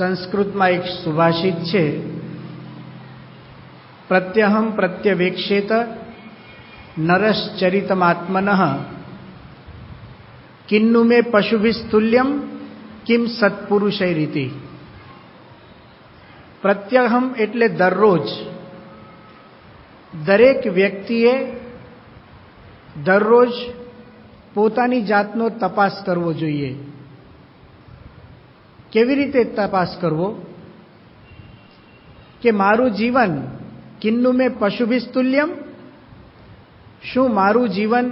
સંસ્કૃતમાં એક સુભાષિત છે, પ્રત્યહમ પ્રત્યવેક્ષેત નરશ્ચરિતમાત્મનઃ કિન્નુ મે પશુભિસ્તુલ્યમ કિમ સત્પુરુષૈરીતિ. પ્રત્યહમ એટલે દરરોજ, દરેક વ્યક્તિએ દરરોજ પોતાની જાતનો તપાસ કરવો જોઈએ. કેવી રીતે તપાસ કરવો? કે મારું જીવન કિન્નુ મે પશુભિસ્તુલ્યમ, શું મારું જીવન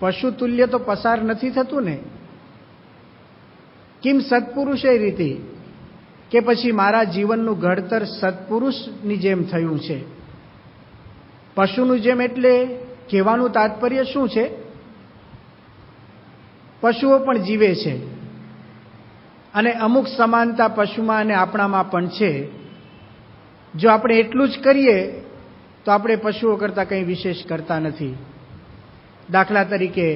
પશુતુલ્ય તો પસાર નથી થતું ને? કિમ સત્પુરુષે રીતિ, કે પછી મારા જીવનનું ઘડતર સત્પુરુષની જેમ થયું છે? પશુનું જેમ એટલે કહેવાનું તાત્પર્ય શું છે? પશુઓ પણ જીવે છે અને અમુક સમાનતા પશુમાં અને આપણામાં પણ છે. જો આપણે એટલું જ કરીએ તો આપણે પશુઓ કરતાં કંઈ વિશેષ કરતા નથી. દાખલા તરીકે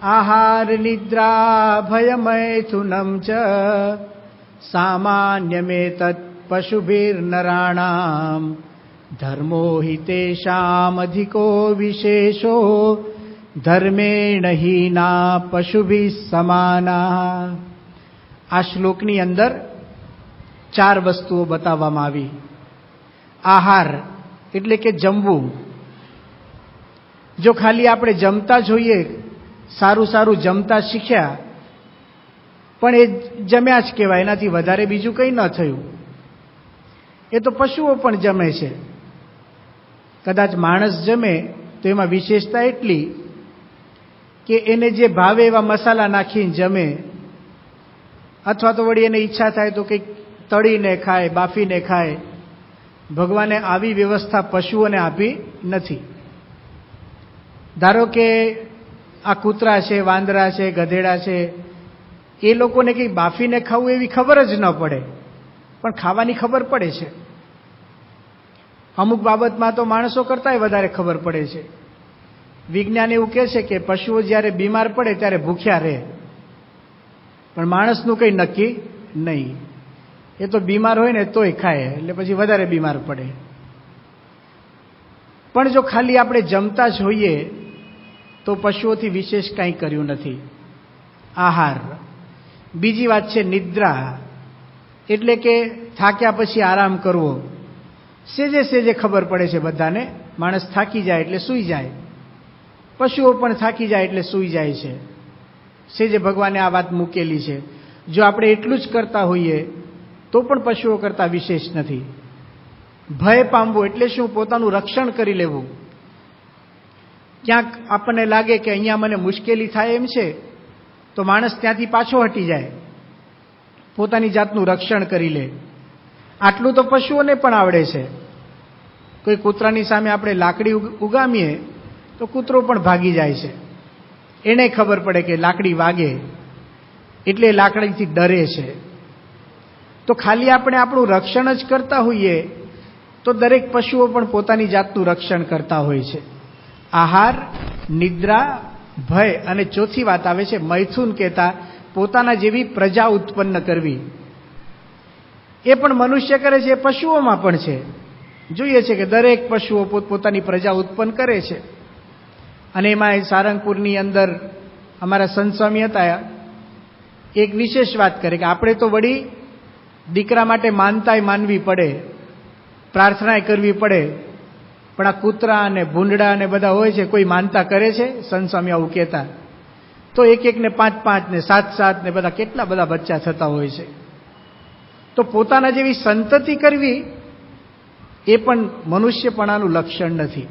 આહાર નિદ્રા ભય મૈથુનમ ચ સામાન્યમેતત્ પશુભિર્નરાણામ ધર્મો હિ તેષામ અધિકો વિશેષો ધર્મેણ હીના પશુભિ સમાના. આ શ્લોકની અંદર 4 વસ્તુઓ બતાવવામાં આવી. આહાર એટલે કે જમવું. જો ખાલી આપણે જમતા જોઈએ, સારું સારું જમતા શીખ્યા, પણ એ જમ્યા જ કહેવાય, એનાથી વધારે બીજું કંઈ ન થયું. એ તો પશુઓ પણ જમે છે. કદાચ માણસ જમે તો એમાં વિશેષતા એટલી કે એને જે ભાવે એવા મસાલા નાખીને જમે, અથવા તો વળી એને ઈચ્છા થાય તો કંઈક તળીને ખાય, બાફીને ખાય. ભગવાને આવી વ્યવસ્થા પશુઓને આપી નથી. ધારો કે આ કૂતરા છે, વાંદરા છે, ગધેડા છે, એ લોકોને કંઈક બાફીને ખાવું એવી ખબર જ ન પડે, પણ ખાવાની ખબર પડે છે. અમુક બાબતમાં તો માણસો કરતાંય વધારે ખબર પડે છે. વિજ્ઞાન એવું કહે છે કે પશુઓ જ્યારે બીમાર પડે ત્યારે ભૂખ્યા રહે, પણ માણસનું કંઈ નક્કી નહીં. એ તો બીમાર હોય ને તોય ખાય, એટલે પછી વધારે બીમાર પડે. પણ જો ખાલી આપણે જમતા જ હોઈએ તો પશુઓથી વિશેષ કાંઈ કર્યું નથી. આહાર. બીજી વાત છે નિદ્રા, એટલે કે થાક્યા પછી આરામ કરવો. સેજે સેજે ખબર પડે છે બધાને, માણસ થાકી જાય એટલે સૂઈ જાય, પશુઓ પણ થાકી જાય એટલે સૂઈ જાય છે. સેજે ભગવાને આ વાત મૂકેલી છે. જો આપણે એટલું જ કરતા હોઈએ તો પણ પશુઓ કરતાં વિશેષ નથી. ભય પામવું એટલે શું? પોતાનું રક્ષણ કરી લેવું. ક્યાંક આપણને લાગે કે અહીંયા મને મુશ્કેલી થાય એમ છે તો માણસ ત્યાંથી પાછો હટી જાય, પોતાની જાતનું રક્ષણ કરી લે. આટલું તો પશુઓને પણ આવડે છે. કોઈ કૂતરાની સામે આપણે લાકડી ઉગામીએ તો કૂતરો પણ ભાગી જાય છે. એને ખબર પડે કે લાકડી વાગે એટલે લાકડીથી ડરે છે. તો ખાલી આપણે આપણું રક્ષણ જ કરતા હોઈએ તો દરેક પશુઓ પણ પોતાની જાતનું રક્ષણ કરતા હોય છે. આહાર, નિદ્રા, ભય, અને ચોથી વાત આવે છે મૈથુન, કહેતા પોતાના જેવી પ્રજા ઉત્પન્ન કરવી. એ પણ મનુષ્ય કરે છે, પશુઓમાં પણ છે. જોઈએ છે કે દરેક પશુઓ પોતપોતાની પ્રજા ઉત્પન્ન કરે છે. અને એમાં સારંગપુરની અંદર અમારા સંત સ્વામી હતા, એક વિશેષ વાત કરે કે આપણે તો વળી દીકરા માટે માનતાય માનવી પડે, પ્રાર્થનાય કરવી પડે, પણ આ કૂતરા અને ભૂંડડા અને બધા હોય છે, કોઈ માનતા કરે છે? સંત સ્વામી આવું કહેતા. તો એક ને 5 ને 7 ને બધા કેટલા બધા બચ્ચા થતા હોય છે. તો પોતાના જેવી સંતતિ કરવી એ પણ મનુષ્યપણાનું લક્ષણ નથી.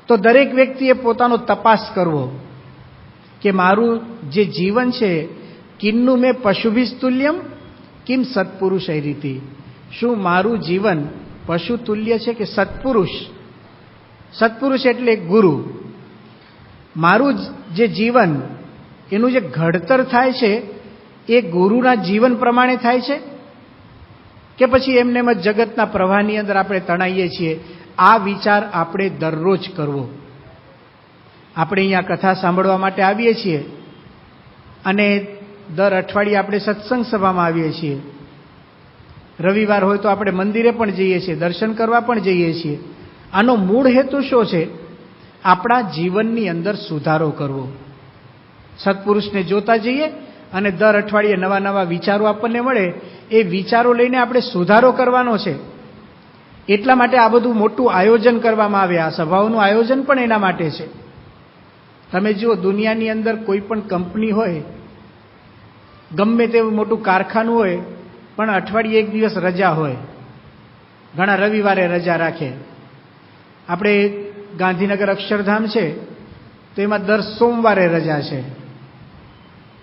તો દરેક વ્યક્તિએ પોતાનો તપાસ કરવો કે મારું જે જીવન છે કિન્નુ મે પશુભિસ્તુલ્યમ કિમ સત્પુરુષૈરીતિ, શું મારું જીવન પશુ તુલ્ય છે કે સત્પુરુષ? સત્પુરુષ એટલે ગુરુ. મારું જે જીવન, એનું જે ઘડતર થાય છે એ ગુરુના જીવન પ્રમાણે થાય છે કે પછી એમને એમ જગતના પ્રવાહની અંદર આપણે તણાઈએ છીએ? આ વિચાર આપણે દરરોજ કરવો. આપણે અહીંયા કથા સાંભળવા માટે આવીએ છીએ અને દર અઠવાડિયે આપણે સત્સંગ સભામાં આવીએ છીએ. રવિવાર હોય તો આપણે મંદિરે પણ જઈએ છીએ, દર્શન કરવા પણ જઈએ છીએ. આનો મૂળ હેતુ શું છે? આપણા જીવનની અંદર સુધારો કરવો. સત્પુરુષને જોતા જઈએ અને દર અઠવાડિયે નવા નવા વિચારો આપણને મળે, એ વિચારો લઈને આપણે સુધારો કરવાનો છે. એટલા માટે આ બધું મોટું આયોજન કરવામાં આવે. આ સભાઓનું આયોજન પણ એના માટે છે. તમે જુઓ, દુનિયાની અંદર કોઈ પણ કંપની હોય, ગમે તેવું મોટું કારખાનું હોય, પણ અઠવાડિયે એક દિવસ રજા હોય. ઘણા રવિવારે રજા રાખે. આપણે ગાંધીનગર અક્ષરધામ છે તો એમાં દર સોમવારે રજા છે.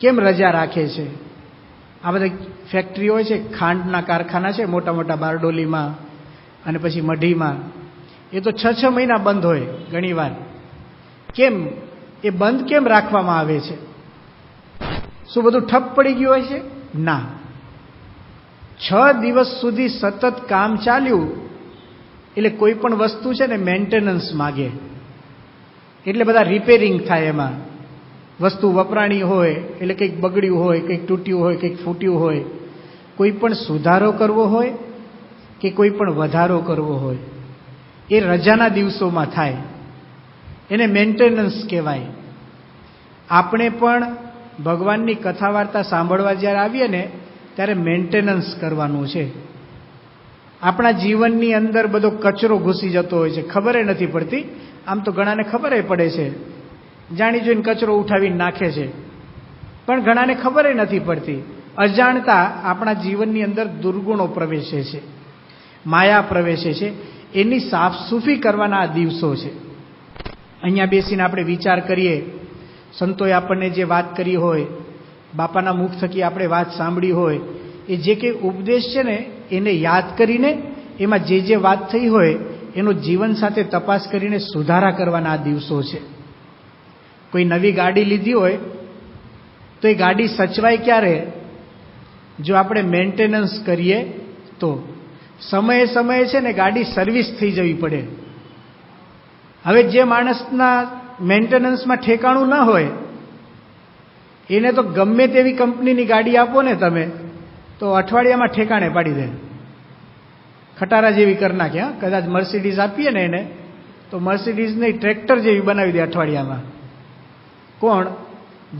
કેમ રજા રાખે છે? આ બધા ફેક્ટરી હોય છે, ખાંડના કારખાના છે મોટા મોટા, બારડોલીમાં અને પછી મઢીમાં. એ તો 6 મહિના બંધ હોય ઘણીવાર. કેમ એ બંધ કેમ રાખવામાં આવે છે? શું બધું ઠપ પડી ગયું હોય છે? ના. 6 દિવસ સુધી સતત કામ ચાલ્યું એટલે કોઈ પણ વસ્તુ છે ને મેન્ટેનન્સ માગે. એટલે બધા રિપેરિંગ થાય. એમાં વસ્તુ વપરાણી હોય એટલે કંઈક બગડ્યું હોય, કંઈક તૂટ્યું હોય, કંઈક ફૂટ્યું હોય. કોઈ પણ સુધારો કરવો હોય કે કોઈ પણ વધારો કરવો હોય, એ રજાના દિવસોમાં થાય. એને મેન્ટેનન્સ કહેવાય. આપણે પણ ભગવાનની કથા વાર્તા સાંભળવા જ્યારે આવીએ ને ત્યારે મેન્ટેનન્સ કરવાનું છે. આપણા જીવનની અંદર બધો કચરો ઘૂસી જતો હોય છે, ખબર નથી પડતી. આમ તો ઘણાને ખબર પડે છે, જાણી જોઈને કચરો ઉઠાવીને નાખે છે, પણ ઘણાને ખબર નથી પડતી. અજાણતા આપણા જીવનની અંદર દુર્ગુણો પ્રવેશે છે, માયા પ્રવેશે છે. એની સાફસૂફી કરવાના આ દિવસો છે. અહીંયા બેસીને આપણે વિચાર કરીએ, સંતોએ આપણને જે વાત કરી હોય, બાપાના મુખ થકી આપણે વાત સાંભળી હોય, એ જે કંઈ ઉપદેશ છે ને એને યાદ કરીને એમાં જે વાત થઈ હોય એનો જીવન સાથે તપાસ કરીને સુધારા કરવાના આ દિવસો છે. કોઈ નવી ગાડી લીધી હોય તો એ ગાડી સચવાય ક્યારે? જો આપણે મેન્ટેનન્સ કરીએ તો. સમયે સમયે છે ને ગાડી સર્વિસ થઈ જવી પડે. હવે જે માણસના મેન્ટેનન્સમાં ઠેકાણું ન હોય એને તો ગમે તેવી કંપનીની ગાડી આપો ને તમે તો અઠવાડિયામાં ઠેકાણે પાડી દે. ખટારા જેવી કરી નાખે. કદાચ મર્સિડીઝ આપીએ ને એને તો મર્સિડીઝને ટ્રેક્ટર જેવી બનાવી દે અઠવાડિયામાં. કોણ?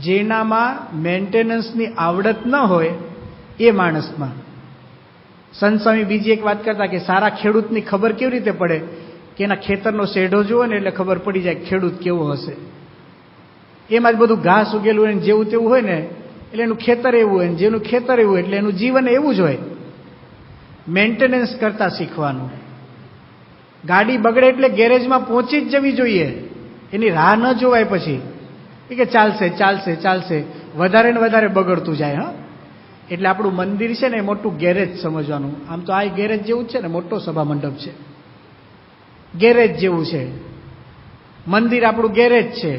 જેનામાં મેન્ટેનન્સની આવડત ન હોય એ માણસમાં. સંત સ્વામી બીજી એક વાત કરતા કે સારા ખેડૂતની ખબર કેવી રીતે પડે કે એના ખેતરનો શેઢો જુઓ ને એટલે ખબર પડી જાય ખેડૂત કેવો હશે. એમાં જ બધું ઘાસ ઉગેલું હોય ને જેવું તેવું હોય ને એટલે એનું ખેતર એવું હોય ને જેનું ખેતર એવું એટલે એનું જીવન એવું જ હોય. મેન્ટેનન્સ કરતા શીખવાનું. ગાડી બગડે એટલે ગેરેજમાં પહોંચી જ જવી જોઈએ. એની રાહ ન જોવાય પછી કે ચાલશે ચાલશે ચાલશે, વધારે ને વધારે બગડતું જાય. હા, એટલે આપણું મંદિર છે ને એ મોટું ગેરેજ સમજવાનું. આમ તો આ ગેરેજ જેવું જ છે ને, મોટો સભા મંડપ છે, ગેરેજ જેવું છે. મંદિર આપણું ગેરેજ છે.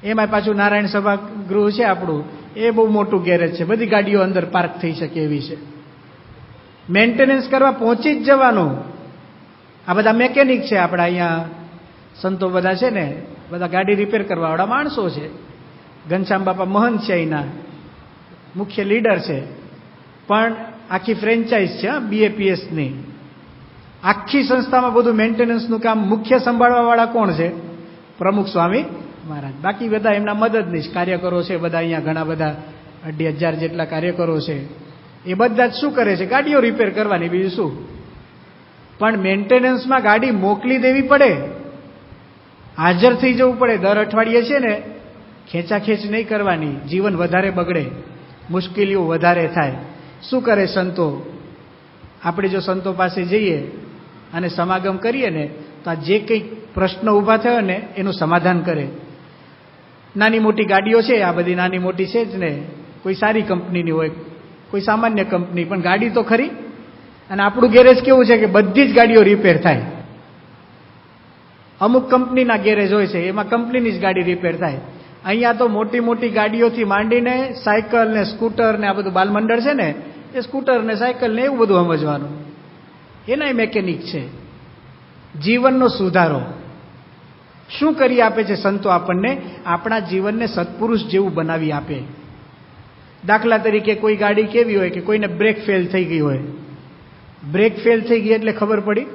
એમાં પાછું નારાયણ સભાગૃહ છે આપણું, એ બહુ મોટું ગેરેજ છે. બધી ગાડીઓ અંદર પાર્ક થઈ શકે એવી છે. મેન્ટેનન્સ કરવા પહોંચી જ જવાનું. આ બધા મેકેનિક છે આપણા અહીંયા સંતો બધા છે ને, બધા ગાડી રિપેર કરવાવાળા માણસો છે. ઘનશ્યામ બાપા મહંત છે, અહીંના મુખ્ય લીડર છે. પણ આખી ફ્રેન્ચાઇઝ છે BAPSની. આખી સંસ્થામાં બધું મેન્ટેનન્સનું કામ મુખ્ય સંભાળવાવાળા કોણ છે? પ્રમુખ સ્વામી મહારાજ. બાકી બધા એમના મદદનીશ કાર્યકરો છે. બધા અહીંયા ઘણા બધા 2,500 જેટલા કાર્યકરો છે. એ બધા જ શું કરે છે? ગાડીઓ રિપેર કરવાની, બીજું શું. પણ મેન્ટેનન્સમાં ગાડી મોકલી દેવી પડે, હાજર થઈ જવું પડે. દર અઠવાડિયે છે ને ખેંચાખેંચ નહીં કરવાની. જીવન વધારે બગડે, મુશ્કેલીઓ વધારે થાય. શું કરે સંતો? આપણે જો સંતો પાસે જઈએ અને સમાગમ કરીએ ને તો આ જે કંઈક પ્રશ્ન ઊભા થયો ને એનું સમાધાન કરે. નાની મોટી ગાડીઓ છે, આ બધી નાની મોટી છે જ ને. કોઈ સારી કંપનીની હોય, કોઈ સામાન્ય કંપની, પણ ગાડી તો ખરી. અને આપણું ગેરેજ કેવું છે કે બધી જ ગાડીઓ રિપેર થાય. અમુક કંપનીના ગેરેજ હોય છે એમાં કંપનીની જ ગાડી રિપેર થાય. અહીંયા તો મોટી મોટી ગાડીઓથી માંડીને સાયકલ ને સ્કૂટર ને આ બધું બાલમંડળ છે ને, એ સ્કૂટર ને સાયકલ ને એવું બધું સમજવાનું. એનાય મેકેનિક છે. જીવનનો સુધારો શું કરી આપે છે સંતો આપણને? આપણા જીવનને સત્પુરુષ જેવું બનાવી આપે. દાખલા તરીકે કોઈ ગાડી કેવી હોય કે કોઈને બ્રેક ફેલ થઈ ગઈ હોય બ્રેક ફેલ થઈ ગઈ એટલે ખબર પડી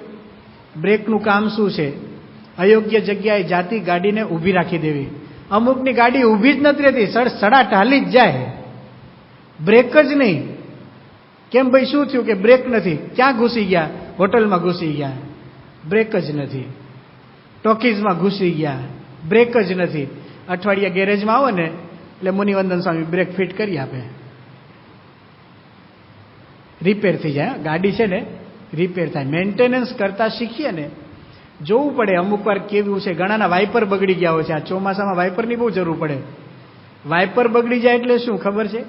બ્રેકનું કામ શું છે. અયોગ્ય જગ્યાએ જાતી ગાડીને ઊભી રાખી દેવી. અમુકની ગાડી ઊભી જ નથી રહેતી, સડા ટાલી જ જાય, બ્રેક જ નહીં. કેમ ભાઈ, શું થયું કે બ્રેક નથી? ક્યાં ઘૂસી ગયા? હોટલમાં ઘૂસી ગયા, બ્રેક જ નથી. ટોકીઝમાં ઘૂસી ગયા, બ્રેક જ નથી. અઠવાડિયા ગેરેજમાં આવો ને એટલે મુનિવંદન સ્વામી બ્રેક ફિટ કરી આપે, રિપેર થઈ જાય. ગાડી છે ને રિપેર થાય. મેન્ટેનન્સ કરતા શીખીએ ને, જોવું પડે અમુક વાર કેવું છે. ઘણાના વાઇપર બગડી ગયા હોય છે. આ ચોમાસામાં વાઇપરની બહુ જરૂર પડે. વાઇપર બગડી જાય એટલે શું ખબર છે?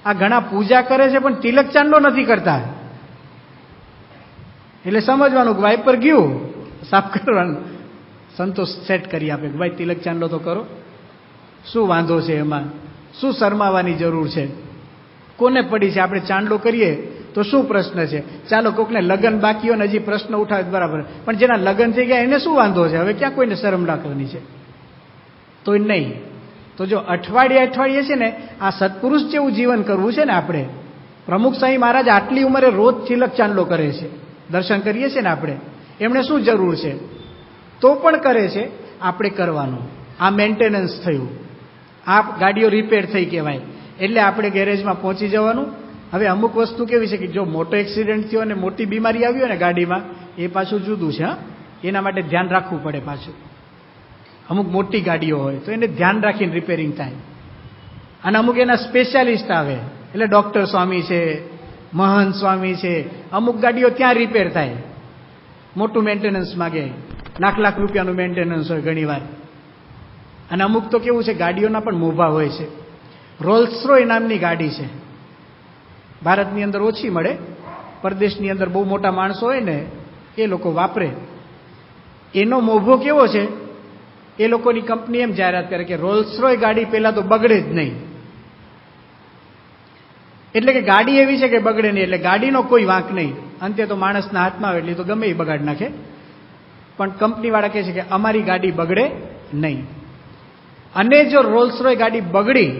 આ ઘણા પૂજા કરે છે પણ તિલક ચાંદલો નથી કરતા. એટલે સમજવાનું કે વાઇપર ગયું, સાફ કરવાનું. સંતોષ સેટ કરી આપે કે ભાઈ તિલક ચાંદલો તો કરો, શું વાંધો છે એમાં? શું શરમાવાની જરૂર છે? કોને પડી છે? આપણે ચાંદલો કરીએ તો શું પ્રશ્ન છે? ચાલો કોકને લગ્ન બાકી હોય ને હજી પ્રશ્ન ઉઠાવે બરાબર, પણ જેના લગ્ન થઈ ગયા એને શું વાંધો છે? હવે ક્યાં કોઈને શરમ રાખવાની છે? તો નહીં. તો જો અઠવાડિયે છે ને આ સત્પુરુષ જેવું જીવન કરવું છે ને આપણે. પ્રમુખ સ્વામી મહારાજ આટલી ઉંમરે રોજ તિલક ચાંદલો કરે છે, દર્શન કરીએ છીએ ને આપણે. એમણે શું જરૂર છે? તો પણ કરે છે, આપણે કરવાનું. આ મેન્ટેનન્સ થયું, આ ગાડીઓ રિપેર થઈ કહેવાય. એટલે આપણે ગેરેજમાં પહોંચી જવાનું. હવે અમુક વસ્તુ કેવી છે કે જો મોટો એક્સિડન્ટ થયો અને મોટી બીમારી આવી હોય ને ગાડીમાં, એ પાછું જુદું છે. એના માટે ધ્યાન રાખવું પડે પાછું. અમુક મોટી ગાડીઓ હોય તો એને ધ્યાન રાખીને રિપેરિંગ થાય. અને અમુક એના સ્પેશિયાલિસ્ટ આવે, એટલે ડૉક્ટર સ્વામી છે, મહંત સ્વામી છે. અમુક ગાડીઓ ત્યાં રિપેર થાય, મોટું મેન્ટેનન્સ માગે, લાખ રૂપિયાનું મેન્ટેનન્સ હોય ઘણીવાર. અને અમુક તો કેવું છે, ગાડીઓના પણ મોભા હોય છે. રોલ્સ રોય નામની ગાડી છે, ભારતની અંદર ઓછી મળે, પરદેશની અંદર બહુ મોટા માણસો હોય ને એ લોકો વાપરે. એનો મોભો કેવો છે? એ લોકોની કંપની એમ જાહેરાત કરે કે રોલ્સ રોય ગાડી પહેલા તો બગડે જ નહીં. એટલે કે ગાડી એવી છે કે બગડે નહીં, એટલે ગાડીનો કોઈ વાંક નહીં. અંતે તો માણસના હાથમાં આવે એટલે તો ગમે એ બગાડ નાખે. પણ કંપનીવાળા કહે છે કે અમારી ગાડી બગડે નહીં. અને જો રોલ્સ રોય ગાડી બગડી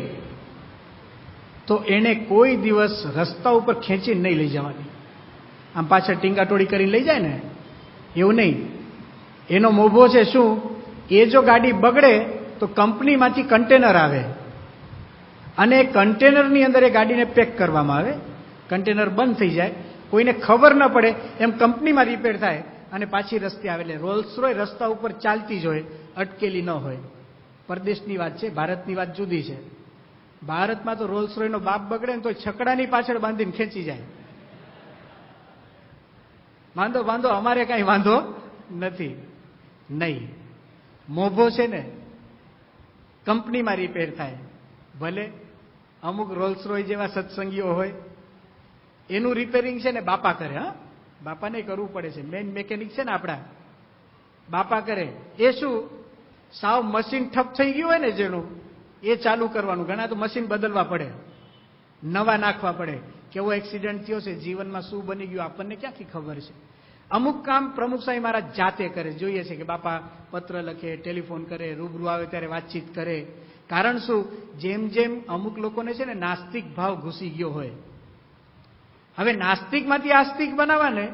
તો એને કોઈ દિવસ રસ્તા ઉપર ખેંચીને નહીં લઈ જવાની. આમ પાછળ ટીંગાટોળી કરીને લઈ જાય ને એવું નહીં. એનો મોભો છે શું? એ જો ગાડી બગડે તો કંપનીમાંથી કન્ટેનર આવે અને કન્ટેનરની અંદર એ ગાડીને પેક કરવામાં આવે. કન્ટેનર બંધ થઈ જાય, કોઈને ખબર ન પડે એમ કંપનીમાં રિપેર થાય અને પાછી રસ્તે આવે. એટલે રોલ્સ રોય રસ્તા ઉપર ચાલતી જ હોય, અટકેલી ન હોય. પરદેશની વાત છે, ભારતની વાત જુદી છે. ભારતમાં તો રોલ્સ રોયનો બાપ બગડે ને તો છકડાની પાછળ બાંધીને ખેંચી જાય. વાંધો અમારે કાંઈ વાંધો નથી. નહીં, મોભો છે ને કંપનીમાં રિપેર થાય. ભલે અમુક રોલ્સ રોય જેવા સત્સંગીઓ હોય, એનું રિપેરિંગ છે ને બાપા કરે. હા, બાપાને કરવું પડે છે. મેન મેકેનિક છે ને આપણા બાપા કરે. એ શું, સાવ મશીન ઠપ થઈ ગયું હોય ને જેનું, એ ચાલુ કરવાનું. ઘણા તો મશીન બદલવા પડે, નવા નાખવા પડે. કેવો એક્સિડન્ટ થયો છે, જીવનમાં શું બની ગયું આપણને ક્યાંથી ખબર છે. અમુક કામ પ્રમુખ સ્વામી મહારાજ જાતે કરે. જોઈએ છે કે બાપા પત્ર લખે, ટેલિફોન કરે, રૂબરૂ આવે ત્યારે વાતચીત કરે. કારણ શું? જેમ જેમ અમુક લોકોને છે ને નાસ્તિક ભાવ ઘૂસી ગયો હોય. હવે નાસ્તિકમાંથી આસ્તિક બનાવવા ને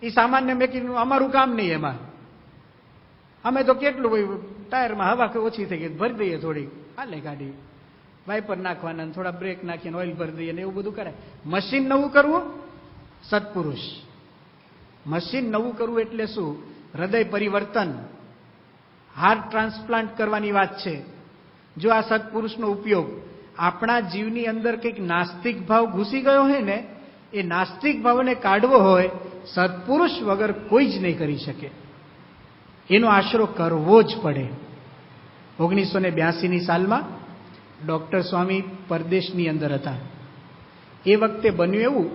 એ સામાન્ય મેકિંગ અમારું કામ નહીં. એમાં અમે તો કેટલું ટાયરમાં હવા ઓછી થઈ ગઈ, ભરી દઈએ થોડી, હાલે ગાડી. વાઇપર નાખવાના, થોડા બ્રેક નાખીને ઓઇલ ભરી દઈએ ને એવું બધું કરાય. મશીન નવું કરવું સત્પુરુષ. મશીન નવું કરવું એટલે શું? હૃદય પરિવર્તન, હાર્ટ ટ્રાન્સપ્લાન્ટ કરવાની વાત છે. જો આ સત્પુરુષનો ઉપયોગ આપણા જીવની અંદર કંઈક નાસ્તિક ભાવ ઘૂસી ગયો હોય ને, એ નાસ્તિક ભાવને કાઢવો હોય સત્પુરુષ વગર કોઈ જ નહીં કરી શકે. એનો આશરો કરવો જ પડે. 1982ની સાલમાં ડૉક્ટર સ્વામી પરદેશની અંદર હતા. એ વખતે બન્યું એવું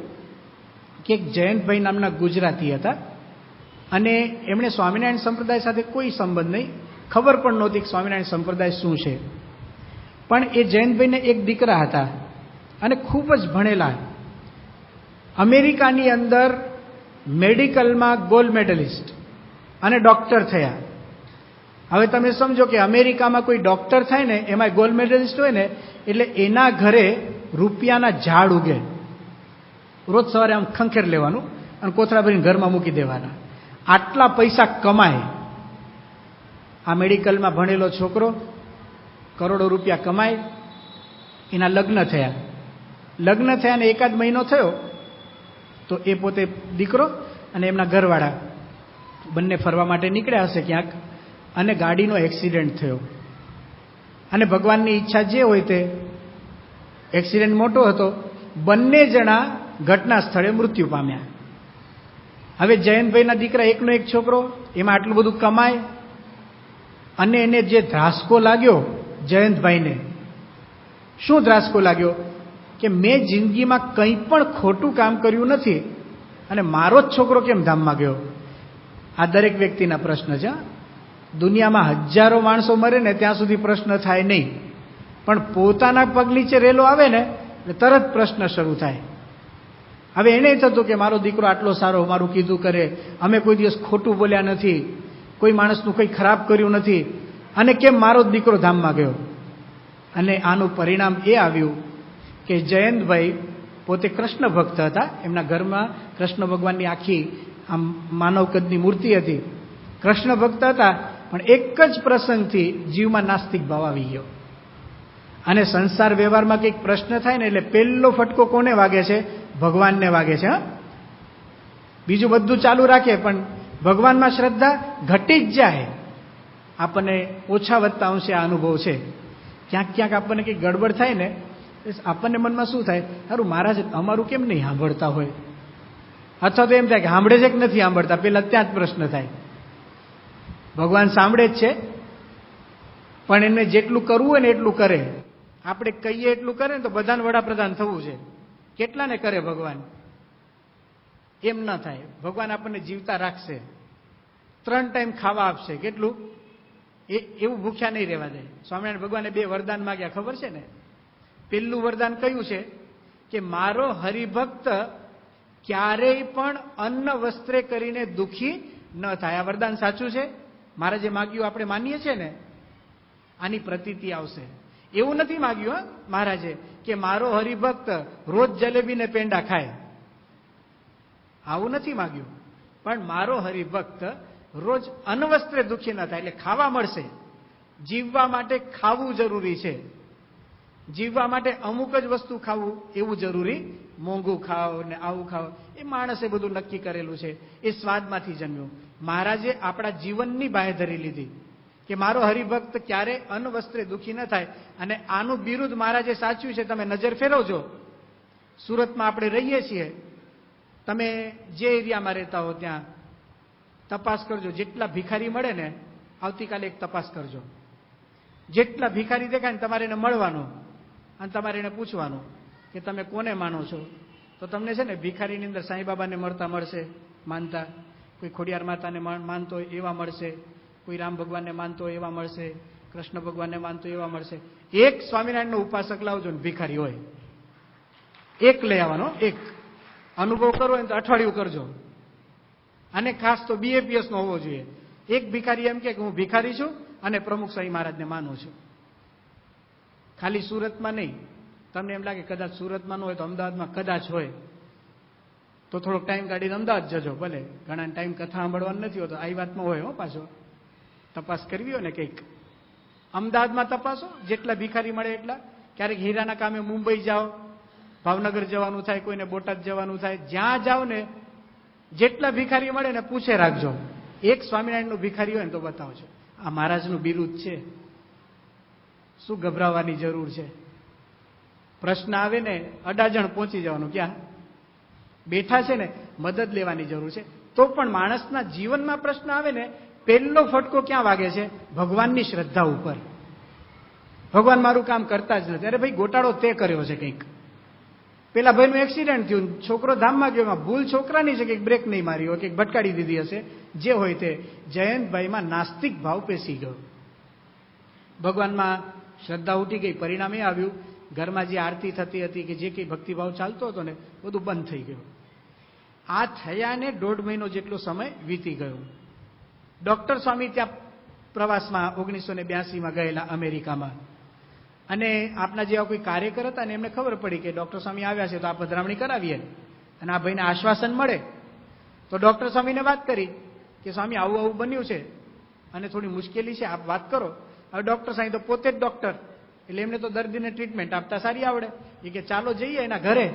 કે એક જયંતભાઈ નામના ગુજરાતી હતા અને એમણે સ્વામિનારાયણ સંપ્રદાય સાથે કોઈ સંબંધ નહીં, ખબર પણ નહોતી કે સ્વામિનારાયણ સંપ્રદાય શું છે. પણ એ જયંતભાઈને એક દીકરા હતા અને ખૂબ જ ભણેલા. અમેરિકાની અંદર મેડિકલમાં ગોલ્ડ મેડલિસ્ટ અને ડૉક્ટર થયા. હવે તમે સમજો કે અમેરિકામાં કોઈ ડૉક્ટર થાય ને, એમાં ગોલ્ડ મેડલિસ્ટ હોય ને, એટલે એના ઘરે રૂપિયાના ઝાડ ઉગે. રોજ સવારે આમ ખંખેર લેવાનું, અને કોથળા ભરીને ઘરમાં મૂકી દેવાના. આટલા પૈસા કમાય. આ મેડિકલમાં ભણેલો છોકરો કરોડો રૂપિયા કમાય, એના લગ્ન થયા ને એકાદ મહિનો થયો તો એ પોતે દીકરો અને એમના ઘરવાળા બંને ફરવા માટે નીકળ્યા હશે ક્યાંક, અને ગાડીનો એક્સિડન્ટ થયો. અને ભગવાનની ઈચ્છા જે હોય તે, એક્સિડન્ટ મોટો હતો, બંને જણા ઘટના સ્થળે મૃત્યુ પામ્યા. હવે જયંતભાઈના દીકરા એકનો એક છોકરો, એમાં આટલું બધું કમાય, અને એને જે ધ્રાસકો લાગ્યો જયંતભાઈને, શું ધ્રાસકો લાગ્યો કે મેં જિંદગીમાં કંઈ પણ ખોટું કામ કર્યું નથી અને મારો જ છોકરો કેમ ધામમાં ગયો. આ દરેક વ્યક્તિના પ્રશ્ન છે. દુનિયામાં હજારો માણસો મરે ને ત્યાં સુધી પ્રશ્ન થાય નહીં, પણ પોતાના પગ નીચે રેલો આવે ને એટલે તરત પ્રશ્ન શરૂ થાય. હવે એને થતું કે મારો દીકરો આટલો સારો, મારું કીધું કરે, અમે કોઈ દિવસ ખોટું બોલ્યા નથી, કોઈ માણસનું કંઈ ખરાબ કર્યું નથી, અને કેમ મારો જ દીકરો ધામમાં ગયો. અને આનું પરિણામ એ આવ્યું કે જયંતભાઈ પોતે કૃષ્ણ ભક્ત હતા. એમના ઘરમાં કૃષ્ણ ભગવાનની આખી આમ માનવ કદની મૂર્તિ હતી. કૃષ્ણ ભક્ત હતા, પણ એક જ પ્રસંગથી જીવમાં નાસ્તિક ભાવ આવી ગયો. અને સંસાર વ્યવહારમાં કંઈક પ્રશ્ન થાય ને એટલે પહેલો ફટકો કોને વાગે છે? ભગવાનને વાગે છે. બીજું બધું ચાલુ રાખે પણ ભગવાનમાં શ્રદ્ધા ઘટી જ જાય. આપણને ઓછા વધતા અંશે આ અનુભવ છે. ક્યાંક આપણને કંઈક ગડબડ થાય ને, આપણને મનમાં શું થાય, સારું મહારાજ અમારું કેમ નહીં સાંભળતા હોય, અથવા તો એમ થાય કે સાંભળે છે કે નથી સાંભળતા, પેલા ત્યાં જ પ્રશ્ન થાય. ભગવાન સાંભળે જ છે, પણ એને જેટલું કરવું હોય ને એટલું કરે. આપણે કહીએ એટલું કરે ને તો બધાને વડાપ્રધાન થવું છે, કેટલાને કરે ભગવાન? એમ ન થાય. ભગવાન આપણને જીવતા રાખશે, 3 ટાઈમ ખાવા આપશે. કેટલું? એવું ભૂખ્યા નહીં રહેવા દે. સ્વામિનારાયણ ભગવાને 2 વરદાન માંગ્યા, ખબર છે ને? પેલું વરદાન કયું છે કે મારો હરિભક્ત ક્યારેય પણ અન્ન વસ્ત્રે કરીને દુઃખી ન થાય. આ વરદાન સાચું છે. મારે જે માગ્યું આપણે માનીએ છીએ ને, આની પ્રતીતિ આવશે. એવું નથી માગ્યું મહારાજે કે મારો હરિભક્ત રોજ જલેબી ને પેંડા ખાય, આવું નથી માગ્યું. પણ મારો હરિભક્ત રોજ અન્નવસ્ત્રે દુઃખી ન થાય, એટલે ખાવા મળશે. જીવવા માટે ખાવું જરૂરી છે. જીવવા માટે અમુક જ વસ્તુ ખાવું એવું જરૂરી, મોંઘું ખાઓ ને આવું ખાઓ એ માણસે બધું નક્કી કરેલું છે, એ સ્વાદમાંથી જન્મ્યું. મહારાજે આપણા જીવનની બાંહેધરી લીધી કે મારો હરિભક્ત ક્યારે અન્નવસ્ત્રે દુઃખી ન થાય. અને આનું બિરુદ મહારાજે સાચ્યું છે. તમે નજર ફેરવજો, સુરતમાં આપણે રહીએ છીએ, તમે જે એરિયામાં રહેતા હો ત્યાં તપાસ કરજો. જેટલા ભિખારી મળે ને, આવતીકાલે એક તપાસ કરજો. જેટલા ભિખારી દેખાય ને તમારે એને મળવાનું અને તમારે એને પૂછવાનું કે તમે કોને માનો છો. તો તમને છે ને ભિખારીની અંદર સાંઈબાબાને મળશે માનતા, કોઈ ખોડિયાર માતાને માનતો હોય એવા મળશે, કોઈ રામ ભગવાનને માનતો હોય એવા મળશે, કૃષ્ણ ભગવાનને માનતો એવા મળશે. એક સ્વામિનારાયણનો ઉપાસક લાવજો ને ભિખારી હોય, એક લઈ આવવાનો. એક અનુભવ કરવો હોય તો અઠવાડિયું કરજો. અને ખાસ તો BAPS નો હોવો જોઈએ. એક ભિખારી એમ કે હું ભિખારી છું અને પ્રમુખ સ્વામી મહારાજને માનું છું. ખાલી સુરતમાં નહીં. તમને એમ લાગે કદાચ સુરતમાં ન હોય તો અમદાવાદમાં કદાચ હોય તો થોડોક ટાઈમ કાઢીને અમદાવાદ જજો. ભલે ઘણા ટાઈમ કથા સાંભળવાનું નથી હોતો, આવી વાતમાં હોય પાછો. તપાસ કરવી હોય ને કંઈક અમદાવાદમાં તપાસો, જેટલા ભિખારી મળે એટલા. ક્યારેક હીરાના કામે મુંબઈ જાઓ, ભાવનગર જવાનું થાય, કોઈને બોટાદ જવાનું થાય, જ્યાં જાઓ ને જેટલા ભિખારી મળે ને પૂછે રાખજો. એક સ્વામિનારાયણનું ભિખારી હોય ને તો બતાવજો. આ મહારાજનું બિરુદ છે, શું ગભરાવાની જરૂર છે? પ્રશ્ન આવે ને અડાજણ પહોંચી જવાનું. ક્યાં બેઠા છે ને મદદ લેવાની જરૂર છે. તો પણ માણસના જીવનમાં પ્રશ્ન આવે ને, પહેલો ફટકો ક્યાં વાગે છે? ભગવાનની શ્રદ્ધા ઉપર. ભગવાન મારું કામ કરતા જ નથી. અરે ભાઈ ગોટાળો તે કર્યો છે કંઈક. પેલા ભાઈનું એક્સિડન્ટ થયું, છોકરો ધામમાં ગયો, એમાં ભૂલ છોકરાની છે, કંઈક બ્રેક નહીં મારી હોય, કંઈક ભટકાડી દીધી હશે, જે હોય તે. જયંતભાઈમાં નાસ્તિક ભાવ પેસી ગયો. ભગવાનમાં શ્રદ્ધા ઉઠી ગઈ. પરિણામ એ આવ્યું, ઘરમાં જે આરતી થતી હતી કે જે કંઈ ભક્તિભાવ ચાલતો હતો ને બધું બંધ થઈ ગયું. આ થયાને 1.5 મહિનો જેટલો સમય વીતી ગયો. ડોક્ટર સ્વામી ત્યાં પ્રવાસમાં 1982માં ગયેલા અમેરિકામાં, અને આપના જેવા કોઈ કાર્યકર હતા ને એમને ખબર પડી કે ડોક્ટર સ્વામી આવ્યા છે તો આ પધરામણી કરાવીએ. અને આ ભાઈને આશ્વાસન મળે તો ડોક્ટર સ્વામીને વાત કરી કે સ્વામી આવું આવું બન્યું છે અને થોડી મુશ્કેલી છે, આપ વાત કરો. હવે ડોક્ટર સ્વામી તો પોતે જ ડોક્ટર, એટલે એમને તો દર્દીને ટ્રીટમેન્ટ આપતા સારી આવડે. એ કે ચાલો જઈએ એના ઘરે.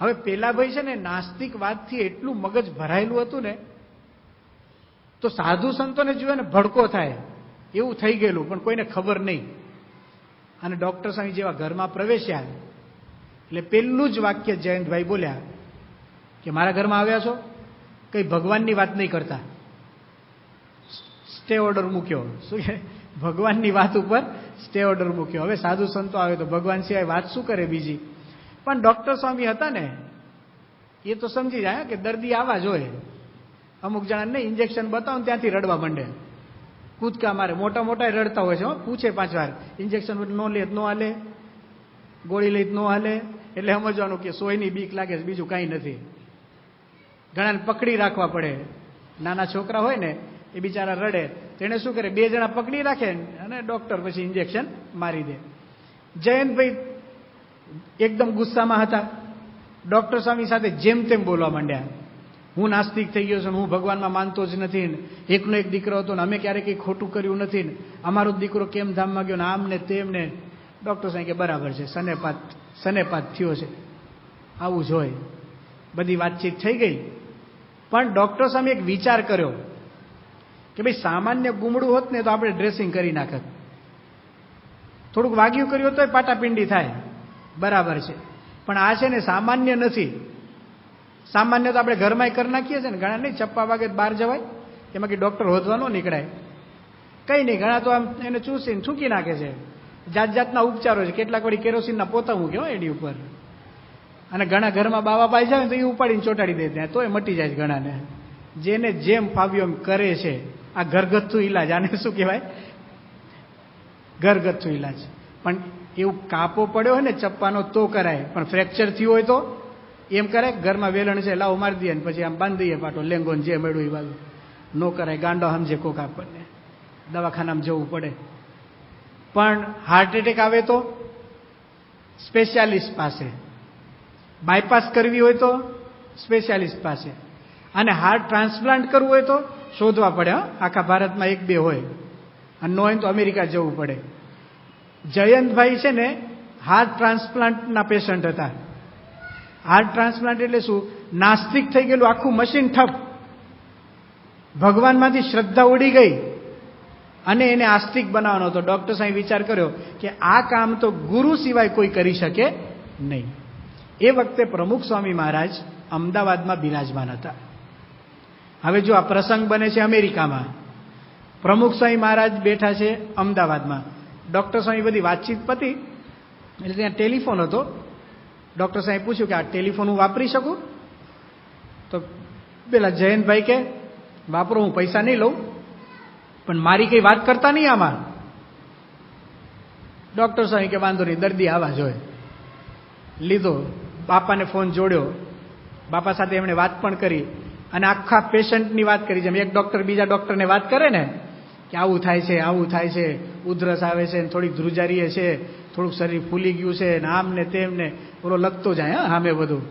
હવે પેલા ભાઈ છે ને નાસ્તિક વાતથી એટલું મગજ ભરાયેલું હતું ને, તો સાધુ સંતોને જોયે ને ભડકો થાય એવું થઈ ગયેલું, પણ કોઈને ખબર નહીં. અને ડોક્ટર સ્વામી જેવા ઘરમાં પ્રવેશ્યા એટલે પેલું જ વાક્ય જયંતભાઈ બોલ્યા કે મારા ઘરમાં આવ્યા છો, કઈ ભગવાનની વાત નહીં કરતા. સ્ટે ઓર્ડર મૂક્યો. શું કે ભગવાનની વાત ઉપર સ્ટે ઓર્ડર મૂક્યો. હવે સાધુ સંતો આવે તો ભગવાન સિવાય વાત શું કરે બીજી. પણ ડોક્ટર સ્વામી હતા ને એ તો સમજી જાય કે દર્દી આવા જ હોય. અમુક જણાને ઇન્જેક્શન બતાવો ને ત્યાંથી રડવા માંડે, કૂદકા મારે. મોટા મોટા રડતા હોય છે, પૂછે 5 વાર ઇન્જેક્શન નો લે નો હાલે, ગોળી લઈ નો હાલે. એટલે સમજવાનું કે સોયની બીક લાગે છે, બીજું કાંઈ નથી. ઘણાને પકડી રાખવા પડે. નાના છોકરા હોય ને એ બિચારા રડે, તેને શું કરે, 2 જણા પકડી રાખે અને ડોક્ટર પછી ઇન્જેક્શન મારી દે. જયંતભાઈ એકદમ ગુસ્સામાં હતા. ડોક્ટર સ્વામી સાથે જેમ તેમ બોલવા માંડ્યા. હું નાસ્તિક થઈ ગયો છું, હું ભગવાનમાં માનતો જ નથી, એકનો એક દીકરો હતો ને અમે ક્યારેક કંઈ ખોટું કર્યું નથી, અમારો દીકરો કેમ ધામમાં ગયો ને આમ ને તેમ ને. ડોક્ટર સાહેબ કે બરાબર છે, સનેપાત થયો છે, આવું જ હોય. બધી વાતચીત થઈ ગઈ. પણ ડોક્ટર સામે એક વિચાર કર્યો કે ભાઈ સામાન્ય ગુમડું હોત ને તો આપણે ડ્રેસિંગ કરી નાખત, થોડુંક વાગ્યું કર્યું તો પાટાપિંડી થાય, બરાબર છે. પણ આ છે ને સામાન્ય નથી. સામાન્ય તો આપણે ઘરમાં કરી નાખીએ છીએ ને, ઘણા નહીં ચપ્પા વાગે બહાર જવાય, એમાં કે ડોક્ટર હોદવા ન નીકળાય, કંઈ નહીં. ઘણા તો આમ એને ચૂસીને થૂકી નાખે છે. જાત જાતના ઉપચારો છે. કેટલાક વળી કેરોસીનના પોતા મૂક્યો એની ઉપર. અને ઘણા ઘરમાં બાવા પાઈ જાય તો એ ઉપાડીને ચોંટાડી દે ત્યાં, તોય મટી જાય ઘણાને. જેને જેમ ફાવ્યો એમ કરે છે. આ ઘરગથ્થુ ઇલાજ, આને શું કહેવાય, ઘરગથ્થુ ઇલાજ. પણ એવું કાપો પડ્યો હોય ને ચપ્પાનો તો કરાય, પણ ફ્રેક્ચર થયું હોય તો એમ કરાય. ઘરમાં વેલણ છે લાવો મારી દઈએ ને પછી આમ બાંધી દઈએ પાટો, લેંગોન જે મળ્યું એ બાજુ. ન કરાય, ગાંડો સમજે કોક આપણને, દવાખાનામાં જવું પડે. પણ હાર્ટ એટેક આવે તો સ્પેશિયાલિસ્ટ પાસે, બાયપાસ કરવી હોય તો સ્પેશિયાલિસ્ટ પાસે, અને હાર્ટ ટ્રાન્સપ્લાન્ટ કરવું હોય તો શોધવા પડે. આખા ભારતમાં 1-2 હોય, અને ન હોય તો અમેરિકા જવું પડે. જયંતભાઈ છે ને હાર્ટ ટ્રાન્સપ્લાન્ટના પેશન્ટ હતા. હાર્ટ ટ્રાન્સપ્લાન્ટ એટલે શું, નાસ્તિક થઈ ગયેલું આખું મશીન ઠપ, ભગવાનમાંથી શ્રદ્ધા ઉડી ગઈ અને એને આસ્તિક બનાવવાનો હતો. ડોક્ટર સાહેબ વિચાર કર્યો કે આ કામ તો ગુરુ સિવાય કોઈ કરી શકે નહીં. એ વખતે પ્રમુખ સ્વામી મહારાજ અમદાવાદમાં બિરાજમાન હતા. હવે જો આ પ્રસંગ બને છે અમેરિકામાં, પ્રમુખ સ્વામી મહારાજ બેઠા છે અમદાવાદમાં. ડોક્ટર સ્વામી બધી વાતચીત પતી એટલે ત્યાં ટેલિફોન હતો. ડોક્ટર સાહેબ પૂછ્યું કે આ ટેલિફોન હું વાપરી શકું? તો પેલા જયંતભાઈ કે વાપરો, હું પૈસા નહીં લઉં, પણ મારી કઈ વાત કરતા નહીં આમાં. ડોક્ટર સાહેબ કે વાંધો નહીં, દર્દી આવા જોઈએ. લીધો, બાપાને ફોન જોડ્યો, બાપા સાથે એમણે વાત પણ કરી અને આખા પેશન્ટની વાત કરી. જેમ એક ડોક્ટર બીજા ડોક્ટરને વાત કરે ને કે આવું થાય છે, આવું થાય છે, ઉધરસ આવે છે, થોડીક ધ્રુજારીએ છે, થોડુંક શરીર ફૂલી ગયું છે, ને આમ ને તેમ ને ઓલો લખતો જાય સામે બધું.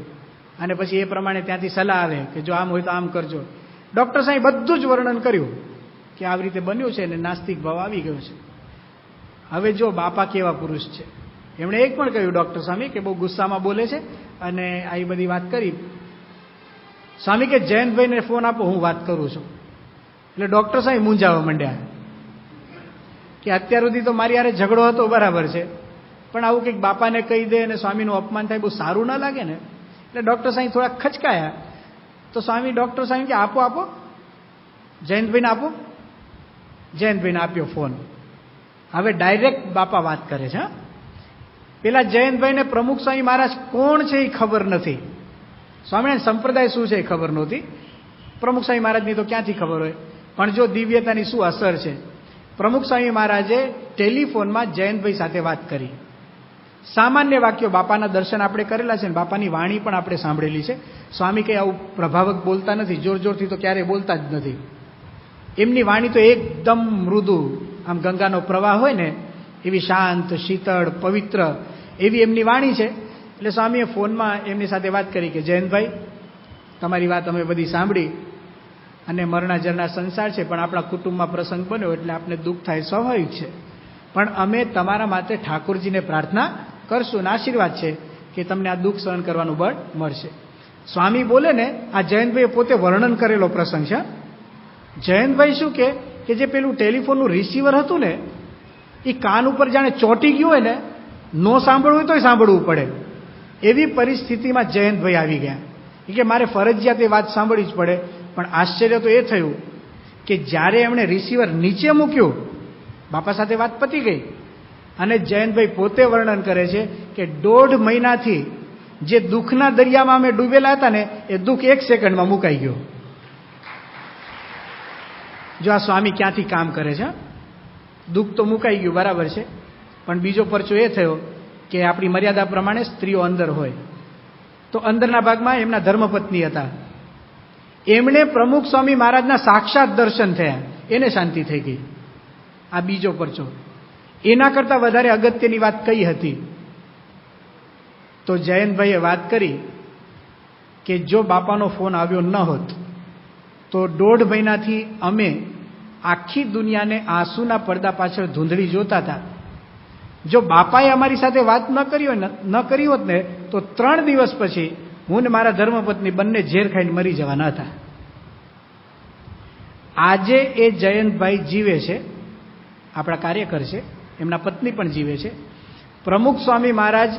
અને પછી એ પ્રમાણે ત્યાંથી સલાહ આવે કે જો આમ હોય તો આમ કરજો. ડોક્ટર સાહેબ બધું જ વર્ણન કર્યું કે આવી રીતે બન્યું છે ને નાસ્તિક ભાવ આવી ગયો છે. હવે જો બાપા કેવા પુરુષ છે, એમણે એક પણ કહ્યું ડોક્ટર સ્વામી કે બહુ ગુસ્સામાં બોલે છે અને આ બધી વાત કરી. સ્વામી કે જયંતભાઈને ફોન આપો, હું વાત કરું છું. એટલે ડોક્ટર સાહેબ મૂંઝાવા માંડ્યા કે અત્યાર સુધી તો મારી યારે ઝઘડો હતો, બરાબર છે, પણ આવું કંઈક બાપાને કહી દે અને સ્વામીનું અપમાન થાય, બહુ સારું ના લાગે ને. એટલે ડોક્ટર સાહેબ થોડા ખચકાયા. તો સ્વામી ડોક્ટર સાહેબ કે આપો જયંતભાઈને આપો. જયંતભાઈને આપ્યો ફોન. હવે ડાયરેક્ટ બાપા વાત કરે છે. પેલા જયંતભાઈને પ્રમુખ સ્વામી મહારાજ કોણ છે એ ખબર નથી, સ્વામિનારાયણ સંપ્રદાય શું છે એ ખબર નહોતી. પ્રમુખ સ્વામી મહારાજની તો ક્યાંથી ખબર હોય. પણ જો દિવ્યતાની શું અસર છે. પ્રમુખ સ્વામી મહારાજે ટેલિફોનમાં જયંતભાઈ સાથે વાત કરી. સામાન્ય વાક્યો, બાપાના દર્શન આપણે કરેલા છે ને બાપાની વાણી પણ આપણે સાંભળેલી છે. સ્વામી કંઈ આવું પ્રભાવક બોલતા નથી, જોર જોરથી તો ક્યારેય બોલતા જ નથી. એમની વાણી તો એકદમ મૃદુ, આમ ગંગાનો પ્રવાહ હોય ને એવી શાંત, શીતળ, પવિત્ર એવી એમની વાણી છે. એટલે સ્વામીએ ફોનમાં એમની સાથે વાત કરી કે જયંતભાઈ, તમારી વાત અમે બધી સાંભળી અને મરણાજરના સંસાર છે, પણ આપણા કુટુંબમાં પ્રસંગ બન્યો એટલે આપને દુઃખ થાય, સ્વાભાવિક છે. પણ અમે તમારા માટે ઠાકોરજીને પ્રાર્થના કરશું અને આશીર્વાદ છે કે તમને આ દુઃખ સહન કરવાનું બળ મળશે. સ્વામી બોલે ને, આ જયંતભાઈએ પોતે વર્ણન કરેલો પ્રસંગ છે. જયંતભાઈ શું કે જે પેલું ટેલિફોનનું રિસીવર હતું ને, એ કાન ઉપર જાણે ચોંટી ગયું હોય ને, નો સાંભળવું હોય તોય સાંભળવું પડે એવી પરિસ્થિતિમાં જયંતભાઈ આવી ગયા. કે મારે ફરજિયાત એ વાત સાંભળવી જ પડે. પણ આશ્ચર્ય તો એ થયું કે જ્યારે એમણે રિસીવર નીચે મૂક્યું, બાપા સાથે વાત પતી ગઈ. અને જયંતભાઈ પોતે વર્ણન કરે છે કે 1.5 મહિનાથી જે દુઃખના દરિયામાં અમે ડૂબેલા હતા ને, એ દુઃખ 1 સેકન્ડમાં મુકાઈ ગયો. જો આ સ્વામી ક્યાંથી કામ કરે છે. દુઃખ તો મુકાઈ ગયું, બરાબર છે, પણ બીજો પરચો એ થયો કે આપણી મર્યાદા પ્રમાણે સ્ત્રીઓ અંદર હોય, તો અંદરના ભાગમાં એમના ધર્મપત્ની હતા. એમણે પ્રમુખ સ્વામી મહારાજના સાક્ષાત દર્શન થયા, એને શાંતિ થઈ ગઈ. આ બીજો પરચો. એના કરતાં વધારે અગત્યની વાત કઈ હતી? તો જયંતભાઈએ વાત કરી કે જો બાપાનો ફોન આવ્યો ન હોત તો 1.5 મહિનાથી અમે આખી દુનિયાને આંસુના પડદા પાછળ ધૂંધળી જોતા હતા. જો બાપાએ અમારી સાથે વાત ન કરી હોત ને, તો 3 દિવસ પછી હું ને મારા ધર્મપત્ની બંને ઝેર ખાઈને મરી જવાના હતા. આજે એ જયંતભાઈ જીવે છે, આપણા કાર્યકર છે, એમના પત્ની પણ જીવે છે. પ્રમુખ સ્વામી મહારાજ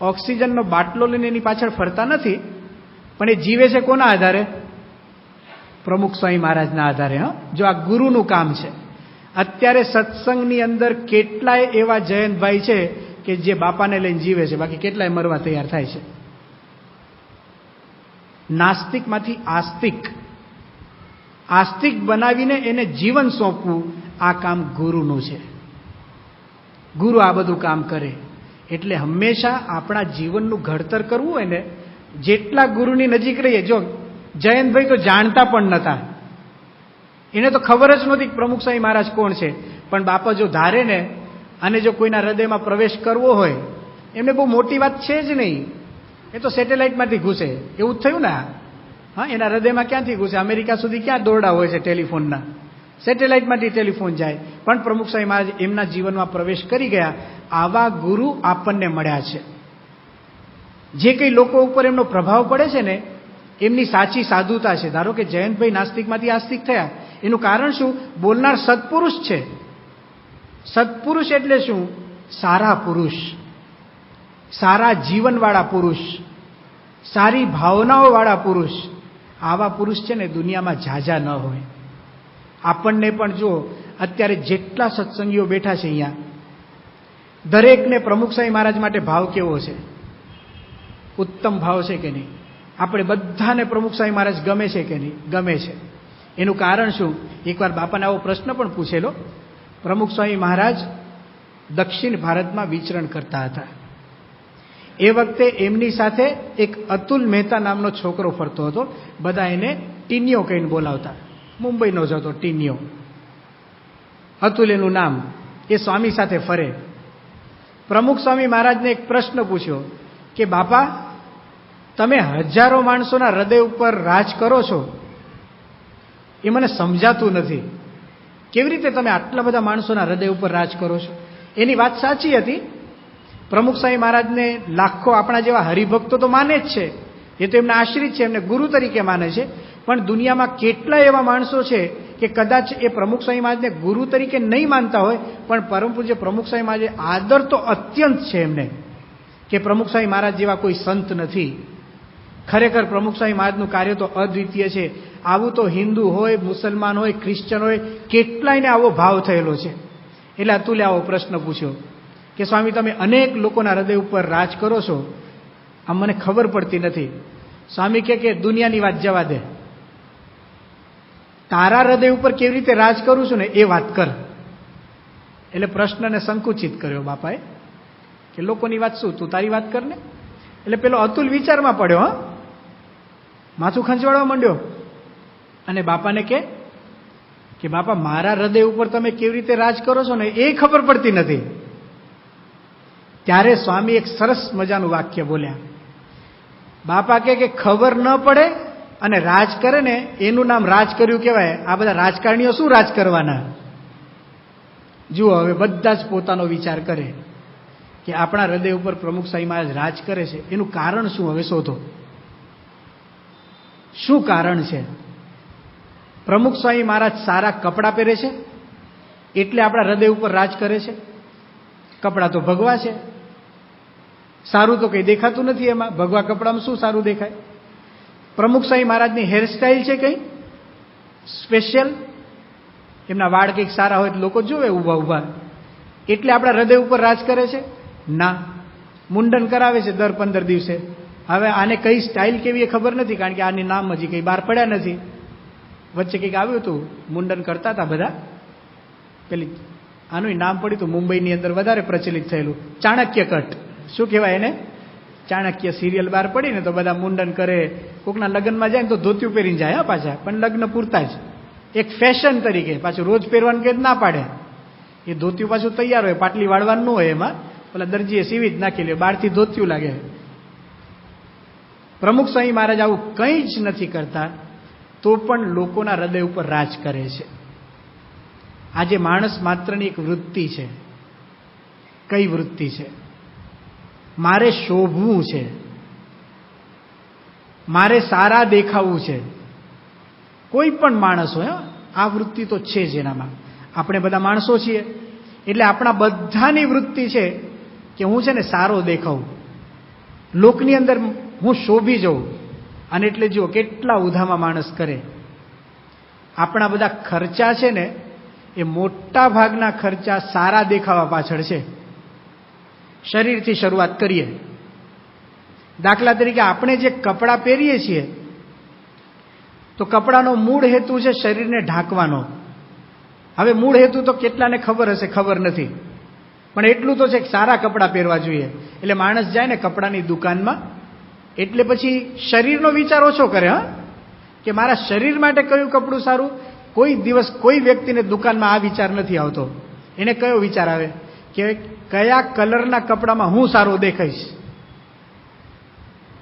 ઓક્સિજનનો બાટલો લઈને એની પાછળ ફરતા નથી, પણ એ જીવે છે કોના આધારે? પ્રમુખ સ્વામી મહારાજના આધારે. જો આ ગુરુનું કામ છે. અત્યારે સત્સંગની અંદર કેટલાય એવા જયંતભાઈ છે કે જે બાપાને લઈને જીવે છે, બાકી કેટલાય મરવા તૈયાર થાય છે. નાસ્તિકમાંથી આસ્તિક બનાવીને એને જીવન સોંપવું, આ કામ ગુરુનું છે. ગુરુ આ બધું કામ કરે. એટલે હંમેશા આપણા જીવનનું ઘડતર કરવું હોય ને, જેટલા ગુરુની નજીક રહીએ. જો જયંતભાઈ તો જાણતા પણ નહોતા, એને તો ખબર જ નહોતી કે પ્રમુખ સ્વામી મહારાજ કોણ છે. પણ બાપા જો ધારે ને, અને જો કોઈના હૃદયમાં પ્રવેશ કરવો હોય, એમને બહુ મોટી વાત છે જ નહીં. એ તો સેટેલાઇટમાંથી ઘૂસે, એવું જ થયું ને. હા, એના હૃદયમાં ક્યાંથી ઘૂસે? અમેરિકા સુધી ક્યાં દોરડા હોય છે ટેલિફોનના? સેટેલાઇટમાંથી ટેલિફોન જાય. પણ પ્રમુખ સ્વામી મહારાજ એમના જીવનમાં પ્રવેશ કરી ગયા. આવા ગુરુ આપણને મળ્યા છે. જે કંઈ લોકો ઉપર એમનો પ્રભાવ પડે છે ને, એમની સાચી સાધુતા છે. ધારો કે જયંતભાઈ નાસ્તિકમાંથી આસ્તિક થયા, એનું કારણ શું? બોલનાર સત્પુરુષ છે. સત્પુરુષ એટલે શું? સારા પુરુષ, સારા જીવનવાળા પુરુષ, સારી ભાવનાઓવાળા પુરુષ. આવા પુરુષ છે ને દુનિયામાં ઝાઝા ન હોય. આપણને પણ જો અત્યારે જેટલા સત્સંગીઓ બેઠા છે અહીંયા, દરેકને પ્રમુખ સ્વામી મહારાજ માટે ભાવ કેવો છે? ઉત્તમ ભાવ છે કે નહીં? આપણે બધાને પ્રમુખ સ્વામી મહારાજ ગમે છે કે નહીં? ગમે છે. એનું કારણ શું? એકવાર બાપાને આવો પ્રશ્ન પણ પૂછેલો. પ્રમુખ સ્વામી મહારાજ દક્ષિણ ભારતમાં વિચરણ કરતા હતા. એ વખતે એમની સાથે એક અતુલ મહેતા નામનો છોકરો ફરતો હતો. બધા એને ટીનિયો કહીને બોલાવતા. મુંબઈનો જ હતો ટીનિયો. અતુલ એનું નામ. એ સ્વામી સાથે ફરે. પ્રમુખ સ્વામી મહારાજને એક પ્રશ્ન પૂછ્યો કે બાપા, તમે હજારો માણસોના હૃદય ઉપર રાજ કરો છો, એ મને સમજાતું નથી. કેવી રીતે તમે આટલા બધા માણસોના હૃદય ઉપર રાજ કરો છો? એની વાત સાચી હતી. પ્રમુખ સ્વામી મહારાજને લાખો આપણા જેવા હરિભક્તો તો માને જ છે, એ તો એમના આશ્રિત છે, એમને ગુરુ તરીકે માને છે. પણ દુનિયામાં કેટલા એવા માણસો છે કે કદાચ એ પ્રમુખ સ્વામી મહારાજને ગુરુ તરીકે નહીં માનતા હોય, પણ પરમ પૂજ્ય પ્રમુખ સ્વામી મહારાજે આદર તો અત્યંત છે એમને, કે પ્રમુખ સ્વામી મહારાજ જેવા કોઈ સંત નથી. ખરેખર પ્રમુખ સ્વામી મહારાજનું કાર્ય તો અદ્વિતીય છે. આવું તો હિન્દુ હોય, મુસલમાન હોય, ક્રિશ્ચન હોય, કેટલાયને આવો ભાવ થયેલો છે. એટલે અતુલે આવો પ્રશ્ન પૂછ્યો કે સ્વામી, તમે અનેક લોકોના હૃદય ઉપર રાજ કરો છો, આમ મને ખબર પડતી નથી. સ્વામી કે દુનિયાની વાત જવા દે, તારા હૃદય ઉપર કેવી રીતે રાજ કરું છું ને એ વાત કર. એટલે પ્રશ્નને સંકુચિત કર્યો બાપાએ કે લોકોની વાત શું, તું તારી વાત કર ને. એટલે પેલો અતુલ વિચારમાં પડ્યો. માથું ખંજવાળવા માંડ્યો અને બાપાને કે બાપા, મારા હૃદય ઉપર તમે કેવી રીતે રાજ કરો છો ને એ ખબર પડતી નથી. ત્યારે સ્વામી એક સરસ મજાનું વાક્ય બોલ્યા. બાપા કે ખબર ન પડે અને રાજ કરે ને એનું નામ રાજ કર્યું કહેવાય. આ બધા રાજકારણીઓ શું રાજ કરવાના? જુઓ, હવે બધા જ પોતાનો વિચાર કરે કે આપણા હૃદય ઉપર પ્રમુખ સ્વામી મહારાજ રાજ કરે છે, એનું કારણ શું? હવે શોધો, શું કારણ છે? પ્રમુખ સ્વામી મહારાજ સારા કપડાં પહેરે છે એટલે આપણા હૃદય ઉપર રાજ કરે છે? કપડાં તો ભગવા છે, સારું તો કંઈ દેખાતું નથી એમાં. ભગવા કપડામાં શું સારું દેખાય? પ્રમુખ સ્વામી મહારાજની હેરસ્ટાઇલ છે કંઈ સ્પેશિયલ? એમના વાળ કંઈક સારા હોય તો લોકો જોવે ઊભા ઊભા, એટલે આપણા હૃદય ઉપર રાજ કરે છે? ના. મુંડન કરાવે છે દર 15 દિવસે. હવે આને કઈ સ્ટાઇલ કેવી એ ખબર નથી, કારણ કે આની નામ હજી કંઈ બહાર પડ્યા નથી. વચ્ચે કંઈક આવ્યું હતું, મુંડન કરતા હતા બધા. પેલી આનું નામ પડ્યું હતું, મુંબઈની અંદર વધારે પ્રચલિત થયેલું, ચાણક્ય કટ. શું કહેવાય એને? ચાણક્ય સિરિયલ બહાર પડી ને તો બધા મુંડન કરે. કોકના લગ્નમાં જાય ને તો ધોતિયું પહેરીને જાય હા પાછા, પણ લગ્ન પૂરતા જ. એક ફેશન તરીકે, પાછું રોજ પહેરવાનું કે ના પાડે. એ ધોતિયું પાછું તૈયાર હોય, પાટલી વાળવાનું ન હોય એમાં, પેલા દરજીએ સીવી જ નાખી લે, બહારથી ધોતિયું લાગે. પ્રમુખ સ્વામી મહારાજ આવું કંઈ જ નથી કરતા, તો પણ લોકોના હૃદય ઉપર રાજ કરે છે. આજે માણસ માત્રની એક વૃત્તિ છે. કઈ વૃત્તિ છે? મારે શોભવું છે, મારે સારા દેખાવું છે. કોઈ પણ માણસ હોય, આ વૃત્તિ તો છે જ એનામાં. આપણે બધા માણસો છીએ એટલે આપણા બધાની વૃત્તિ છે કે હું છે ને સારો દેખાવું, લોકની અંદર હું શોભી જાઉં. અને એટલે જુઓ કેટલા ઉધામાં માણસ કરે. આપણા બધા ખર્ચા છે ને એ મોટા ભાગના ખર્ચા સારા દેખાવા પાછળ છે. શરીરથી શરૂઆત કરીએ. દાખલા તરીકે આપણે જે કપડાં પહેરીએ છીએ તો કપડાનો મૂળ હેતુ છે શરીરને ઢાંકવાનો. હવે મૂળ હેતુ તો કેટલાને ખબર હશે, ખબર નથી, પણ એટલું તો છે કે સારા કપડાં પહેરવા જોઈએ. એટલે માણસ જાય ને કપડાની દુકાનમાં એટલે પછી શરીરનો વિચાર ઓછો કરે. હા, કે મારા શરીર માટે કયું કપડું સારું? કોઈ દિવસ કોઈ વ્યક્તિને દુકાનમાં આ વિચાર નથી આવતો. એને કયો વિચાર આવે કે કયા કલરના કપડામાં હું સારો દેખાઈશ?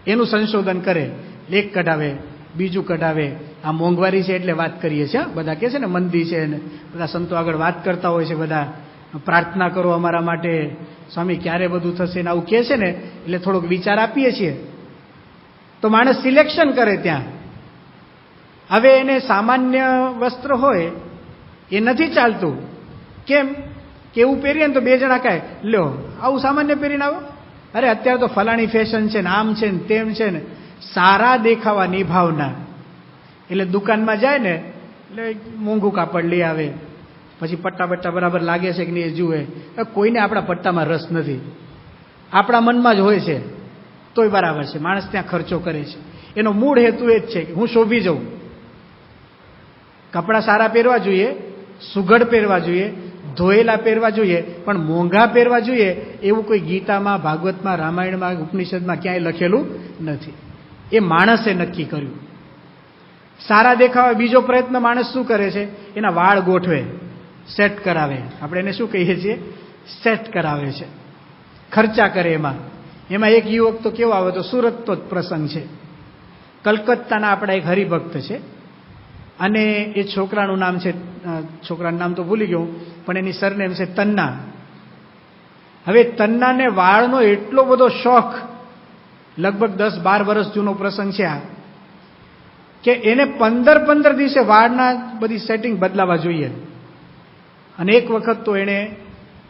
એનું સંશોધન કરે, એક કઢાવે, બીજું કઢાવે. આ મોંઘવારી છે એટલે વાત કરીએ છીએ. બધા કહે છે ને મંદી છે ને, બધા સંતો આગળ વાત કરતા હોય છે, બધા પ્રાર્થના કરો અમારા માટે, સ્વામી ક્યારે બધું થશે ને આવું કહે છે ને, એટલે થોડોક વિચાર આપીએ છીએ. તો માણસ સિલેક્શન કરે ત્યાં. હવે એને સામાન્ય વસ્ત્ર હોય એ નથી ચાલતું. કેમ? કે એવું પહેરીએ ને તો બે જણા કહે, લ્યો આવું સામાન્ય પહેરીને આવો. અરે અત્યારે તો ફલાણી ફેશન છે ને, આમ છે ને તેમ છે ને. સારા દેખાવા નિભાવના. એટલે દુકાનમાં જાય ને એટલે મોંઘું કાપડ લઈ આવે, પછી પટ્ટા બટ્ટા બરાબર લાગે છે કે નહીં એ જુએ. કોઈને આપણા પટ્ટામાં રસ નથી, આપણા મનમાં જ હોય છે, તોય બરાબર છે, માણસ ત્યાં ખર્ચો કરે છે. એનો મૂળ હેતુ એ જ છે કે હું શોભી જાઉં. કપડાં સારા પહેરવા જોઈએ, સુઘડ પહેરવા જોઈએ, ધોયેલા પહેરવા જોઈએ, પણ મોંઘા પહેરવા જોઈએ એવું કોઈ ગીતામાં, ભાગવતમાં, રામાયણમાં, ઉપનિષદમાં ક્યાંય લખેલું નથી. એ માણસે નક્કી કર્યું. સારા દેખાવા બીજો પ્રયત્ન માણસ શું કરે છે? એના વાળ ગોઠવે, સેટ કરાવે. આપણે એને શું કહીએ છીએ? સેટ કરાવે છે. ખર્ચા કરે એમાં. એક યુવક તો કેવો આવે તો સુરતનો જ પ્રસંગ છે. કલકત્તાના આપણા એક હરિભક્ત છે અને એ છોકરાનું નામ છે, છોકરાનું નામ તો ભૂલી ગયો પણ એની સરનેમ છે તન્ના. હવે તન્નાને વાળનો એટલો બધો શોખ, લગભગ 10-12 વર્ષ જૂનો પ્રસંગ છે આ, કે એને 15 દિવસે વાળના બધી સેટિંગ બદલાવા જોઈએ. અને એક વખત તો એને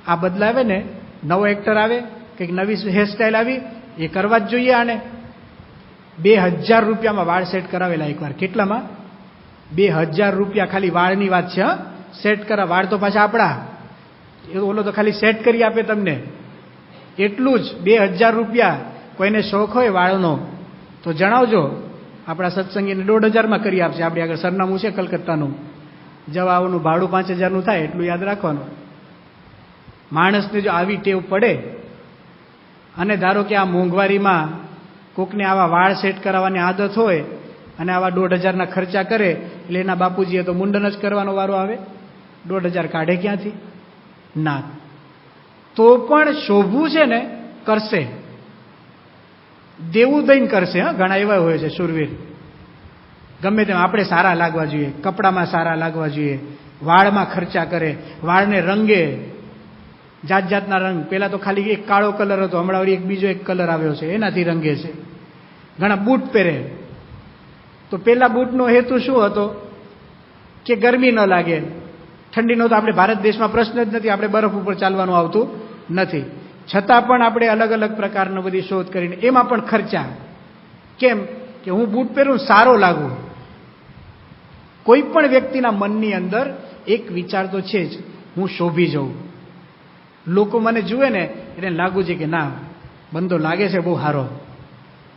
આ બદલાવે ને, નવો એક્ટર આવે, કંઈક નવી હેરસ્ટાઈલ આવી, એ કરવા જ જોઈએ આને. 2000 રૂપિયામાં વાળ સેટ કરાવેલા એકવાર. કેટલામાં? 2000 રૂપિયા ખાલી વાળની વાત છે. સેટ કરા. વાળ તો પાછા આપણા, ઓલો તો ખાલી સેટ કરી આપે તમને, એટલું જ. 2000 રૂપિયા. કોઈને શોખ હોય વાળનો તો જણાવજો, આપણા સત્સંગીને 1500માં કરી આપશે. આપણી આગળ સરનામું છે કલકત્તાનું. જવા આવવાનું ભાડું 5000નું થાય, એટલું યાદ રાખવાનું. માણસને જો આવી ટેવ પડે અને ધારો કે આ મોંઘવારીમાં કોકને આવા વાળ સેટ કરાવવાની આદત હોય અને આવા 1500ના ખર્ચા કરે, એટલે એના બાપુજીએ તો મુંડન જ કરવાનો વારો આવે. 1500 કાઢે ક્યાંથી? ના. તો પણ શોભવું છે ને, કરશે, દેવું દઈને કરશે. હા, ઘણા એવા હોય છે શૂરવીર, ગમે તેમ આપણે સારા લાગવા જોઈએ, કપડામાં સારા લાગવા જોઈએ, વાળમાં ખર્ચા કરે, વાળને રંગે, જાત જાતના રંગ. પહેલા તો ખાલી એક કાળો કલર હતો, હમણાં એક બીજો એક કલર આવ્યો છે, એનાથી રંગે છે. ઘણા બૂટ પહેરે. તો પેલા બૂટનો હેતુ શું હતો? કે ગરમી ન લાગે, ઠંડીનો તો આપણે ભારત દેશમાં પ્રશ્ન જ નથી, આપણે બરફ ઉપર ચાલવાનું આવતું નથી. છતાં પણ આપણે અલગ અલગ પ્રકારની બધી શોધ કરીને એમાં પણ ખર્ચા. કેમ? કે હું બૂટ પહેરું, સારો લાગુ. કોઈ પણ વ્યક્તિના મનની અંદર એક વિચાર તો છે જ, હું શોભી જાઉં, લોકો મને જુએ ને એટલે લાગુ છે કે ના બંદો લાગે છે બહુ સારો,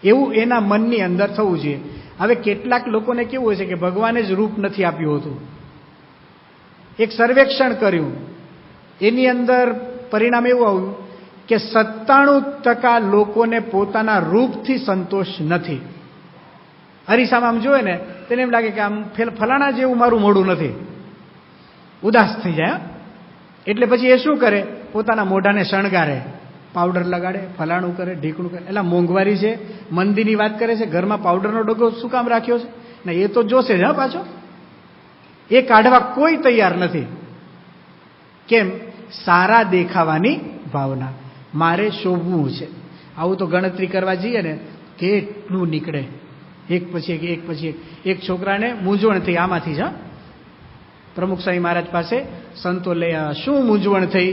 એવું એના મનની અંદર થવું જોઈએ. હવે કેટલાક લોકોને કેવું હોય છે કે ભગવાને જ રૂપ નથી આપ્યું હતું. એક સર્વેક્ષણ કર્યું, એની અંદર પરિણામ એવું આવ્યું કે 97% લોકોને પોતાના રૂપથી સંતોષ નથી. અરીસામાં આમ જોવે ને તેને એમ લાગે કે આમ ફલાણા જેવું મારું મોઢું નથી, ઉદાસ થઈ જાય. એટલે પછી એ શું કરે? પોતાના મોઢાને શણગારે, પાવડર લગાડે, ફલાણું કરે, ઢીકણું કરે. એટલે મોંઘવારી છે, મંદીની વાત કરે છે, ઘરમાં પાવડરનો ડગો શું કામ રાખ્યો છે? ને એ તો જોશે જ હા પાછો. એ કાઢવા કોઈ તૈયાર નથી. કેમ? સારા દેખાવાની ભાવના, મારે શોભવું છે. આવું તો ગણતરી કરવા જઈએ ને કેટલું નીકળે, એક પછી એક પછી એક છોકરાને મૂંઝવણ થઈ આમાંથી જ. પ્રમુખ સ્વામી મહારાજ પાસે સંતો લઈ શું મૂંઝવણ થઈ?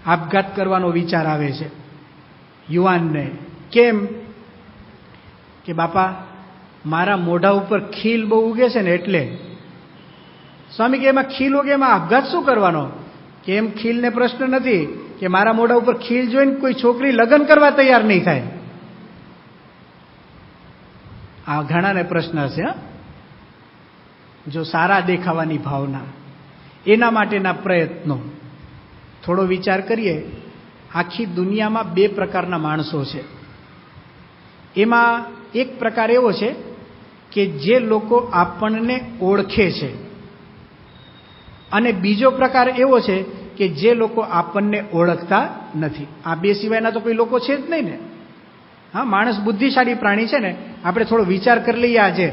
આપઘાત કરવાનો વિચાર આવે છે યુવાનને. કેમ? કે બાપા મારા મોઢા ઉપર ખીલ બહુ ઉગે છે ને એટલે. સ્વામી કે એમાં ખીલ ઉગે, એમાં આપઘાત શું કરવાનો? કે એમ ખીલને પ્રશ્ન નથી કે મારા મોઢા ઉપર ખીલ જોઈને કોઈ છોકરી લગ્ન કરવા તૈયાર નહીં થાય. આ ઘણાને પ્રશ્ન હશે. જો સારા દેખાવાની ભાવના, એના માટેના પ્રયત્નો. થોડો વિચાર કરીએ, આખી દુનિયામાં 2 પ્રકારના માણસો છે. એમાં એક પ્રકાર એવો છે કે જે લોકો આપણને ઓળખે છે, અને બીજો પ્રકાર એવો છે કે જે લોકો આપણને ઓળખતા નથી. આ 2 સિવાયના તો કોઈ લોકો છે જ નહીં ને. હા, માણસ બુદ્ધિશાળી પ્રાણી છે ને. આપણે થોડો વિચાર કરી લઈએ. આજે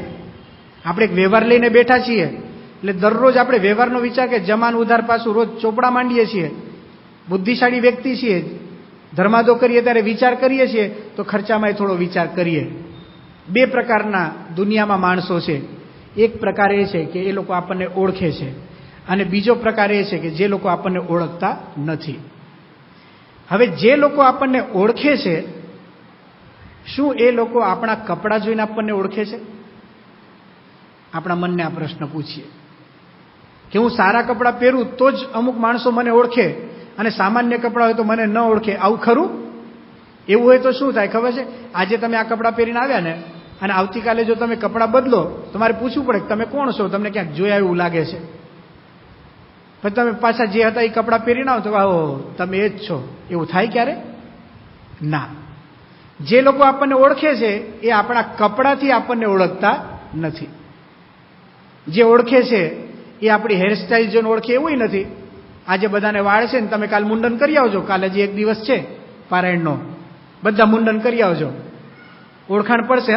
આપણે એક વ્યવહાર લઈને બેઠા છીએ એટલે દરરોજ આપણે વ્યવહારનો વિચાર કે જમાન ઉધાર પાછું રોજ ચોપડા માંડીએ છીએ. બુદ્ધિશાળી વ્યક્તિ છીએ, ધર્માદો કરીએ ત્યારે વિચાર કરીએ છીએ, તો ખર્ચામાં થોડો વિચાર કરીએ. 2 પ્રકારના દુનિયામાં માણસો છે. એક પ્રકાર એ છે કે એ લોકો આપણને ઓળખે છે, અને બીજો પ્રકાર એ છે કે જે લોકો આપણને ઓળખતા નથી. હવે જે લોકો આપણને ઓળખે છે, શું એ લોકો આપણા કપડાં જોઈને આપણને ઓળખે છે? આપણા મનને આ પ્રશ્ન પૂછીએ કે હું સારા કપડાં પહેરું તો જ અમુક માણસો મને ઓળખે, અને સામાન્ય કપડાં હોય તો મને ન ઓળખે. આવું ખરું? એવું હોય તો શું થાય ખબર છે? આજે તમે આ કપડાં પહેરીને આવ્યા ને, અને આવતીકાલે જો તમે કપડાં બદલો, તમારે પૂછવું પડે કે તમે કોણ છો, તમને ક્યાંક જોયા એવું લાગે છે. પછી તમે પાછા જે હતા એ કપડાં પહેરીને આવો તો આવો તમે એ જ છો, એવું થાય ક્યારે? ના. જે લોકો આપણને ઓળખે છે એ આપણા કપડાથી આપણને ઓળખતા નથી. જે ઓળખે છે એ આપણી હેરસ્ટાઈલ જોઈને ઓળખે એવું નથી. આજે બધાને વાળ છે ને, તમે કાલ મુંડન કરી આવજો, કાલે જે એક દિવસ છે પારાયણનો, બધા મુંડન કરી આવજો, ઓળખાણ પડશે.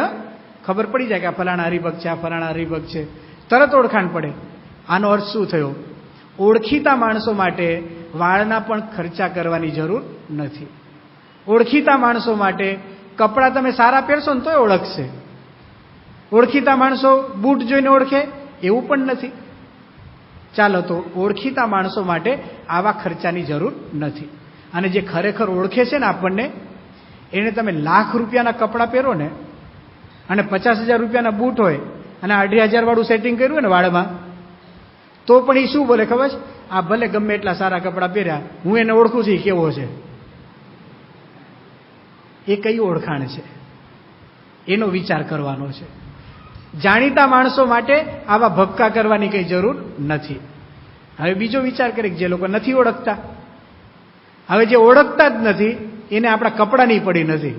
ખબર પડી જાય કે આ ફલાણા હરિભક્ત છે, આ ફલાણા હરિભક્ત છે, તરત ઓળખાણ પડે. આનો અર્થ શું થયો? ઓળખીતા માણસો માટે વાળના પણ ખર્ચા કરવાની જરૂર નથી. ઓળખીતા માણસો માટે કપડાં તમે સારા પહેરશો ને તોય ઓળખશે. ઓળખીતા માણસો બૂટ જોઈને ઓળખે એવું પણ નથી. ચાલો તો ઓળખીતા માણસો માટે આવા ખર્ચાની જરૂર નથી. અને જે ખરેખર ઓળખે છે ને આપણને, એને તમે લાખ રૂપિયાના કપડાં પહેરો ને, અને 50,000 રૂપિયાના બૂટ હોય, અને 2,500 વાળું સેટિંગ કર્યું હોય ને વાળમાં, તો પણ એ શું બોલે ખબર છે? આ ભલે ગમે એટલા સારા કપડાં પહેર્યા, હું એને ઓળખું છું, કેવો છે. એ કઈ ઓળખાણ છે? એનો વિચાર કરવાનો છે. જાણીતા માણસો માટે આવા ભપકા કરવાની કઈ જરૂર નથી. હવે બીજો વિચાર કરીએ કે જે લોકો નથી ઓળખતા. હવે જે ઓળખતા જ નથી એને આપણા કપડાની પડી નથી.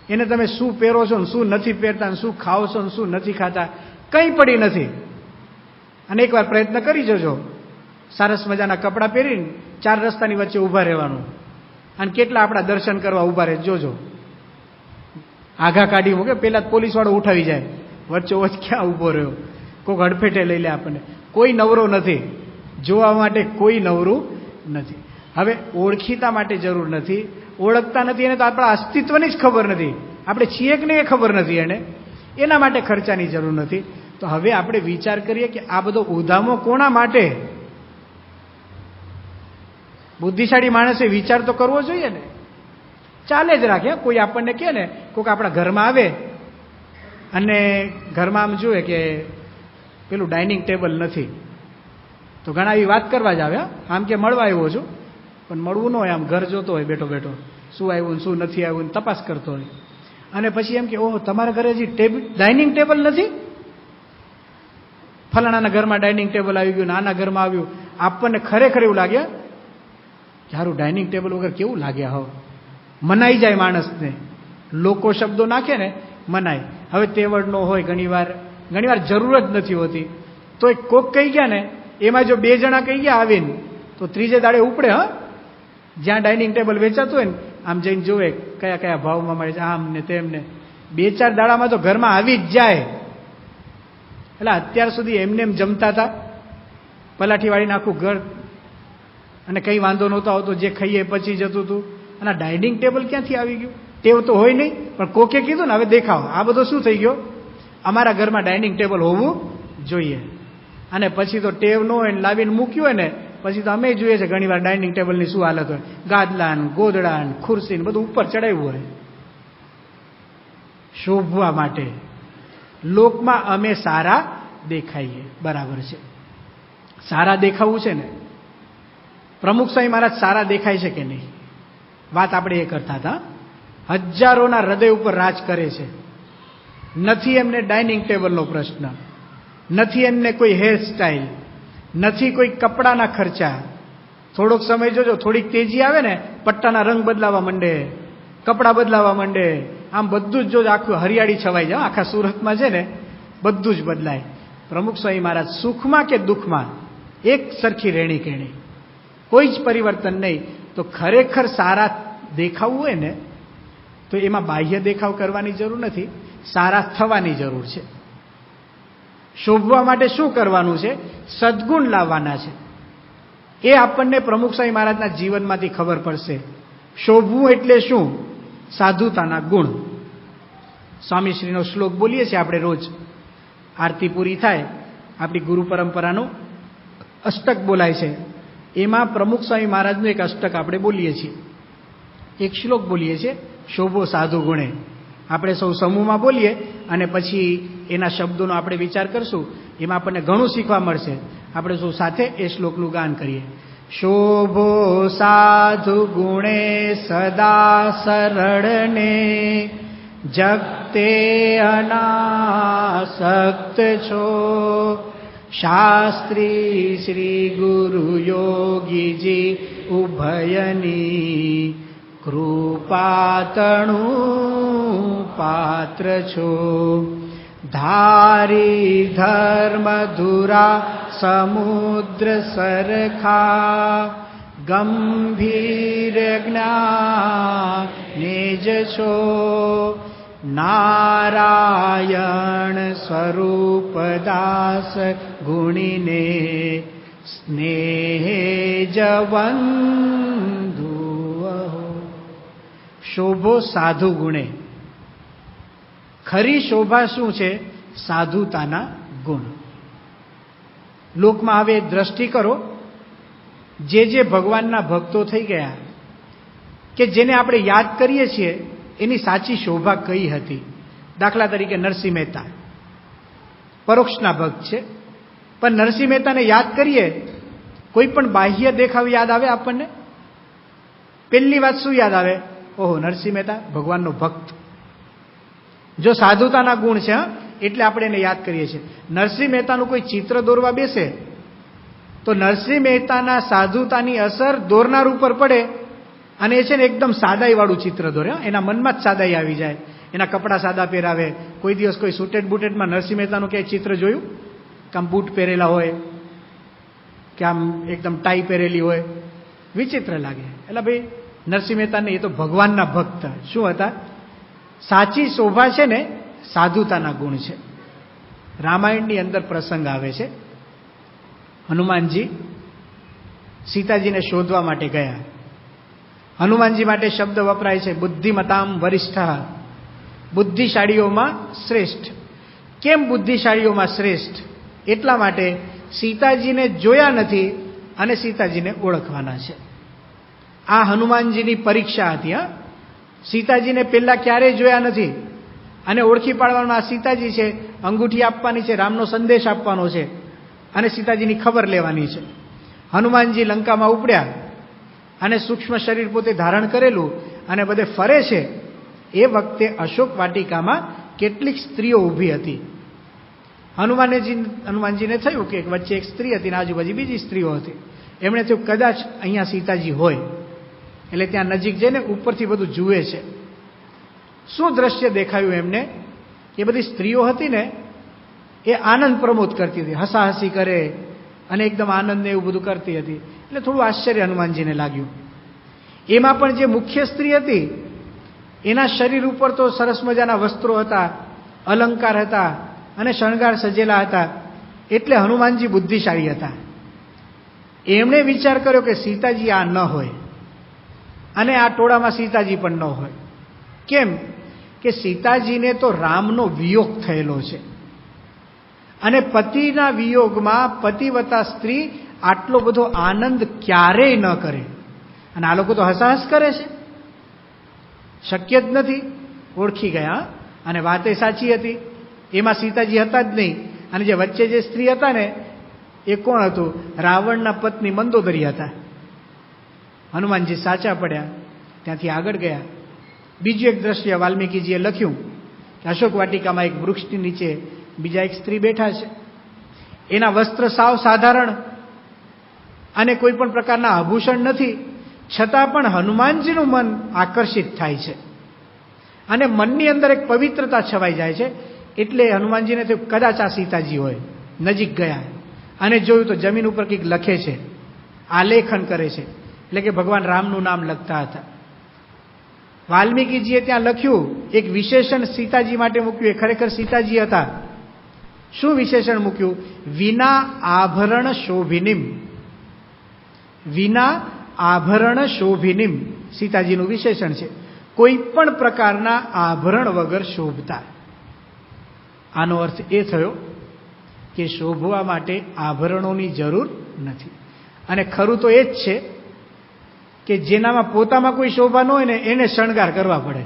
એને તમે શું પહેરો છો ને શું નથી પહેરતા, શું ખાઓ છો ને શું નથી ખાતા, કંઈ પડી નથી. અને એકવાર પ્રયત્ન કરી જોજો, સરસ મજાના કપડાં પહેરીને 4 રસ્તાની વચ્ચે ઊભા રહેવાનું, અને કેટલા આપણા દર્શન કરવા ઊભા રહે જોજો. આઘા કાઢી મૂકે, પેલા પોલીસ વાળો ઉઠાવી જાય, વચ્ચોવચ ક્યાં ઊભો રહ્યો, કોઈક હડફેટે લઈ લે આપણને. કોઈ નવરો નથી, જોવા માટે કોઈ નવરું નથી. હવે ઓળખીતા માટે જરૂર નથી, ઓળખતા નથી એને તો આપણા અસ્તિત્વની જ ખબર નથી, આપણે છીએ કે નહીં એ ખબર નથી એને, એના માટે ખર્ચાની જરૂર નથી. તો હવે આપણે વિચાર કરીએ કે આ બધો ઉધામો કોના માટે? બુદ્ધિશાળી માણસે વિચાર તો કરવો જોઈએ ને. ચાલે જ રાખે. કોઈ આપણને કહે ને, કોઈક આપણા ઘરમાં આવે અને ઘરમાં આમ જુએ કે પેલું ડાઇનિંગ ટેબલ નથી, તો ઘણા એવી વાત કરવા જ આવે, આમ કે મળવા આવ્યો છું, પણ મળવું ન હોય, આમ ઘર જોતો હોય બેઠો બેઠો, શું આવ્યું શું નથી આવ્યું તપાસ કરતો હોય. અને પછી એમ કે ઓહો, તમારા ઘરે હજી ડાઇનિંગ ટેબલ નથી? ફલાણાના ઘરમાં ડાઇનિંગ ટેબલ આવી ગયું, નાના ઘરમાં આવ્યું. આપણને ખરેખર એવું લાગે, સારું ડાઇનિંગ ટેબલ વગર કેવું લાગે, હવે મનાઈ જાય માણસને. લોકો શબ્દો નાખે ને મનાય. હવે તેવડ નો હોય, ઘણીવાર જરૂર જ નથી હોતી, તો કોક કહી ગયા ને, એમાં જો 2 જણા કહી ગયા આવીને, તો ત્રીજે દાડે ઉપડે. જ્યાં ડાઇનિંગ ટેબલ વેચાતું હોય ને, આમ જઈને જોવે કયા કયા ભાવમાં મળે છે, આમ ને તેમ ને. 2-4 દાડામાં તો ઘરમાં આવી જ જાય. એટલે અત્યાર સુધી એમને એમ જમતા હતા, પલાઠીવાળીને આખું ઘર, અને કંઈ વાંધો નહોતો આવતો, જે ખાઈએ પછી જતું હતું. અને ડાઇનિંગ ટેબલ ક્યાંથી આવી ગયું? ટેવ તો હોય નહીં, પણ કોકે કીધું ને હવે દેખાવ, આ બધો શું થઈ ગયો? અમારા ઘરમાં ડાઇનિંગ ટેબલ હોવું જોઈએ. અને પછી તો ટેવ ન હોય ને લાવીને મૂક્યું હોય ને, પછી તો અમે જોઈએ છે ઘણીવાર ડાઇનિંગ ટેબલની શું હાલત હોય, ગાદલા ને ગોદડા ને ખુરશી ને બધું ઉપર ચડાવ્યું હોય, શોભવા માટે. લોકમાં અમે સારા દેખાઈએ, બરાબર છે, સારા દેખાવું છે ને. પ્રમુખ સ્વામી મહારાજ સારા દેખાય છે કે નહીં? વાત આપણે એ કરતા હતા. હજારોના હૃદય ઉપર રાજ કરે છે. નથી એમને ડાઇનિંગ ટેબલનો પ્રશ્ન, નથી એમને કોઈ હેરસ્ટાઇલ, નથી કોઈ કપડાના ખર્ચા. થોડોક સમય જોજો, થોડીક તેજી આવે ને, પટ્ટાના રંગ બદલાવા માંડે, કપડાં બદલાવા માંડે, આમ બધું જ જોજો, આખું હરિયાળી છવાઈ જાય. આખા સુરતમાં છે ને બધું જ બદલાય. પ્રમુખ સ્વામી મહારાજ સુખમાં કે દુઃખમાં એક સરખી રહેણી કહેણી, કોઈ જ પરિવર્તન નહીં. તો ખરેખર સારા દેખાવું હોય ને, તો એમાં બાહ્ય દેખાવ કરવાની જરૂર નથી, સારા થવાની જરૂર છે. શોભવા માટે શું કરવાનું છે? સદ્ગુણ લાવવાના છે. એ આપણને પ્રમુખ સ્વામી મહારાજના જીવનમાંથી ખબર પડશે. શોભવું એટલે શું? સાધુતાના ગુણ. સ્વામીશ્રીનો શ્લોક બોલીએ છીએ આપણે રોજ. આરતી પૂરી થાય, આપણી ગુરુ પરંપરાનું અષ્ટક બોલાય છે. એમાં પ્રમુખ સ્વામી મહારાજનું એક અષ્ટક આપણે બોલીએ છીએ, એક શ્લોક બોલીએ છીએ, શોભો સાધુ ગુણે. આપણે સૌ સમૂહમાં બોલીએ અને પછી એના શબ્દોનો આપણે વિચાર કરશું. એમાં આપણને ઘણું શીખવા મળશે. આપણે સૌ સાથે એ શ્લોકનું ગાન કરીએ. શોભો સાધુ ગુણે સદા સરળને, જગતે અનાસક્ત છો. શાસ્ત્રી શ્રી ગુરુ યોગીજી ઉભયની કૃપાતણું પાત્ર છો. ધારી ધર્મ ધુરા સમુદ્ર સરખા, ગંભીર જ્ઞાને જ છો. નારાયણ સ્વરૂપ દાસ ગુણીને, સ્નેહે જવંધુ. શોભો સાધુ ગુણે. ખરી શોભા શું છે? સાધુતાના ગુણ. લોકમાં હવે દ્રષ્ટિ કરો, જે ભગવાનના ભક્તો થઈ ગયા, કે જેને આપણે યાદ કરીએ છીએ, એની સાચી શોભા કઈ હતી? દાખલા તરીકે નરસિંહ મહેતા પરોક્ષના ભક્ત છે, પણ નરસિંહ મહેતાને યાદ કરીએ, કોઈ પણ બાહ્ય દેખાવ યાદ આવે આપણને? પહેલી વાત શું યાદ આવે? ઓહો, નરસિંહ મહેતા ભગવાનનો ભક્ત. જો સાધુતાના ગુણ છે એટલે આપણે એને યાદ કરીએ છીએ. નરસિંહ મહેતાનું કોઈ ચિત્ર દોરવા બેસે તો નરસિંહ મહેતાના સાધુતાની અસર દોરનાર ઉપર પડે, અને એ છે ને એકદમ સાદાઈ વાળું ચિત્ર દોરે. એના મનમાં જ સાદાઈ આવી જાય. એના કપડાં સાદા પહેરાવે. કોઈ દિવસ કોઈ સુટેડ બુટેડમાં નરસિંહ મહેતાનું ક્યાંય ચિત્ર જોયું? કે આમ બૂટ પહેરેલા હોય, કે આમ એકદમ ટાઈ પહેરેલી હોય, વિચિત્ર લાગે. એટલે ભાઈ નરસિંહ મહેતાને એ તો ભગવાનના ભક્ત શું હતા? સાચી શોભા છે ને સાધુતાના ગુણ છે. રામાયણની અંદર પ્રસંગ આવે છે. હનુમાનજી સીતાજીને શોધવા માટે ગયા. હનુમાનજી માટે શબ્દ વપરાય છે બુદ્ધિમતામ વરિષ્ઠ, બુદ્ધિશાળીઓમાં શ્રેષ્ઠ. કેમ બુદ્ધિશાળીઓમાં શ્રેષ્ઠ? એટલા માટે સીતાજીને જોયા નથી અને સીતાજીને ઓળખવાના છે. આ હનુમાનજીની પરીક્ષા હતી. સીતાજીને પહેલા ક્યારેય જોયા નથી અને ઓળખી પાડવાના આ સીતાજી છે, અંગૂઠી આપવાની છે, રામનો સંદેશ આપવાનો છે અને સીતાજીની ખબર લેવાની છે. હનુમાનજી લંકામાં ઉપડ્યા અને સૂક્ષ્મ શરીર પોતે ધારણ કરેલું અને બધે ફરે છે. એ વખતે અશોક વાટિકામાં કેટલીક સ્ત્રીઓ ઊભી હતી. હનુમાનજીને થયું કે વચ્ચે એક સ્ત્રી હતી અને આજુબાજુ બીજી સ્ત્રીઓ હતી. એમણે થયું કદાચ અહીંયા સીતાજી હોય, એટલે ત્યાં નજીક જઈને ઉપરથી બધું જુએ છે. શું દ્રશ્ય દેખાયું એમને? એ બધી સ્ત્રીઓ હતી ને એ આનંદ પ્રમોદ કરતી હતી, હસાહસી કરે અને એકદમ આનંદને એવું બધું કરતી હતી. એટલે થોડું આશ્ચર્ય હનુમાનજીને લાગ્યું. એમાં પણ જે મુખ્ય સ્ત્રી હતી એના શરીર ઉપર તો સરસ મજાના વસ્ત્રો હતા, અલંકાર હતા અને શણગાર સજેલા હતા. એટલે હનુમાનજી બુદ્ધિશાળી હતા. એમણે વિચાર કર્યો કે સીતાજી આ ન હોય અને આ ટોળામાં સીતાજી પણ ન હોય. કેમ કે સીતાજીને તો રામનો વિયોગ થયેલો છે અને પતિના વિયોગમાં પતિવતા સ્ત્રી આટલો બધો આનંદ ક્યારેય ન કરે. અને આ લોકો તો હસાહસ કરે છે, શક્ય જ નથી. ઓળખી ગયા અને વાતે સાચી હતી. એમાં સીતાજી હતા જ નહીં. અને જે વચ્ચે જે સ્ત્રી હતા ને એ કોણ હતું? રાવણના પત્ની મંદોદરી હતા. હનુમાનજી સાચા પડ્યા, ત્યાંથી આગળ ગયા. બીજું એક દ્રશ્ય વાલ્મીકીજીએ લખ્યું કે અશોક વાટિકામાં એક વૃક્ષની નીચે બીજા એક સ્ત્રી બેઠા છે. એના વસ્ત્ર સાવ સાધારણ અને કોઈ પણ પ્રકારના આભૂષણ નથી, છતાં પણ હનુમાનજીનું મન આકર્ષિત થાય છે અને મનની અંદર એક પવિત્રતા છવાઈ જાય છે. એટલે હનુમાનજીને થયું કદાચ આ સીતાજી હોય. નજીક ગયા અને જોયું તો જમીન ઉપર કંઈક લખે છે, આલેખન કરે છે. એટલે કે ભગવાન રામનું નામ લખતા હતા. વાલ્મીકીજીએ ત્યાં લખ્યું, એક વિશેષણ સીતાજી માટે મૂક્યું. એ ખરેખર સીતાજી હતા. શું વિશેષણ મૂક્યું? વિના આભરણ શોભિનીમ. વિના આભરણ શોભિનીમ સીતાજીનું વિશેષણ છે. કોઈ પણ પ્રકારના આભરણ વગર શોભતા. આનો અર્થ એ થયો કે શોભવા માટે આભરણોની જરૂર નથી. અને ખરું તો એ જ છે કે જેનામાં પોતામાં કોઈ શોભા ન હોય ને એને શણગાર કરવા પડે.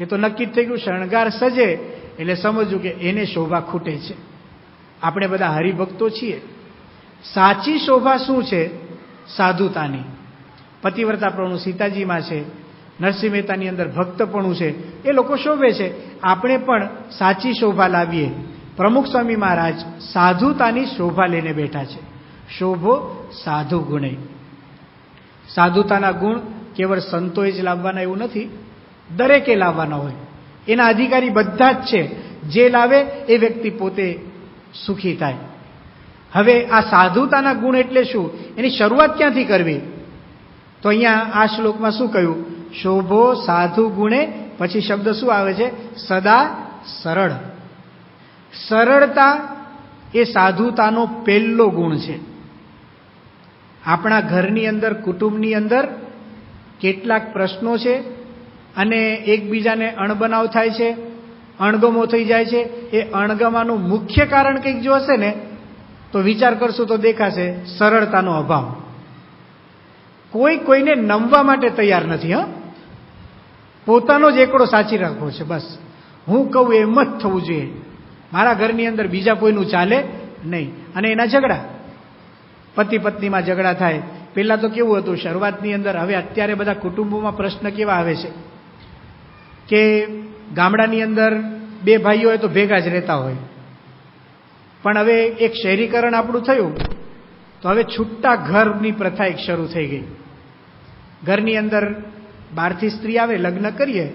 એ તો નક્કી જ થઈ ગયું. શણગાર સજે એટલે સમજવું કે એને શોભા ખૂટે છે. આપણે બધા હરિભક્તો છીએ. સાચી શોભા શું છે? સાધુતાની. પતિવ્રતાપણું સીતાજીમાં છે, નરસિંહ મહેતાની અંદર ભક્તપણું છે, એ લોકો શોભે છે. આપણે પણ સાચી શોભા લાવીએ. પ્રમુખ સ્વામી મહારાજ સાધુતાની શોભા લઈને બેઠા છે. શોભો સાધુ ગુણે. સાધુતાના ગુણ કેવળ સંતોએ જ લાવવાના એવું નથી, દરેકે લાવવાના હોય. એના અધિકારી બધા જ છે. જે લાવે એ વ્યક્તિ પોતે સુખી થાય. હવે આ સાધુતાના ગુણ એટલે શું? એની શરૂઆત ક્યાંથી કરવી? તો અહીંયા આ શ્લોકમાં શું કહ્યું? શોભો સાધુ ગુણે. પછી શબ્દ શું આવે છે? સદા સરળ. સરળતા એ સાધુતાનો પહેલો ગુણ છે. આપણા ઘરની અંદર, કુટુંબની અંદર કેટલાક પ્રશ્નો છે અને એકબીજાને અણબનાવ થાય છે, અણગમો થઈ જાય છે. એ અણગમાનું મુખ્ય કારણ કંઈક જો હશે ને તો વિચાર કરશું તો દેખાશે સરળતાનો અભાવ. કોઈને નમવા માટે તૈયાર નથી. પોતાનો જ એકડો સાચી રાખવો છે. બસ હું કહું એમ જ થવું જોઈએ. મારા ઘરની અંદર બીજા કોઈનું ચાલે નહીં. અને એના ઝઘડા, પતિ પત્નીમાં ઝઘડા થાય. પહેલાં તો કેવું હતું શરૂઆતની અંદર, હવે અત્યારે બધા કુટુંબોમાં પ્રશ્ન કેવા આવે છે કે ગામડાની અંદર બે ભાઈઓ હોય તો ભેગા જ રહેતા હોય, પણ હવે એક શહેરીકરણ આપણું થયું તો હવે છૂટા ઘરની પ્રથા એક શરૂ થઈ ગઈ. ઘરની અંદર બહારથી સ્ત્રી આવે, લગ્ન કરીએ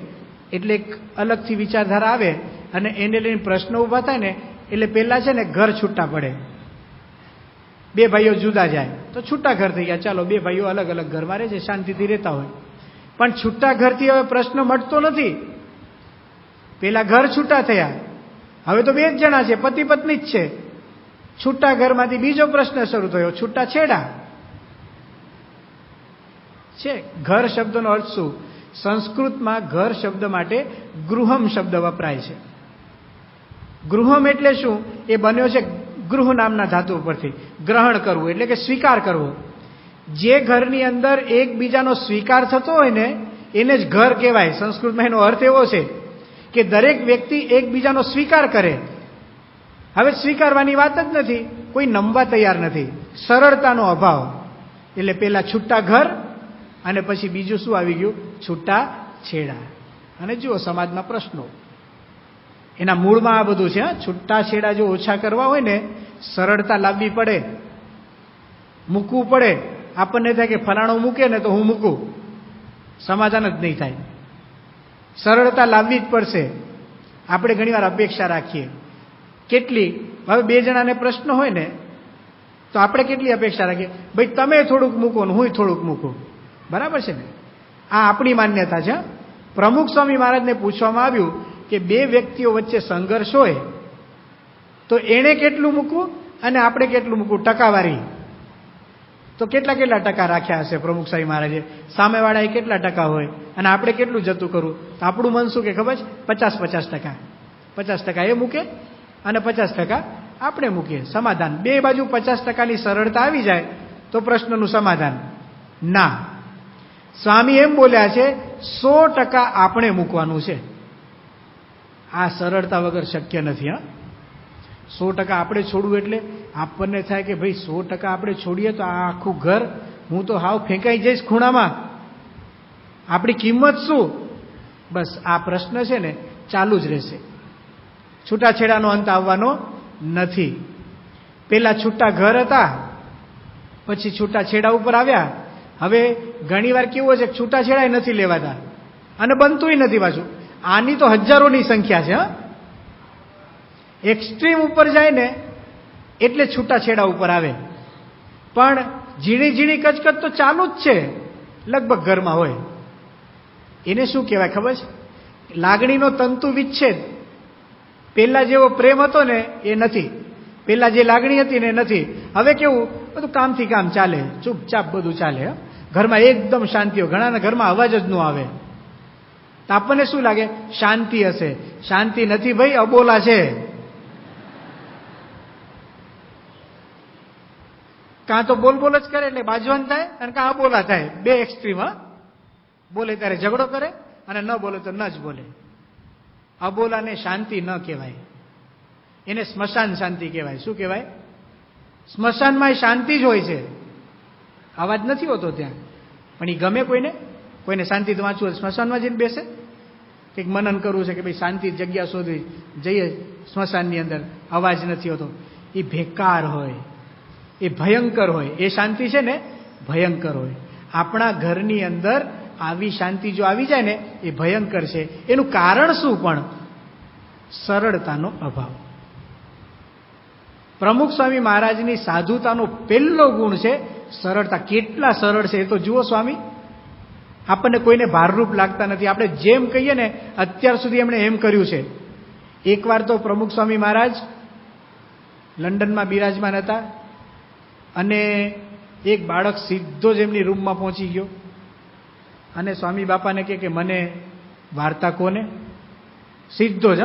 એટલે એક અલગથી વિચારધારા આવે અને એને લઈને પ્રશ્નો ઊભા થાય ને એટલે પહેલાં છે ને ઘર છૂટા પડે. બે ભાઈઓ જુદા જાય તો છૂટા ઘર થઈ ગયા. ચાલો બે ભાઈઓ અલગ અલગ ઘરમાં રહે છે, શાંતિથી રહેતા હોય. પણ છૂટા ઘરથી હવે પ્રશ્ન મળતો નથી. પેલા ઘર છૂટા થયા, હવે તો 2 જ જણા છે, પતિ પત્ની જ છે. છૂટા ઘરમાંથી બીજો પ્રશ્ન શરૂ થયો, છૂટા છેડા છે. ઘર શબ્દનો અર્થ શું? સંસ્કૃતમાં ઘર શબ્દ માટે ગૃહમ શબ્દ વપરાય છે. ગૃહમ એટલે શું? એ બન્યો છે ગૃહ નામના ધાતુ પરથી. ગ્રહણ કરવું એટલે કે સ્વીકાર કરવો. જે ઘરની અંદર એકબીજાનો સ્વીકાર થતો હોય ને એને જ ઘર કહેવાય. સંસ્કૃતમાં એનો અર્થ એવો છે કે દરેક વ્યક્તિ એકબીજાનો સ્વીકાર કરે. હવે સ્વીકારવાની વાત જ નથી, કોઈ નમવા તૈયાર નથી, સરળતાનો અભાવ. એટલે પેલા છૂટા ઘર અને પછી બીજું શું આવી ગયું? છૂટા છેડા. અને જુઓ સમાજના પ્રશ્નો એના મૂળમાં આ બધું છે. છૂટા છેડા જો ઓછા કરવા હોય ને સરળતા લાવવી પડે, મૂકવું પડે. આપણને થાય કે ફલાણો મૂકે ને તો હું મૂકું, સમાધાન જ નહીં થાય. સરળતા લાવવી જ પડશે. આપણે ઘણીવાર અપેક્ષા રાખીએ. કેટલી? હવે 2 જણાને પ્રશ્ન હોય ને તો આપણે કેટલી અપેક્ષા રાખીએ? ભાઈ તમે થોડુંક મૂકો ને હું થોડુંક મૂકું. બરાબર છે ને? આ આપણી માન્યતા છે. પ્રમુખ સ્વામી મહારાજને પૂછવામાં આવ્યું કે 2 વ્યક્તિઓ વચ્ચે સંઘર્ષ હોય તો એણે કેટલું મૂકવું અને આપણે કેટલું મૂકવું, ટકાવારી. તો કેટલા ટકા રાખ્યા હશે પ્રમુખ સ્વામી મહારાજે? સામેવાળાએ કેટલા ટકા હોય અને આપણે કેટલું જતું કરવું? તો આપણું મન શું કે ખબર છે? 50-50%. 50% એ મૂકે અને 50% આપણે મૂકીએ. સમાધાન. 2 બાજુ 50%ની સરળતા આવી જાય તો પ્રશ્નનું સમાધાન. ના, સ્વામી એમ બોલ્યા છે 100% આપણે મૂકવાનું છે. આ સરળતા વગર શક્ય નથી. 100% આપણે છોડવું એટલે આપણને થાય કે ભાઈ 100% આપણે છોડીએ તો આ આખું ઘર હું તો હાવ ફેંકાઈ જઈશ ખૂણામાં, આપણી કિંમત શું? બસ આ પ્રશ્ન છે ને ચાલુ જ રહેશે. છૂટાછેડાનો અંત આવવાનો નથી. પેલા છૂટા ઘર હતા, પછી છૂટાછેડા ઉપર આવ્યા. હવે ઘણીવાર કેવું છે, છૂટાછેડા નથી લેવાતા અને બનતુંય નથી પાછું. આની તો હજારોની સંખ્યા છે. એક્સ્ટ્રીમ ઉપર જાય ને એટલે છૂટાછેડા ઉપર આવે. પણ ઝીણી ઝીણી કચકચ તો ચાલુ જ છે, લગભગ ઘરમાં હોય. એને શું કહેવાય ખબર છે? લાગણીનો તંતુ વિચ્છેદ. પેલા જેવો પ્રેમ હતો ને એ નથી, પેલા જે લાગણી હતી ને એ નથી. હવે કેવું બધું કામથી કામ ચાલે, ચૂપચાપ બધું ચાલે. ઘરમાં એકદમ શાંતિ હોય. ઘણાના ઘરમાં અવાજ જ ન આવે. તો આપણને શું લાગે? શાંતિ હશે. શાંતિ નથી ભાઈ, અબોલા છે. કાં તો બોલ બોલ જ કરે એટલે બાજવાન થાય અને કાં અબોલા થાય. 2 એક્સ્ટ્રીમ. બોલે ત્યારે ઝઘડો કરે અને ન બોલે તો ન જ બોલે. અબોલાને શાંતિ ન કહેવાય, એને સ્મશાન શાંતિ કહેવાય. શું કહેવાય? સ્મશાનમાં શાંતિ જ હોય છે, અવાજ નથી હોતો ત્યાં. પણ એ ગમે કોઈને? કોઈને શાંતિથી વાંચવું સ્મશાનમાં જઈને બેસે? કંઈક મનન કરવું છે કે ભાઈ શાંતિ જગ્યા શોધવી, જઈએ સ્મશાનની અંદર, અવાજ નથી હોતો. એ બેકાર હોય, એ ભયંકર હોય. એ શાંતિ છે ને ભયંકર હોય. આપણા ઘરની અંદર આવી શાંતિ જો આવી જાય ને એ ભયંકર છે. એનું કારણ શું? પણ સરળતાનો અભાવ. પ્રમુખ સ્વામી મહારાજની સાધુતાનો પહેલો ગુણ છે સરળતા. કેટલા સરળ છે એ તો જુઓ સ્વામી. આપણને કોઈને ભારરૂપ લાગતા નથી. આપણે જેમ કહીએ ને, અત્યાર સુધી એમણે એમ કર્યું છે. એકવાર તો પ્રમુખ સ્વામી મહારાજ લંડનમાં બિરાજમાન હતા અને એક બાળક સીધો જ એમની રૂમમાં પહોંચી ગયો અને સ્વામી બાપાને કે મને વાર્તા કોને? સીધો જ.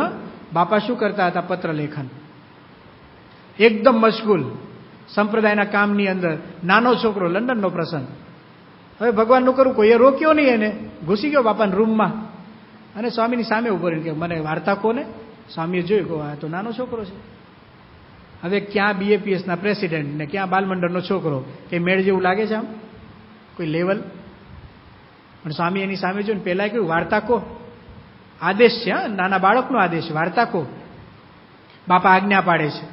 બાપા શું કરતા હતા? પત્ર લેખન. એકદમ મશગુલ સંપ્રદાયના કામની અંદર. નાનો છોકરો, લંડનનો પ્રસંગ. હવે ભગવાનનું કરું, કોઈએ રોક્યો નહીં એને. ઘૂસી ગયો બાપાના રૂમમાં અને સ્વામીની સામે ઉભો રહીને કે મને વાર્તા કોને? સ્વામીએ જોયું કે આ તો નાનો છોકરો છે. હવે ક્યાં BAPSના પ્રેસિડેન્ટ ને ક્યાં બાલમંડળનો છોકરો, કે મેળ જેવું લાગે છે આમ કોઈ લેવલ? પણ સ્વામી એની સામે જોઈને પહેલા કહ્યું વાર્તા કો. આદેશ છે, નાના બાળકનો આદેશ, વાર્તા કો. બાપા આજ્ઞા પાડે છે.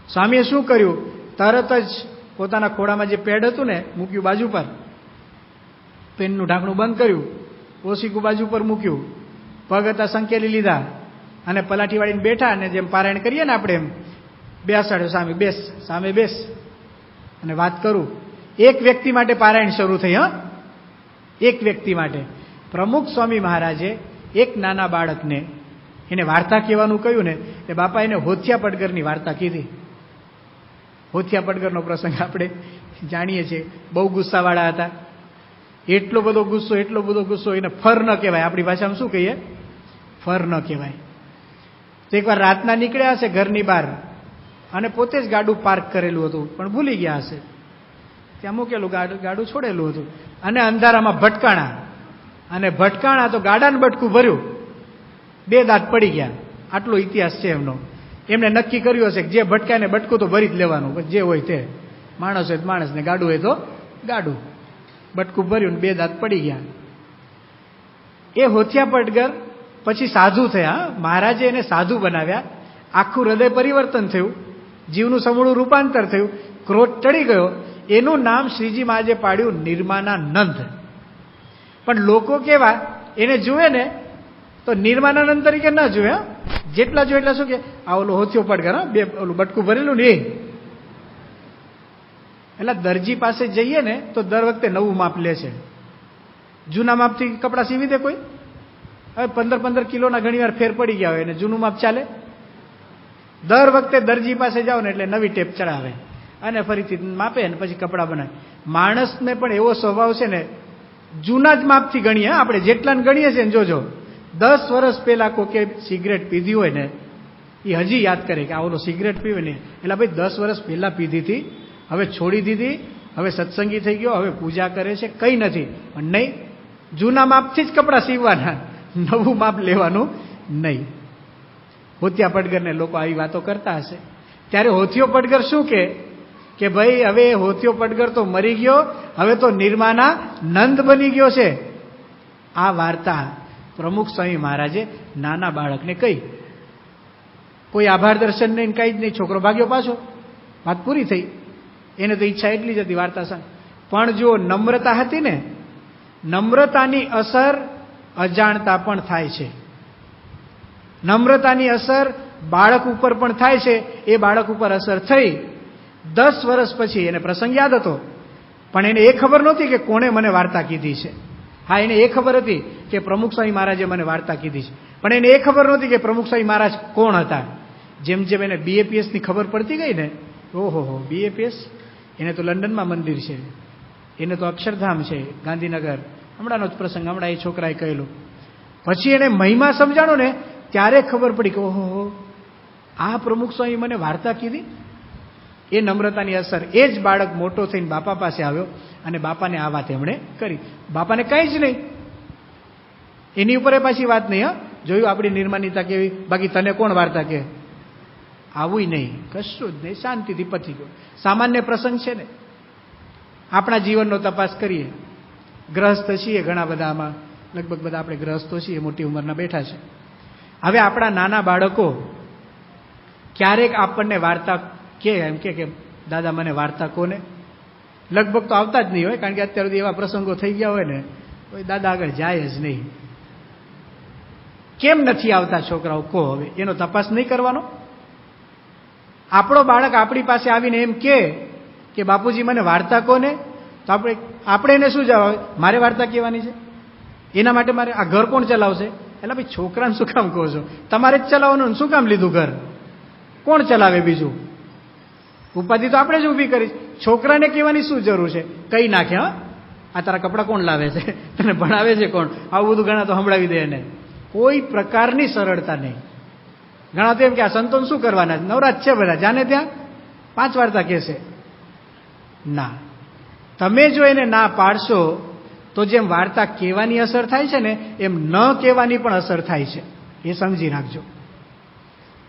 સ્વામીએ શું કર્યું? તરત જ પોતાના ખોળામાં જે પેડ હતું ને મૂક્યું બાજુ પર, પેનનું ઢાંકણું બંધ કર્યું, ઓશીકું બાજુ પર મૂક્યું, પગ હતા સંકેલી લીધા અને પલાઠી વાળીને બેઠા અને જેમ પારાયણ કરીએ ને આપણે એમ બેસાડ્યો. સામે બેસ, સામે બેસ અને વાત કરું. એક વ્યક્તિ માટે પારાયણ શરૂ થઈ. એક વ્યક્તિ માટે. પ્રમુખ સ્વામી મહારાજે એક નાના બાળકને એને વાર્તા કહેવાનું કહ્યું ને એ બાપા એને હોથિયા પડગરની વાર્તા કીધી. હોથિયા પડગરનો પ્રસંગ આપણે જાણીએ છીએ. બહુ ગુસ્સાવાળા હતા. એટલો બધો ગુસ્સો એને ફર ન કહેવાય. આપણી ભાષામાં શું કહીએ? ફર ન કહેવાય. તો એકવાર રાતના નીકળ્યા હશે ઘરની બહાર અને પોતે જ ગાડું પાર્ક કરેલું હતું, પણ ભૂલી ગયા હશે. ત્યાં મૂકેલું ગાડું છોડેલું હતું અને અંધારામાં ભટકાણા તો ગાડાને બટકું ભર્યું, 2 દાંત પડી ગયા. આટલો ઇતિહાસ છે એમનો. એમને નક્કી કર્યું હશે કે જે ભટકાય ને બટકું તો ભરી જ લેવાનું, જે હોય તે. માણસ હોય તો માણસ ને ગાડું હોય તો ગાડું. બટકું ભર્યું ને 2 દાંત પડી ગયા. એ હોથિયા પડગર પછી સાધુ થયા. મહારાજે એને સાધુ બનાવ્યા. આખું હૃદય પરિવર્તન થયું, જીવનું સમૂળું રૂપાંતર થયું, ક્રોધ ટળી ગયો. એનું નામ શ્રીજી મહારાજે પાડ્યું નિર્માનાનંદ. પણ લોકો કેવા, એને જુએ ને તો નિર્માનાનંદ તરીકે ન જુએ. જેટલા જોઈએ એટલા શું કે આ ઓલો હોથિયો પડગર, ઓલું બટકું ભરેલું ને એ. એટલે દરજી પાસે જઈએ ને તો દર વખતે નવું માપ લે છે. જૂના માપથી કપડાં સીવી દે કોઈ? હવે 15 કિલોના ઘણી વાર ફેર પડી ગયા હોય ને જૂનું માપ ચાલે? દર વખતે દરજી પાસે જાઓ ને એટલે નવી ટેપ ચડાવે અને ફરીથી માપે ને પછી કપડાં બનાવે. માણસને પણ એવો સ્વભાવ છે ને, જૂના જ માપથી ગણીએ. આપણે જેટલાને ગણીએ છીએ ને, જોજો 10 વર્ષ પહેલા કોકે સિગરેટ પીધી હોય ને એ હજી યાદ કરે કે આ ઓલો સિગરેટ પીવે ને, એટલે ભાઈ 10 વર્ષ પહેલા પીધી હતી, હવે છોડી દીધી, હવે સત્સંગી થઈ ગયો, હવે પૂજા કરે છે, કંઈ નથી. પણ નહીં, જૂના માપથી જ કપડાં સીવવાના, નવું માપ લેવાનું નહીં. હોથિયા પડગરને લોકો આવી વાતો કરતા હશે. ત્યારે હોથિયો પડગર શું કે ભાઈ હવે હોથિયો પડગર તો મરી ગયો, હવે તો નિર્માનાનંદ બની ગયો છે. આ વાર્તા પ્રમુખ સ્વામી મહારાજે નાના બાળકને કહી. કોઈ આભાર દર્શન નહીં, કંઈ જ નહીં. છોકરો ભાગ્યો પાછો, વાત પૂરી થઈ. એને તો ઈચ્છા એટલી જ હતી વાર્તા સાંભળ. પણ જો નમ્રતા હતી ને, નમ્રતાની અસર અજાણતા પણ થાય છે. નમ્રતાની અસર બાળક ઉપર પણ થાય છે. એ બાળક ઉપર અસર થઈ. 10 વર્ષ પછી એને પ્રસંગ યાદ હતો, પણ એને એ ખબર નહોતી કે કોણે મને વાર્તા કીધી છે. હા, એને એ ખબર હતી કે પ્રમુખ સ્વામી મહારાજે મને વાર્તા કીધી છે, પણ એને એ ખબર નહોતી કે પ્રમુખ સ્વામી મહારાજ કોણ હતા. જેમ જેમ એને BAPS ની ખબર પડતી ગઈ ને, ઓહો BAPS, એને તો લંડનમાં મંદિર છે, એને તો અક્ષરધામ છે ગાંધીનગર. હમણાંનો જ પ્રસંગ, હમણાં એ છોકરાએ કહેલું. પછી એને મહિમા સમજાણો ને ત્યારે ખબર પડી કે ઓહો, આ પ્રમુખ સ્વામી મને વાર્તા કીધી. એ નમ્રતાની અસર. એ જ બાળક મોટો થઈને બાપા પાસે આવ્યો અને બાપાને આ વાત એમણે કરી. બાપાને કંઈ જ નહીં, એની ઉપર પાછી વાત નહીં. જોયું આપણી નિર્માનિતા કેવી? બાકી તને કોણ વાર્તા કે? આવું નહીં, કશું જ નહીં, શાંતિથી પતી ગયો. સામાન્ય પ્રસંગ છે ને. આપણા જીવનનો તપાસ કરીએ. ગ્રહસ્થ છીએ ઘણા બધા, આમાં લગભગ બધા આપણે ગ્રહસ્થો છીએ, મોટી ઉંમરના બેઠા છે. હવે આપણા નાના બાળકો ક્યારેક આપણને વાર્તા કે એમ કે દાદા મને વાર્તા કોને? લગભગ તો આવતા જ નહીં હોય, કારણ કે અત્યાર સુધી એવા પ્રસંગો થઈ ગયા હોય ને, કોઈ દાદા આગળ જાય જ નહીં. કેમ નથી આવતા છોકરાઓ? કહો હવે, એનો તપાસ નહીં કરવાનો? આપણો બાળક આપણી પાસે આવીને એમ કે બાપુજી મને વાર્તા કોને, તો આપણે એને શું જવાબ? મારે વાર્તા કહેવાની છે? એના માટે મારે આ ઘર કોણ ચલાવશે? એટલે ભાઈ છોકરાને શું કામ કહો છો? તમારે જ ચલાવવાનું. શું કામ લીધું ઘર? કોણ ચલાવે બીજું? ઉપાધિ તો આપણે જ ઊભી કરી. છોકરાને કહેવાની શું જરૂર છે? કઈ નાખે, હા આ તારા કપડાં કોણ લાવે છે, તને ભણાવે છે કોણ, આવું બધું ઘણા તો સંભળાવી દે એને. કોઈ પ્રકારની સરળતા નહીં. ઘણા તો એમ કે આ સંતોન શું કરવાના, નવરાત છે બધા, જાને ત્યાં 5 વાર્તા કહેશે. ના, તમે જો એને ના પાડશો તો જેમ વાર્તા કહેવાની અસર થાય છે ને, એમ ન કહેવાની પણ અસર થાય છે. એ સમજી રાખજો.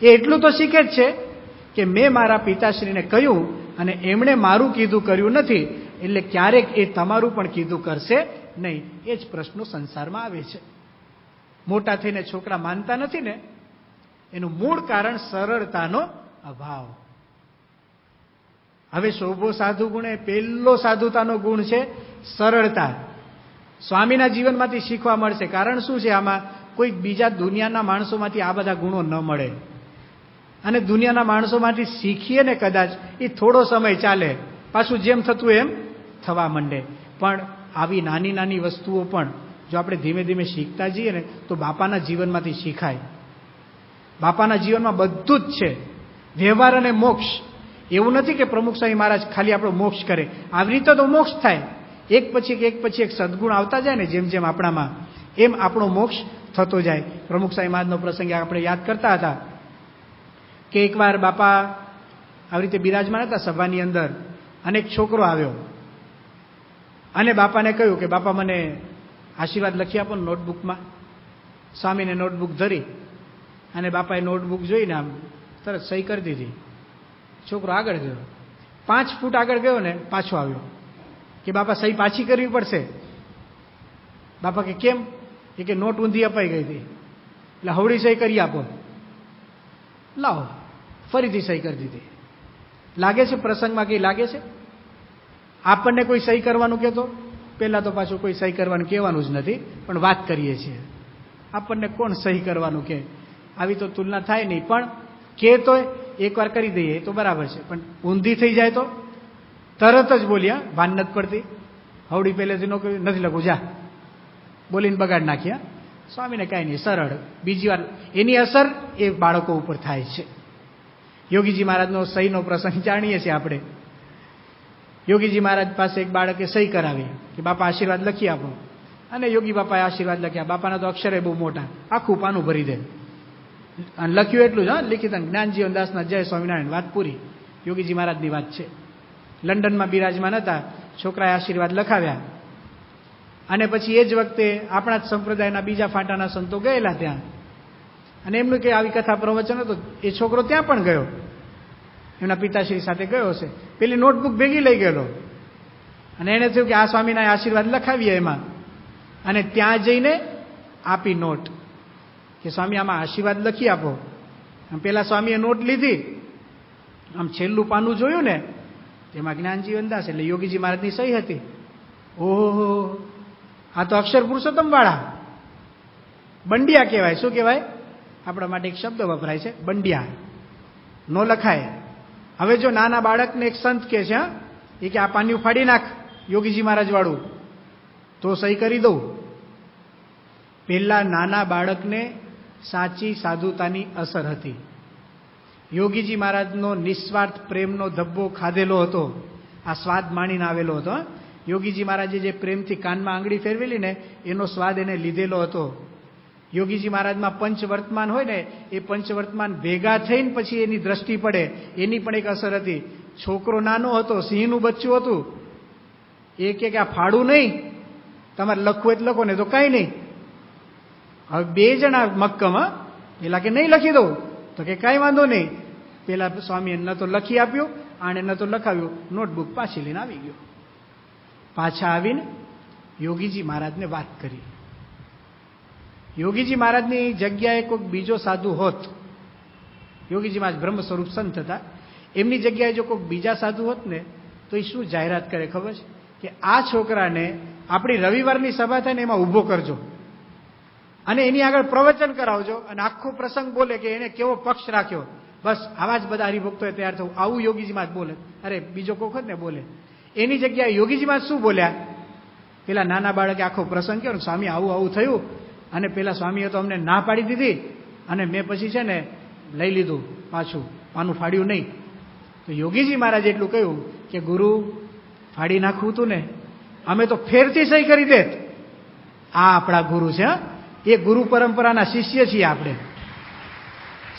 એ એટલું તો શીખે જ છે કે મેં મારા પિતાશ્રીને કહ્યું અને એમણે મારું કીધું કર્યું નથી, એટલે ક્યારેક એ તમારું પણ કીધું કરશે નહીં. એ જ પ્રશ્નો સંસારમાં આવે છે. મોટા થઈને છોકરા માનતા નથી ને, એનું મૂળ કારણ સરળતાનો અભાવ. હવે શોભો સાધુ ગુણે પહેલો સાધુતાનો ગુણ છે સરળતા. સ્વામીના જીવનમાંથી શીખવા મળશે. કારણ શું છે? આમાં કોઈ બીજા દુનિયાના માણસોમાંથી આ બધા ગુણો ન મળે. અને દુનિયાના માણસોમાંથી શીખીએ ને કદાચ, એ થોડો સમય ચાલે, પાછું જેમ થતું એમ થવા માંડે. પણ આવી નાની નાની વસ્તુઓ પણ જો આપણે ધીમે ધીમે શીખતા જઈએ ને, તો બાપાના જીવનમાંથી શીખાય. બાપાના જીવનમાં બધું જ છે, વ્યવહાર અને મોક્ષ. એવું નથી કે પ્રમુખ સ્વામી મહારાજ ખાલી આપણો મોક્ષ કરે, આવી રીતે તો મોક્ષ થાય. એક પછી એક સદગુણ આવતા જાય ને, જેમ જેમ આપણામાં, એમ આપણો મોક્ષ થતો જાય. પ્રમુખ સ્વામી મહારાજનો પ્રસંગ આપણે યાદ કરતા હતા કે એકવાર બાપા આવી રીતે બિરાજમાન હતા સભાની અંદર, અને એક છોકરો આવ્યો અને બાપાને કહ્યું કે બાપા મને આશીર્વાદ લખી આપો નોટબુકમાં. સ્વામીને નોટબુક ધરી અને બાપાએ નોટબુક જોઈને આમ તરત સહી કરી દીધી. છોકરો આગળ ગયો, 5 ફૂટ આગળ ગયો ને પાછો આવ્યો કે બાપા સહી પાછી કરવી પડશે. બાપા કે કેમ? એ કે નોટ ઊંધી અપાઈ ગઈ હતી, એટલે હવડી સહી કરી આપો. લાવો, ફરીથી સહી કરી દીધી. લાગે છે પ્રસંગમાં કંઈ લાગે છે? આપણને કોઈ સહી કરવાનું કહેતો? પહેલાં તો પાછું કોઈ સહી કરવાનું કહેવાનું જ નથી, પણ વાત કરીએ છીએ. આપણને કોણ સહી કરવાનું કે? આવી તો તુલના થાય નહીં, પણ કે તોય એકવાર કરી દઈએ એ તો બરાબર છે, પણ ઊંધી થઈ જાય તો તરત જ બોલ્યા, ભાન નથી પડતી, હવડી પહેલેથી નથી લખું, જા બોલીને બગાડ નાખ્યા. સ્વામીને કાંઈ નહીં, સરળ. બીજી વાર એની અસર એ બાળકો ઉપર થાય છે. યોગીજી મહારાજનો સહીનો પ્રસંગ જાણીએ છીએ આપણે. યોગીજી મહારાજ પાસે એક બાળકે સહી કરાવી કે બાપા આશીર્વાદ લખી આપો, અને યોગી બાપાએ આશીર્વાદ લખ્યા. બાપાના તો અક્ષરે બહુ મોટા, આખું પાનું ભરી દે, અને લખ્યું એટલું જ, લિખિત જ્ઞાનજીવન દાસના જય સ્વામિનારાયણ, વાત પૂરી. યોગીજી મહારાજની વાત છે. લંડનમાં બિરાજમાન હતા, છોકરાએ આશીર્વાદ લખાવ્યા, અને પછી એ જ વખતે આપણા જ સંપ્રદાયના બીજા ફાંટાના સંતો ગયેલા ત્યાં, અને એમનું કે આવી કથા પ્રવચન હતો. એ છોકરો ત્યાં પણ ગયો, એમના પિતાશ્રી સાથે ગયો છે. પેલી નોટબુક ભેગી લઈ ગયેલો, અને એને થયું કે આ સ્વામીના આશીર્વાદ લખાવીએ એમાં, અને ત્યાં જઈને આપી નોટ કે સ્વામી આમાં આશીર્વાદ લખી આપો. પેલા સ્વામીએ નોટ લીધી, આમ છેલ્લું પાનું જોયું ને, તેમાં જ્ઞાનજીવન દાસ એટલે યોગીજી મહારાજની સહી હતી. ઓહો, આ તો અક્ષર પુરુષોત્તમ વાળા, બંડિયા કહેવાય. શું કહેવાય? આપણા માટે એક શબ્દ વપરાય છે, બંડિયા. નો લખાય. હવે જો નાના બાળકને એક સંત કહે છે, એ કે આ પાનિયું ફાડી નાખ યોગીજી મહારાજ વાળું, તો સહી કરી દઉં. પેલા નાના બાળકને સાચી સાધુતાની અસર હતી. યોગીજી મહારાજનો નિસ્વાર્થ પ્રેમનો ધબ્બો ખાધેલો હતો, આ સ્વાદ માણીને આવેલો હતો. યોગીજી મહારાજે જે પ્રેમથી કાનમાં આંગળી ફેરવેલી ને, એનો સ્વાદ એને લીધેલો હતો. યોગીજી મહારાજમાં પંચવર્તમાન હોય ને, એ પંચવર્તમાન ભેગા થઈને પછી એની દ્રષ્ટિ પડે, એની પણ એક અસર હતી. છોકરો નાનો હતો, સિંહનું બચ્ચું હતું. એ કે આ ફાડું નહીં, તમારે લખવું એટલે લખો ને તો કાંઈ નહીં. હવે 2 જણા મક્કમ, પેલા કે નહીં લખી દઉં, તો કે કાંઈ વાંધો નહીં. પેલા સ્વામીએ ન તો લખી આપ્યું, આણે ન તો લખાવ્યું, નોટબુક પાછી લઈને આવી ગયો. પાછા આવીને યોગીજી મહારાજને વાત કરી. યોગીજી મહારાજની જગ્યાએ કોઈક બીજો સાધુ હોત, યોગીજી મહારાજ બ્રહ્મ સ્વરૂપ સંત હતા, એમની જગ્યાએ જો કોઈક બીજા સાધુ હોત ને, તો એ શું જાહેરાત કરે ખબર છે? કે આ છોકરાને આપણી રવિવારની સભા થાય ને એમાં ઊભો કરજો, અને એની આગળ પ્રવચન કરાવજો, અને આખો પ્રસંગ બોલે કે એને કેવો પક્ષ રાખ્યો. બસ આવા જ બધા હરિભક્તોએ તૈયાર થવું. આવું યોગીજી મહારાજ બોલે. અરે બીજો કોક જ ને બોલે. એની જગ્યાએ યોગીજી મહારાજ શું બોલ્યા? પેલા નાના બાળકે આખો પ્રસંગ કહ્યો, સ્વામી આવું આવું થયું, અને પેલા સ્વામીએ તો અમને ના પાડી દીધી, અને મેં પછી છે ને લઈ લીધું પાછું, પાનું ફાડ્યું નહીં. તો યોગીજી મહારાજે એટલું કહ્યું કે ગુરુ ફાડી નાખવું હતું ને, અમે તો ફેરથી સહી કરી દેત. આ આપણા ગુરુ છે, એ ગુરુ પરંપરાના શિષ્ય છીએ આપણે.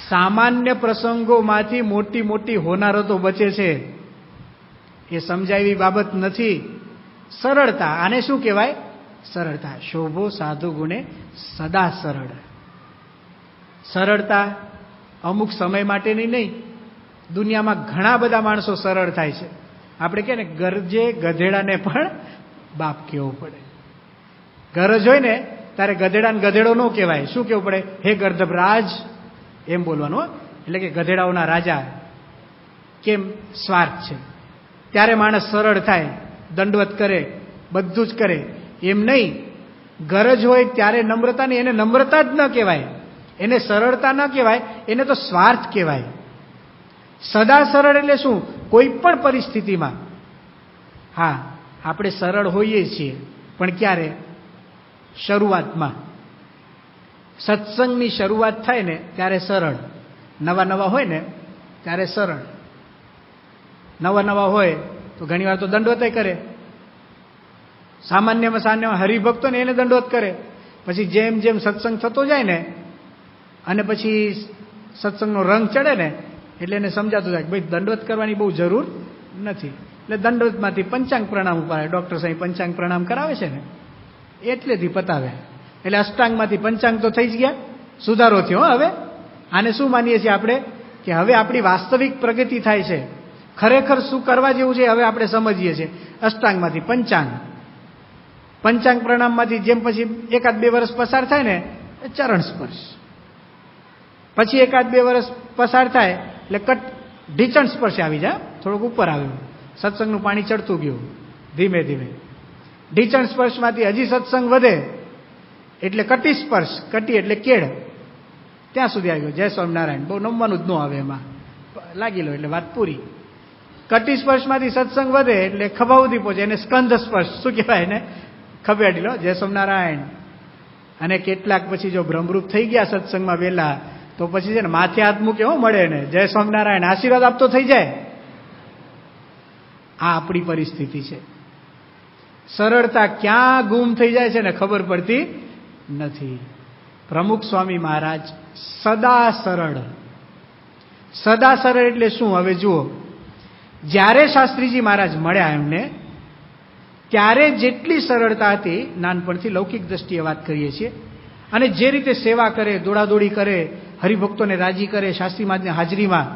સામાન્ય પ્રસંગોમાંથી મોટી મોટી હોનારતો બચે છે, એ સમજાવી બાબત નથી. સરળતા, આને શું કહેવાય? સરળતા. શોભો સાધુ ગુણે સદા સરળ. સરળતા અમુક સમય માટેની નહીં. દુનિયામાં ઘણા બધા માણસો સરળ થાય છે. આપણે કહે ને, ગરજે ગધેડાને પણ બાપ કહેવો પડે. ગરજ હોય ને ત્યારે ગધેડાને ગધેડો ન કહેવાય. શું કહેવું પડે? હે ગર્ધભરાજ, એમ બોલવાનું. એટલે કે ગધેડાઓના રાજા. કેમ? સ્વાર્થ છે. ત્યારે માણસ સરળ થાય, દંડવત કરે, બધું જ કરે. એમ નહીં, ગરજ હોય ત્યારે નમ્રતા નહીં, એને નમ્રતા જ ન કહેવાય, એને સરળતા ન કહેવાય, એને તો સ્વાર્થ કહેવાય. સદા સરળ એટલે શું? કોઈ પણ પરિસ્થિતિમાં. હા, આપણે સરળ હોઈએ છીએ, પણ ક્યારે? શરૂઆતમાં. સત્સંગની શરૂઆત થાય ને ત્યારે સરળ, નવા નવા હોય ને ત્યારે સરળ. નવા નવા હોય તો ઘણીવાર તો દંડવત કરે, સામાન્યમાં સામાન્ય હરિભક્તો ને એને દંડવત કરે. પછી જેમ જેમ સત્સંગ થતો જાય ને અને પછી સત્સંગનો રંગ ચડે ને એટલે એને સમજાતું જાય કે ભાઈ દંડવત કરવાની બહુ જરૂર નથી. એટલે દંડવતમાંથી પંચાંગ પ્રણામ ઉપાડે. ડૉક્ટર સાહેબ પંચાંગ પ્રણામ કરાવે છે ને એટલેથી પતાવે. એટલે અષ્ટાંગમાંથી પંચાંગ તો થઈ જ ગયા, સુધારો થયો. હવે આને શું માનીએ છીએ આપણે કે હવે આપણી વાસ્તવિક પ્રગતિ થાય છે, ખરેખર શું કરવા જેવું છે હવે આપણે સમજીએ છીએ. અષ્ટાંગમાંથી પંચાંગ, પંચાંગ પ્રણામમાંથી જેમ પછી 1-2 વર્ષ પસાર થાય ને ચરણ સ્પર્શ, પછી 1-2 વર્ષ પસાર થાય એટલે ઢીચણ સ્પર્શ આવી જાય, થોડુંક ઉપર આવ્યું, સત્સંગનું પાણી ચડતું ગયું ધીમે ધીમે. ઢીચણ સ્પર્શમાંથી હજી સત્સંગ વધે એટલે કટી સ્પર્શ, કટી એટલે કેળ, ત્યાં સુધી આવી ગયો. જય સ્વામિનારાયણ, બહુ નમવાનું જ ન આવે, એમાં લાગી લો એટલે વાત પૂરી. કટી સ્પર્શમાંથી સત્સંગ વધે એટલે ખભા સુધી પહોંચે, એને સ્કંધ સ્પર્શ શું કહેવાય, એને ખભેડી લો, જય સ્વામિનારાયણ. અને કેટલાક પછી જો ભ્રમરૂપ થઈ ગયા સત્સંગમાં વહેલા તો પછી છે ને માથે હાથ મૂકે મળે ને જય સ્વામિનારાયણ આશીર્વાદ આપતો થઈ જાય. આ આપણી પરિસ્થિતિ છે. સરળતા ક્યાં ગુમ થઈ જાય છે ને ખબર પડતી નથી. પ્રમુખ સ્વામી મહારાજ સદા સરળ. સદા સરળ એટલે શું? હવે જુઓ, જ્યારે શાસ્ત્રીજી મહારાજ મળ્યા એમને ત્યારે જેટલી સરળતા હતી, નાનપણથી લૌકિક દ્રષ્ટિએ વાત કરીએ છીએ, અને જે રીતે સેવા કરે, દોડાદોડી કરે, હરિભક્તોને રાજી કરે શાસ્ત્રી મહારાજની હાજરીમાં,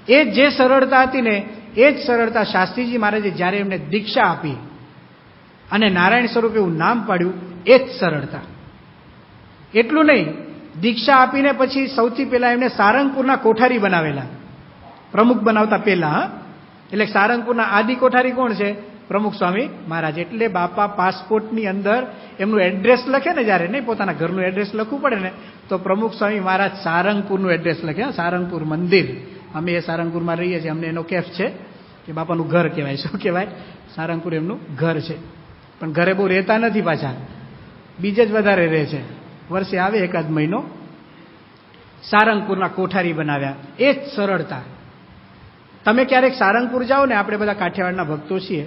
એ જે સરળતા હતી ને એ જ સરળતા શાસ્ત્રીજી મહારાજે જ્યારે એમને દીક્ષા આપી અને નારાયણ સ્વરૂપ એવું નામ પાડ્યું, એ જ સરળતા. એટલું નહીં, દીક્ષા આપીને પછી સૌથી પહેલા એમને સારંગપુરના કોઠારી બનાવેલા, પ્રમુખ બનાવતા પહેલા. એટલે સારંગપુરના આદિ કોઠારી કોણ છે? પ્રમુખ સ્વામી મહારાજ. એટલે બાપા પાસપોર્ટની અંદર એમનું એડ્રેસ લખે ને, જ્યારે નહીં પોતાના ઘરનું એડ્રેસ લખવું પડે ને, તો પ્રમુખ સ્વામી મહારાજ સારંગપુરનું એડ્રેસ લખે, સારંગપુર મંદિર. અમે એ સારંગપુરમાં રહીએ છીએ, અમને એનો કેફ છે કે બાપાનું ઘર કહેવાય. શું કહેવાય? સારંગપુર એમનું ઘર છે. પણ ઘરે બહુ રહેતા નથી, પાછા બીજે જ વધારે રહે છે. વર્ષે આવે 1-8 મહિનો. સારંગપુરના કોઠારી બનાવ્યા. એ જ સરળતા. તમે ક્યારેક સારંગપુર જાઓ ને, આપણે બધા કાઠિયાવાડના ભક્તો છીએ,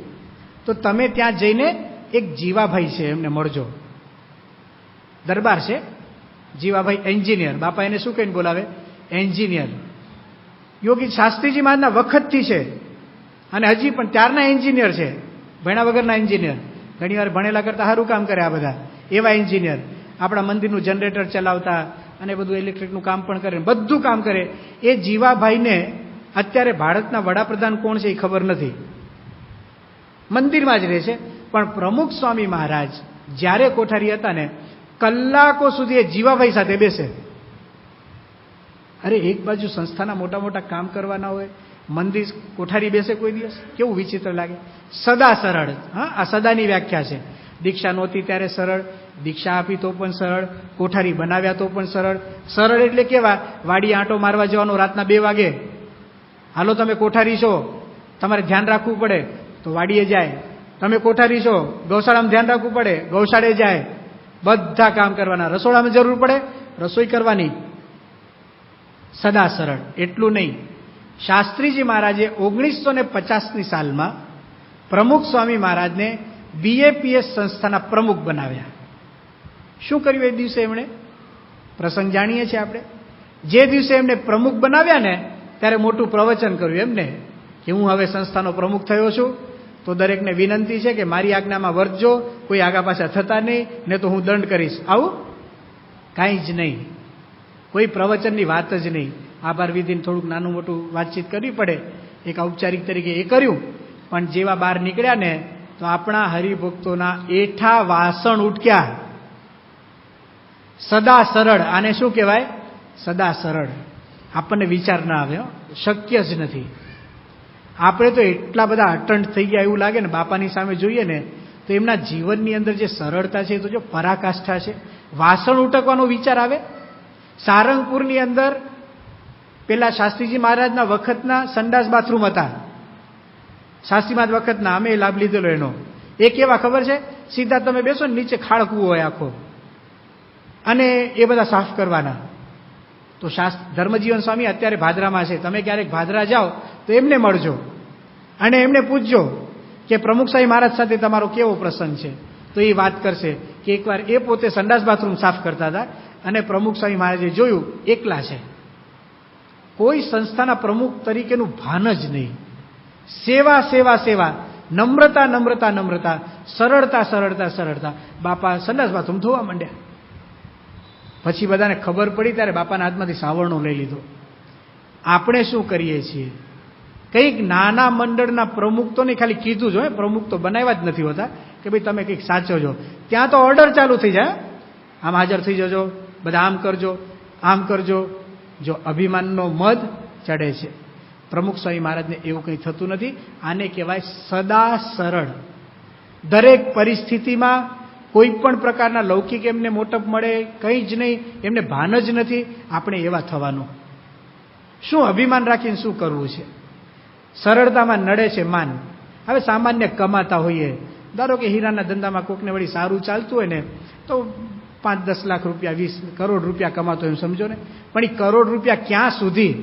તો તમે ત્યાં જઈને એક જીવાભાઈ છે એમને મળજો. દરબાર છે જીવાભાઈ, એન્જિનિયર. બાપા એને શું કહીને બોલાવે? એન્જિનિયર. યોગી શાસ્ત્રીજી મહારાજના વખતથી છે અને હજી પણ ત્યારના એન્જિનિયર છે, ભણ્યા વગરના એન્જિનિયર. ઘણીવાર ભણેલા કરતાં સારું કામ કરે આ બધા, એવા એન્જિનિયર. આપણા મંદિરનું જનરેટર ચલાવતા અને બધું ઇલેક્ટ્રિકનું કામ પણ કરે, બધું કામ કરે. એ જીવાભાઈને અત્યારે ભારતના વડાપ્રધાન કોણ છે એ ખબર નથી, મંદિરમાં જ રહે છે. પણ પ્રમુખ સ્વામી મહારાજ જ્યારે કોઠારી હતા ને, કલાકો સુધી એ જીવાભાઈ સાથે બેસે. અરે એક બાજુ સંસ્થાના મોટા મોટા કામ કરવાના હોય, મંદિર કોઠારી બેસે કોઈ દિવસ? કેવું વિચિત્ર લાગે. સદા સરળ. હા, આ સદાની વ્યાખ્યા છે. દીક્ષા નહોતી ત્યારે સરળ, દીક્ષા આપી તો પણ સરળ, કોઠારી બનાવ્યા તો પણ સરળ. સરળ એટલે કેવા? વાડી આંટો મારવા જવાનો રાતના 2 વાગે, હાલો તમે કોઠારી છો, તમારે ધ્યાન રાખવું પડે તો વાડીએ જાય. તમે કોઠારી છો, ગૌશાળામાં ધ્યાન રાખવું પડે, ગૌશાળે જાય. બધા કામ કરવાના. રસોડામાં જરૂર પડે, રસોઈ કરવાની. સદા સરળ. એટલું નહીં, શાસ્ત્રીજી મહારાજે 1950ની સાલમાં પ્રમુખ સ્વામી મહારાજને BAPS સંસ્થાના પ્રમુખ બનાવ્યા. શું કર્યું એ દિવસે એમણે? પ્રસંગ જાણીએ છીએ આપણે. જે દિવસે એમને પ્રમુખ બનાવ્યા ને ત્યારે મોટું પ્રવચન કર્યું એમને કે હું હવે સંસ્થાનો પ્રમુખ થયો છું, તો દરેકને વિનંતી છે કે મારી આજ્ઞામાં વર્તજો, કોઈ આગા પાછા થતા નહીં, ને તો હું દંડ કરીશ. આવું કાંઈ જ નહીં, કોઈ પ્રવચનની વાત જ નહીં. આભાર વિધિને થોડુંક નાનું મોટું વાતચીત કરવી પડે, એક ઔપચારિક તરીકે એ કર્યું. પણ જેવા બહાર નીકળ્યા ને તો આપણા હરિભક્તોના એઠા વાસણ ઉટક્યા. સદા સરળ. આને શું કહેવાય? સદા સરળ. આપણને વિચાર ના આવે, શક્ય જ નથી. આપણે તો એટલા બધા અટંટ થઈ ગયા એવું લાગે ને, બાપાની સામે જોઈએ ને તો એમના જીવનની અંદર જે સરળતા છે એ તો જો પરાકાષ્ઠા છે. વાસણ ઉટકવાનો વિચાર આવે. સારંગપુરની અંદર પેલા શાસ્ત્રીજી મહારાજના વખતના સંડાસ બાથરૂમ હતા. શાસ્ત્રી મહારાજ વખતના, અમે લાભ લીધેલો એનો. એ કેવા ખબર છે? સીધા તમે બેસો ને નીચે ખાડકવું હોય આખો, અને એ બધા સાફ કરવાના. તો ધર્મજીવન સ્વામી અત્યારે ભાદરામાં છે, તમે ક્યારેક ભાદરા જાઓ તો એમને મળજો અને એમને પૂછજો કે પ્રમુખ સ્વામી મહારાજ સાથે તમારો કેવો પ્રસંગ છે. તો એ વાત કરશે કે એકવાર એ પોતે સંડાસ બાથરૂમ સાફ કરતા હતા અને પ્રમુખ સ્વામી મહારાજે જોયું એકલા છે, કોઈ સંસ્થાના પ્રમુખ તરીકેનું ભાન જ નહીં. સેવા સેવા સેવા, નમ્રતા નમ્રતા નમ્રતા, સરળતા સરળતા સરળતા. બાપા સંડાસ બાથરૂમ ધોવા માંડ્યા. પછી બધાને ખબર પડી ત્યારે બાપાના હાથમાંથી સાવરણો લઈ લીધો. આપણે શું કરીએ છીએ? કંઈક નાના મંડળના પ્રમુખ તો નહીં, ખાલી કીધું જ હોય, પ્રમુખ તો બનાવ્યા જ નથી હોતા કે ભાઈ તમે કંઈક સાચવજો. ત્યાં તો ઓર્ડર ચાલુ થઈ જાય, આમ હાજર થઈ જજો, બધા આમ કરજો આમ કરજો. જો અભિમાનનો મદ ચડે છે. પ્રમુખ સ્વામી મહારાજને એવું કંઈ થતું નથી. આને કહેવાય સદા સરળ. દરેક પરિસ્થિતિમાં કોઈ પણ પ્રકારના લૌકિક એમને મોટપ મળે કંઈ જ નહીં, એમને ભાન જ નથી. આપણે એવા થવાનું. શું અભિમાન રાખીને શું કરવું છે? સરળતામાં નડે છે માન. હવે સામાન્ય કમાતા હોઈએ, ધારો કે હીરાના ધંધામાં કોકને વળી સારું ચાલતું હોય ને તો 5-10 લાખ રૂપિયા 20 કરોડ રૂપિયા કમાતો એમ સમજો ને. પણ એ કરોડ રૂપિયા ક્યાં સુધી?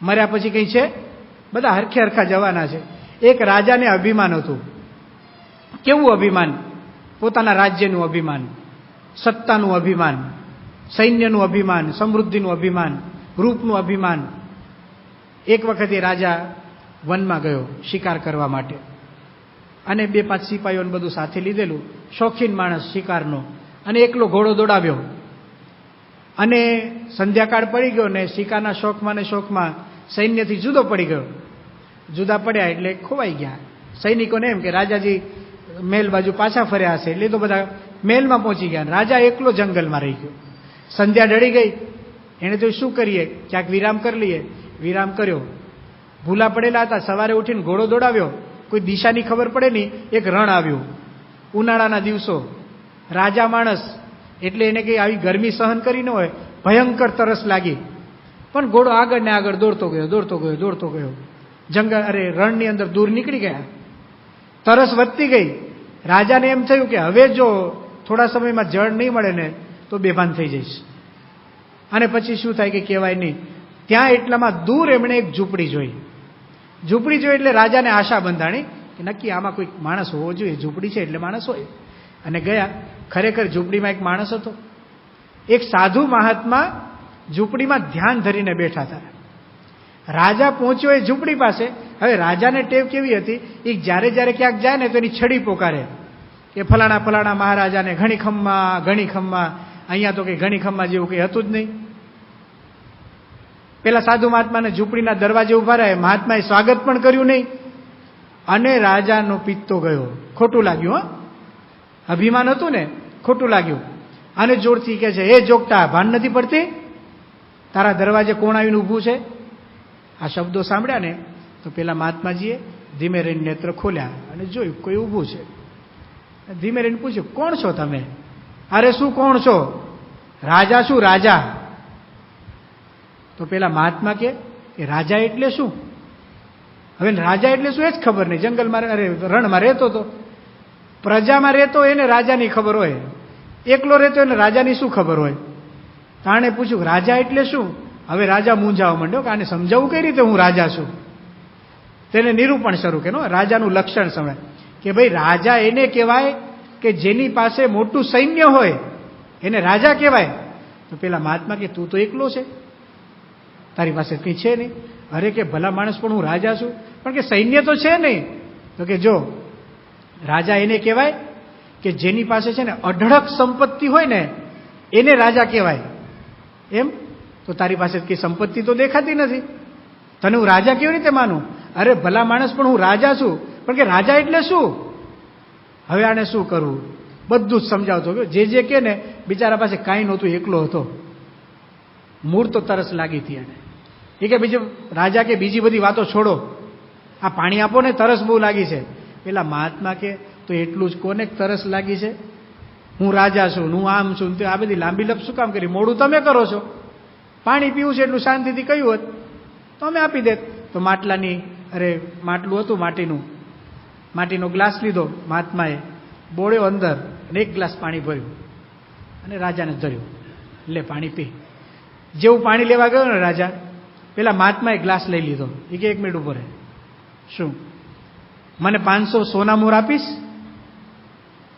મર્યા પછી કંઈ છે? બધા હરખે હરખા જવાના છે. એક રાજાને અભિમાન હતું. કેવું અભિમાન? પોતાના રાજ્યનું અભિમાન, સત્તાનું અભિમાન, સૈન્યનું અભિમાન, સમૃદ્ધિનું અભિમાન, રૂપનું અભિમાન. એક વખત એ રાજા વનમાં ગયો શિકાર કરવા માટે અને 2-5 સિપાહીઓને બધું સાથે લીધેલું, શોખીન માણસ શિકારનો, અને એકલો ઘોડો દોડાવ્યો. અને સંધ્યાકાળ પડી ગયો ને શિકારના શોખમાં ને શોખમાં સૈન્યથી જુદો પડી ગયો. જુદા પડ્યા એટલે ખોવાઈ ગયા. સૈનિકોને એમ કે રાજાજી મહેલ બાજુ પાછા ફર્યા હશે, એટલે તો બધા મહેલમાં પહોંચી ગયા. રાજા એકલો જંગલમાં રહી ગયો. સંધ્યા ઢળી ગઈ. એણે તો શું કરીએ, ક્યાંક વિરામ કરી લઈએ. વિરામ કર્યો. ભૂલા પડેલા હતા, સવારે ઉઠીને ઘોડો દોડાવ્યો, કોઈ દિશાની ખબર પડે નહીં. એક રણ આવ્યું, ઉનાળાના દિવસો, રાજા માણસ એટલે એને કંઈ આવી ગરમી સહન કરી ન હોય, ભયંકર તરસ લાગી. પણ ઘોડો આગળ ને આગળ દોડતો ગયો દોડતો ગયો દોડતો ગયો. રણની અંદર દૂર નીકળી ગયા. તરસ વધતી ગઈ. રાજાને એમ થયું કે હવે જો થોડા સમયમાં જળ નહીં મળે ને તો બેભાન થઈ જઈશ. અને પછી શું થાય કે કહેવાય નહીં. ત્યાં એટલામાં દૂર એમણે એક ઝૂંપડી જોઈ. ઝૂંપડી જોઈ એટલે રાજાને આશા બંધાણી કે નક્કી આમાં કોઈ માણસ હોવો જોઈએ, ઝૂંપડી છે એટલે માણસ હોય. અને ગયા. ખરેખર ઝૂંપડીમાં એક માણસ હતો. એક સાધુ મહાત્મા ઝૂંપડીમાં ધ્યાન ધરીને બેઠા હતા. રાજા પહોંચ્યો એ ઝૂંપડી પાસે. હવે રાજાને ટેવ કેવી હતી, એ જ્યારે જ્યારે ક્યાંક જાય ને તો એની છડી પોકારે કે ફલાણા ફલાણા મહારાજાને ઘણી ખમ્મા ઘણી ખમ્મા. અહીંયા તો કંઈ ઘણી ખમ્મા જેવું કંઈ હતું જ નહીં. પેલા સાધુ મહાત્માને ઝૂંપડીના દરવાજે ઉભા રહ્યા, મહાત્માએ સ્વાગત પણ કર્યું નહીં. અને રાજાનો પિત્તો ગયો. ખોટું લાગ્યું. અભિમાન હતું ને, ખોટું લાગ્યું. અને જોરથી કહે છે, એ જોગટા, ભાન નથી પડતી? તારા દરવાજે કોણ આવીને ઊભું છે? આ શબ્દો સાંભળ્યા ને તો પેલા મહાત્માજીએ ધીમે રહીને નેત્ર ખોલ્યા અને જોયું કોઈ ઊભું છે. ધીમે રહીને પૂછ્યું, કોણ છો તમે? અરે શું કોણ છો? રાજા. શું રાજા? તો પેલા મહાત્મા કે રાજા એટલે શું? હવે રાજા એટલે શું એ જ ખબર નહીં. જંગલમાં રણમાં રહેતો હતો, પ્રજામાં રહેતો, એને રાજાની ખબર હોય. એકલો રહેતો એને રાજાની શું ખબર હોય? તાણે પૂછ્યું રાજા એટલે શું? હવે રાજા મૂંઝાવા માંડ્યો કે આને સમજાવવું કઈ રીતે હું રાજા છું. તેને નિરૂપણ શરૂ કર્યું. રાજાનું લક્ષણ સમય કે ભાઈ રાજા એને કહેવાય કે જેની પાસે મોટું સૈન્ય હોય એને રાજા કહેવાય. તો પેલા મહાત્મા કે તું તો એકલો છે, તારી પાસે કંઈ છે નહીં. અરે કે ભલા માણસ પણ હું રાજા છું, પણ કે સૈન્ય તો છે નહીં. તો કે જો રાજા એને કહેવાય કે જેની પાસે છે ને અઢળક સંપત્તિ હોય ને એને રાજા કહેવાય. એમ તો તારી પાસે કઈ સંપત્તિ તો દેખાતી નથી, તને હું રાજા કેવી રીતે માનું? અરે ભલા માણસ પણ હું રાજા છું, પણ કે રાજા એટલે શું? હવે આને શું કરવું? બધું જ સમજાવતો ગયો. જે કે ને બિચારા પાસે કાંઈ નહોતું, એકલો હતો. મૂળ તો તરસ લાગી હતી એને. એ કે બીજું રાજા કે બીજી બધી વાતો છોડો, આ પાણી આપો ને, તરસ બહુ લાગી છે. પેલા મહાત્મા કે તો એટલું જ કોને તરસ લાગી છે? હું રાજા છું, હું આમ છું, આ બધી લાંબી લપ શું કામ કરી? મોડું તમે કરો છો. પાણી પીવું છે એટલું શાંતિથી કહ્યું હોત તો અમે આપી દેત. તો માટલું હતું માટીનો ગ્લાસ લીધો મહાત્માએ, બોળ્યો અંદર અને એક ગ્લાસ પાણી ભર્યું અને રાજાને ધર્યું, લે પાણી પી. જેવું પાણી લેવા ગયો ને રાજા, પેલા મહાત્માએ ગ્લાસ લઈ લીધો. એ કે 1 મિનિટ ઉભો રહે, શું મને 500 સોનામોર આપીશ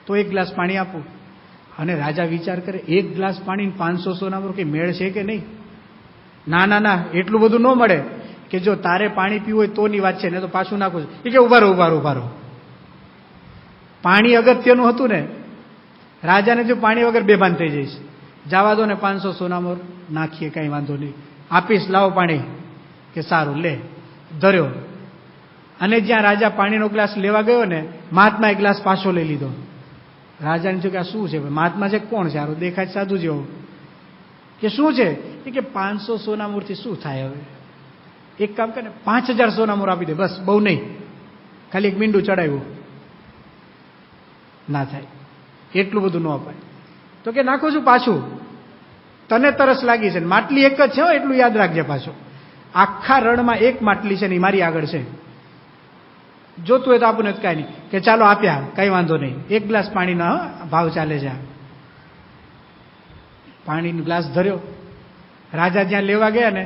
તો 1 ગ્લાસ પાણી આપું? અને રાજા વિચાર કરે, 1 ગ્લાસ પાણી 500 સોનામોર કઈ મેળ છે કે નહીં? ના ના ના, એટલું બધું ન મળે. કે જો તારે પાણી પીવું હોય તોની વાત છે, ને તો પાછું નાખું. એ કે ઉભા રહો. પાણી અગત્યનું હતું ને, રાજાને જો પાણી વગર બેભાન થઈ જઈશ. જવા દો ને, 500 સોનામોર નાખીએ, કઈ વાંધો નહીં, આપીશ, લાવો પાણી. કે સારું, લે, ધર્યો. અને જ્યાં રાજા પાણીનો ગ્લાસ લેવા ગયો ને, મહાત્માએ ગ્લાસ પાછો લઈ લીધો. રાજાને જો કે આ શું છે? મહાત્મા છે, કોણ છે? આરો દેખાય સાધુ જેવો. કે શું છે? કે 500 સોનામોરથી શું થાય? હવે એક કામ કરે, 5000 સોનામોર આપી દે, બસ, બહુ નહીં, ખાલી 1 મીંડું ચડાવ્યું. ના થાય, એટલું બધું ન અપાય. તો કે નાખું છું પાછું, તને તરસ લાગી છે, માટલી એક જ છે, એટલું યાદ રાખજે. પાછો આખા રણમાં 1 માટલી છે ને, મારી આગળ છે, જોતું હોય તો આપણને કાંઈ નહીં. કે ચાલો આપ્યા, કઈ વાંધો નહીં, 1 ગ્લાસ પાણીનો ભાવ ચાલે છે. પાણીનો ગ્લાસ ધર્યો. રાજા જ્યાં લેવા ગયા ને,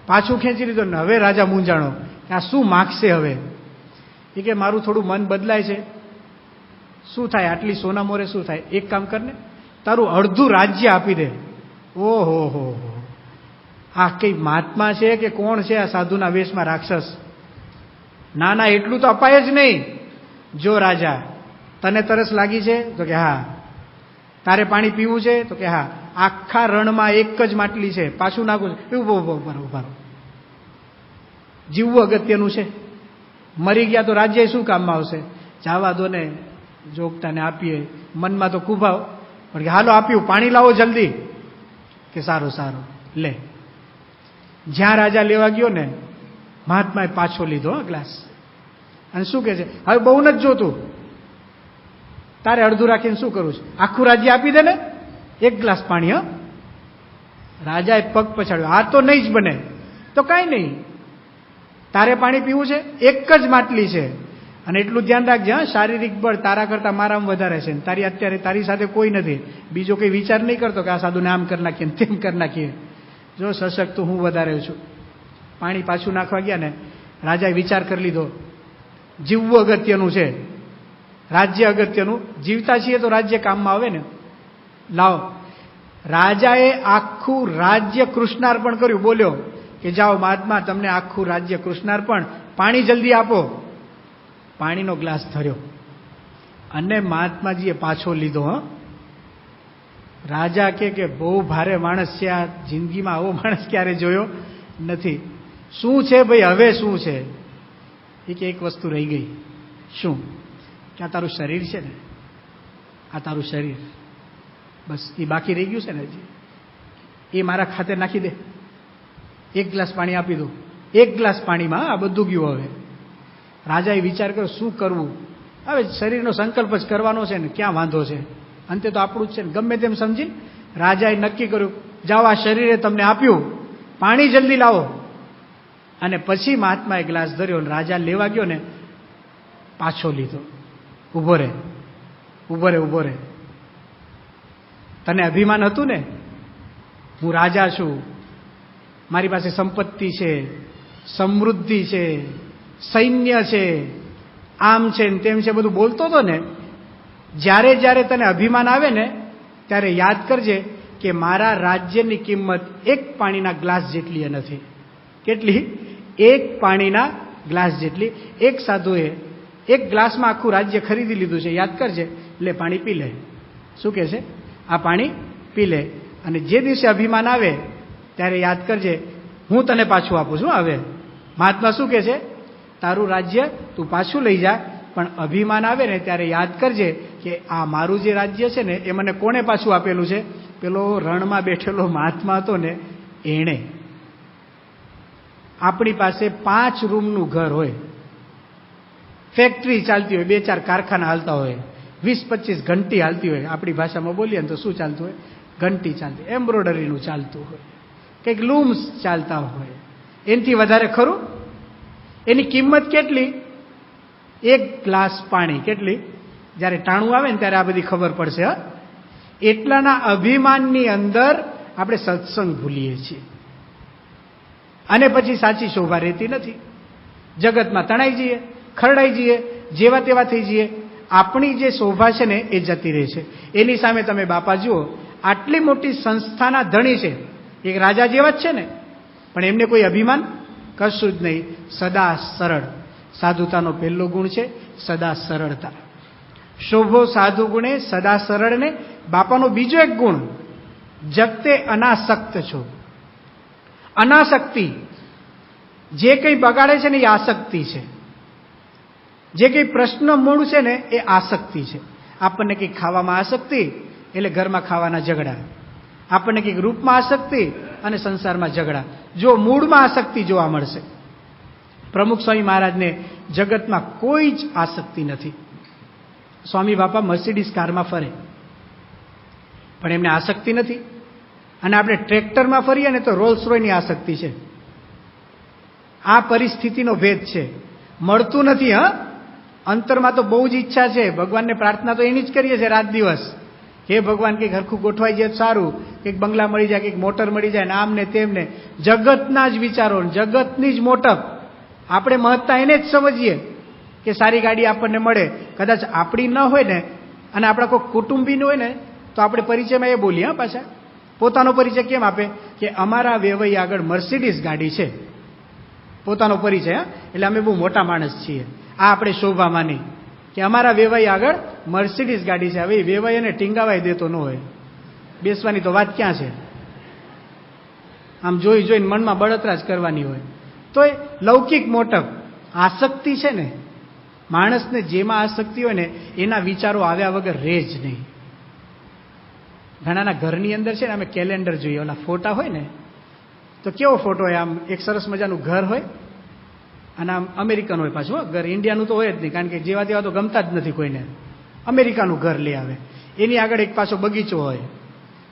પાછું ખેંચી લીધો ને. હવે રાજા મૂંઝાણો કે આ શું માગશે હવે? એ કે મારું થોડું મન બદલાય છે. શું થાય આટલી સોનામોરે? શું થાય? એક કામ કરને, તારું અડધું રાજ્ય આપી દે. ઓહો હો, આ કઈ મહાત્મા છે કે કોણ છે? આ સાધુના વેશમાં રાક્ષસ. ના ના, એટલું તો અપાય જ નહીં. જો રાજા, તને તરસ લાગી છે? તો કે હા. તારે પાણી પીવું છે? તો કે હા. આખા રણમાં 1 જ માટલી છે, પાછું નાખું છે. ઉભા. જીવવું અગત્યનું છે. મરી ગયા તો રાજ્ય શું કામમાં આવશે? જવા દો ને, જોગતાને આપીએ. મનમાં તો કુભાવ, પણ કે હાલો આપ્યું, પાણી લાવો જલ્દી. કે સારું, લે. જ્યાં રાજા લેવા ગયો ને, મહાત્માએ પાછો લીધો ગ્લાસ. અને શું કે છે? હવે બહુ નથી જોતું, તારે અડધું રાખીને શું કરવું છે? આખું રાજ્ય આપી દે ને, 1 ગ્લાસ પાણી. રાજાએ પગ પછાડ્યો, આ તો નહીં જ બને. તો કાંઈ નહીં, તારે પાણી પીવું છે? 1 જ માટલી છે. અને એટલું ધ્યાન રાખજે, શારીરિક બળ તારા કરતા મારામાં વધારે છે. તારી અત્યારે તારી સાથે કોઈ નથી. બીજો કોઈ વિચાર નહીં કરતો કે આ સાધુને આમ કરી નાખીએ ને તેમ કરી નાખીએ. જો સશક્ત હું વધારે છું. પાણી પાછું નાખવા ગયા ને, રાજાએ વિચાર કરી લીધો, જીવવું અગત્યનું છે, રાજ્ય અગત્યનું. જીવતા છીએ તો રાજ્ય કામમાં આવે ને. લાવો. રાજાએ આખું રાજ્ય કૃષ્ણાર્પણ કર્યું. બોલ્યો કે જાઓ મહાત્મા, તમને આખું રાજ્ય કૃષ્ણાર્પણ, પાણી જલ્દી આપો. પાણીનો ગ્લાસ ધર્યો અને મહાત્માજીએ પાછો લીધો. રાજા કે બહુ ભારે માણસ છે આ, જિંદગીમાં આવો માણસ ક્યારે જોયો નથી. શું છે ભાઈ, હવે શું છે? એ કે 1 વસ્તુ રહી ગઈ. શું? કે આ તારું શરીર છે ને, આ તારું શરીર, બસ એ બાકી રહી ગયું છે ને હજી, એ મારા ખાતે નાખી દે. 1 ગ્લાસ પાણી આપી દો. 1 ગ્લાસ પાણીમાં આ બધું ગયું. હવે રાજાએ વિચાર કર્યો શું કરવું. હવે શરીરનો સંકલ્પ જ કરવાનો છે ને, ક્યાં વાંધો છે? અંતે તો આપણું જ છે ને. ગમે તેમ સમજી રાજાએ નક્કી કર્યું, જાઓ આ શરીરે તમને આપ્યું, પાણી જલ્દી લાવો. અને પછી મહાત્માએ ગ્લાસ ધર્યો. રાજા લેવા ગયો ને, પાછો લીધો. ઉભો રે. તને અભિમાન હતું ને, હું રાજા છું, મારી પાસે સંપત્તિ છે, સમૃદ્ધિ છે, સૈન્ય છે, આમ છે ને તેમ છે, બધું બોલતો હતો ને. જ્યારે તને અભિમાન આવે ને, ત્યારે યાદ કરજે કે મારા રાજ્યની કિંમત 1 પાણીના ગ્લાસ જેટલી નથી. કેટલી? 1 પાણીના ગ્લાસ જેટલી. એક સાધુએ 1 ગ્લાસમાં આખું રાજ્ય ખરીદી લીધું છે. યાદ કરજે. લે, પાણી પી લે. શું કહે છે? આ પાણી પી લે. અને જે દિવસે અભિમાન આવે ત્યારે યાદ કરજે, હું તને પાછું આપું છું. હવે મહાત્મા શું કહે છે? તારું રાજ્ય તું પાછું લઈ જા, પણ અભિમાન આવે ને ત્યારે યાદ કરજે કે આ મારું જે રાજ્ય છે ને, એ મને કોણે પાછું આપેલું છે? પેલો રણમાં બેઠેલો મહાત્મા હતો ને, એણે. આપણી પાસે 5 રૂમનું ઘર હોય, ફેક્ટરી ચાલતી હોય, 2-4 કારખાના હાલતા હોય, 20-25 ઘંટી હાલતી હોય. આપણી ભાષામાં બોલીએ ને તો શું ચાલતું હોય? ઘંટી ચાલતી, એમ્બ્રોડરીનું ચાલતું હોય, કંઈક લૂમ્સ ચાલતા હોય. એનાથી વધારે ખરું? એની કિંમત કેટલી? 1 ગ્લાસ પાણી. કેટલી? જ્યારે ટાણું આવે ને ત્યારે આ બધી ખબર પડશે. એટલાના અભિમાનની અંદર આપણે સત્સંગ ભૂલીએ છીએ અને પછી સાચી શોભા રહેતી નથી. જગતમાં તણાઈ જઈએ, ખરડાઈ જઈએ, જેવા તેવા થઈ જઈએ. આપણી જે શોભા છે ને એ જતી રહે છે. એની સામે તમે બાપા જુઓ, આટલી મોટી સંસ્થાના ધણી છે, એક રાજા જેવા જ છે ને, પણ એમને કોઈ અભિમાન કશું જ નહીં. સદા સરળ. સાધુતાનો પહેલો ગુણ છે સદા સરળતા. શોભો સાધુ ગુણે સદા સરળ ને. બાપાનો બીજો એક ગુણ, જગતે અનાસક્ત છો. અનાસક્તિ, જે કંઈ બગાડે છે ને એ આસક્તિ છે. જે કંઈ પ્રશ્ન મૂળ છે ને એ આસક્તિ છે. આપણને કંઈક ખાવામાં આસક્તિ એટલે ઘરમાં ખાવાના ઝઘડા. આપણને કંઈક રૂપમાં આસક્તિ અને સંસારમાં ઝઘડા. જો મૂળમાં આસક્તિ જોવા મળશે. પ્રમુખ સ્વામી મહારાજને જગતમાં કોઈ જ આસક્તિ નથી. સ્વામી બાપા મર્સિડીઝ કારમાં ફરે, પણ એમને આસક્તિ નથી. અને આપણે ટ્રેક્ટરમાં ફરીએ ને તો રોલ્સ રોયની આસક્તિ છે. આ પરિસ્થિતિનો ભેદ છે. મળતું નથી. અંતરમાં તો બહુ જ ઈચ્છા છે. ભગવાનને પ્રાર્થના તો એની જ કરીએ છીએ રાત દિવસ, હે ભગવાન કંઈક હરખું ગોઠવાઈ જાય સારું, કંઈક બંગલા મળી જાય, કંઈક મોટર મળી જાય, ને આમને તેમને. જગતના જ વિચારો, જગતની જ મોટપ. આપણે મહત્તા એને જ સમજીએ કે સારી ગાડી આપણને મળે. કદાચ આપણી ન હોય ને અને આપણા કોઈ કુટુંબીનું હોય ને તો આપણે પરિચયમાં એ બોલીએ. પાછા પોતાનો પરિચય કેમ આપે કે અમારા વેવાઈ આગળ મર્સિડીઝ ગાડી છે. પોતાનો પરિચય. એટલે અમે બહુ મોટા માણસ છીએ. આ આપણે શોભા માની કે અમારા વેવાઈ આગળ મર્સિડીઝ ગાડી છે. હવે વેવાઈ એને ટીંગાવાય દેતો ન હોય, બેસવાની તો વાત ક્યાં છે. આમ જોઈ જોઈને મનમાં બળતરા જ કરવાની હોય. તો એ લૌકિક મોટપ આસક્તિ છે ને. માણસને જેમાં આસક્તિ હોય ને એના વિચારો આવ્યા વગર રહે જ નહીં. ઘણાના ઘરની અંદર છે ને અમે કેલેન્ડર જોઈએ, ઓલા ફોટા હોય ને, તો કેવો ફોટો હોય, આમ એક સરસ મજાનું ઘર હોય અને આમ અમેરિકન હોય પાછું. ઘર ઇન્ડિયાનું તો હોય જ નહીં, કારણ કે જેવા તેવા તો ગમતા જ નથી કોઈને. અમેરિકાનું ઘર લઈ આવે. એની આગળ એક પાછો બગીચો હોય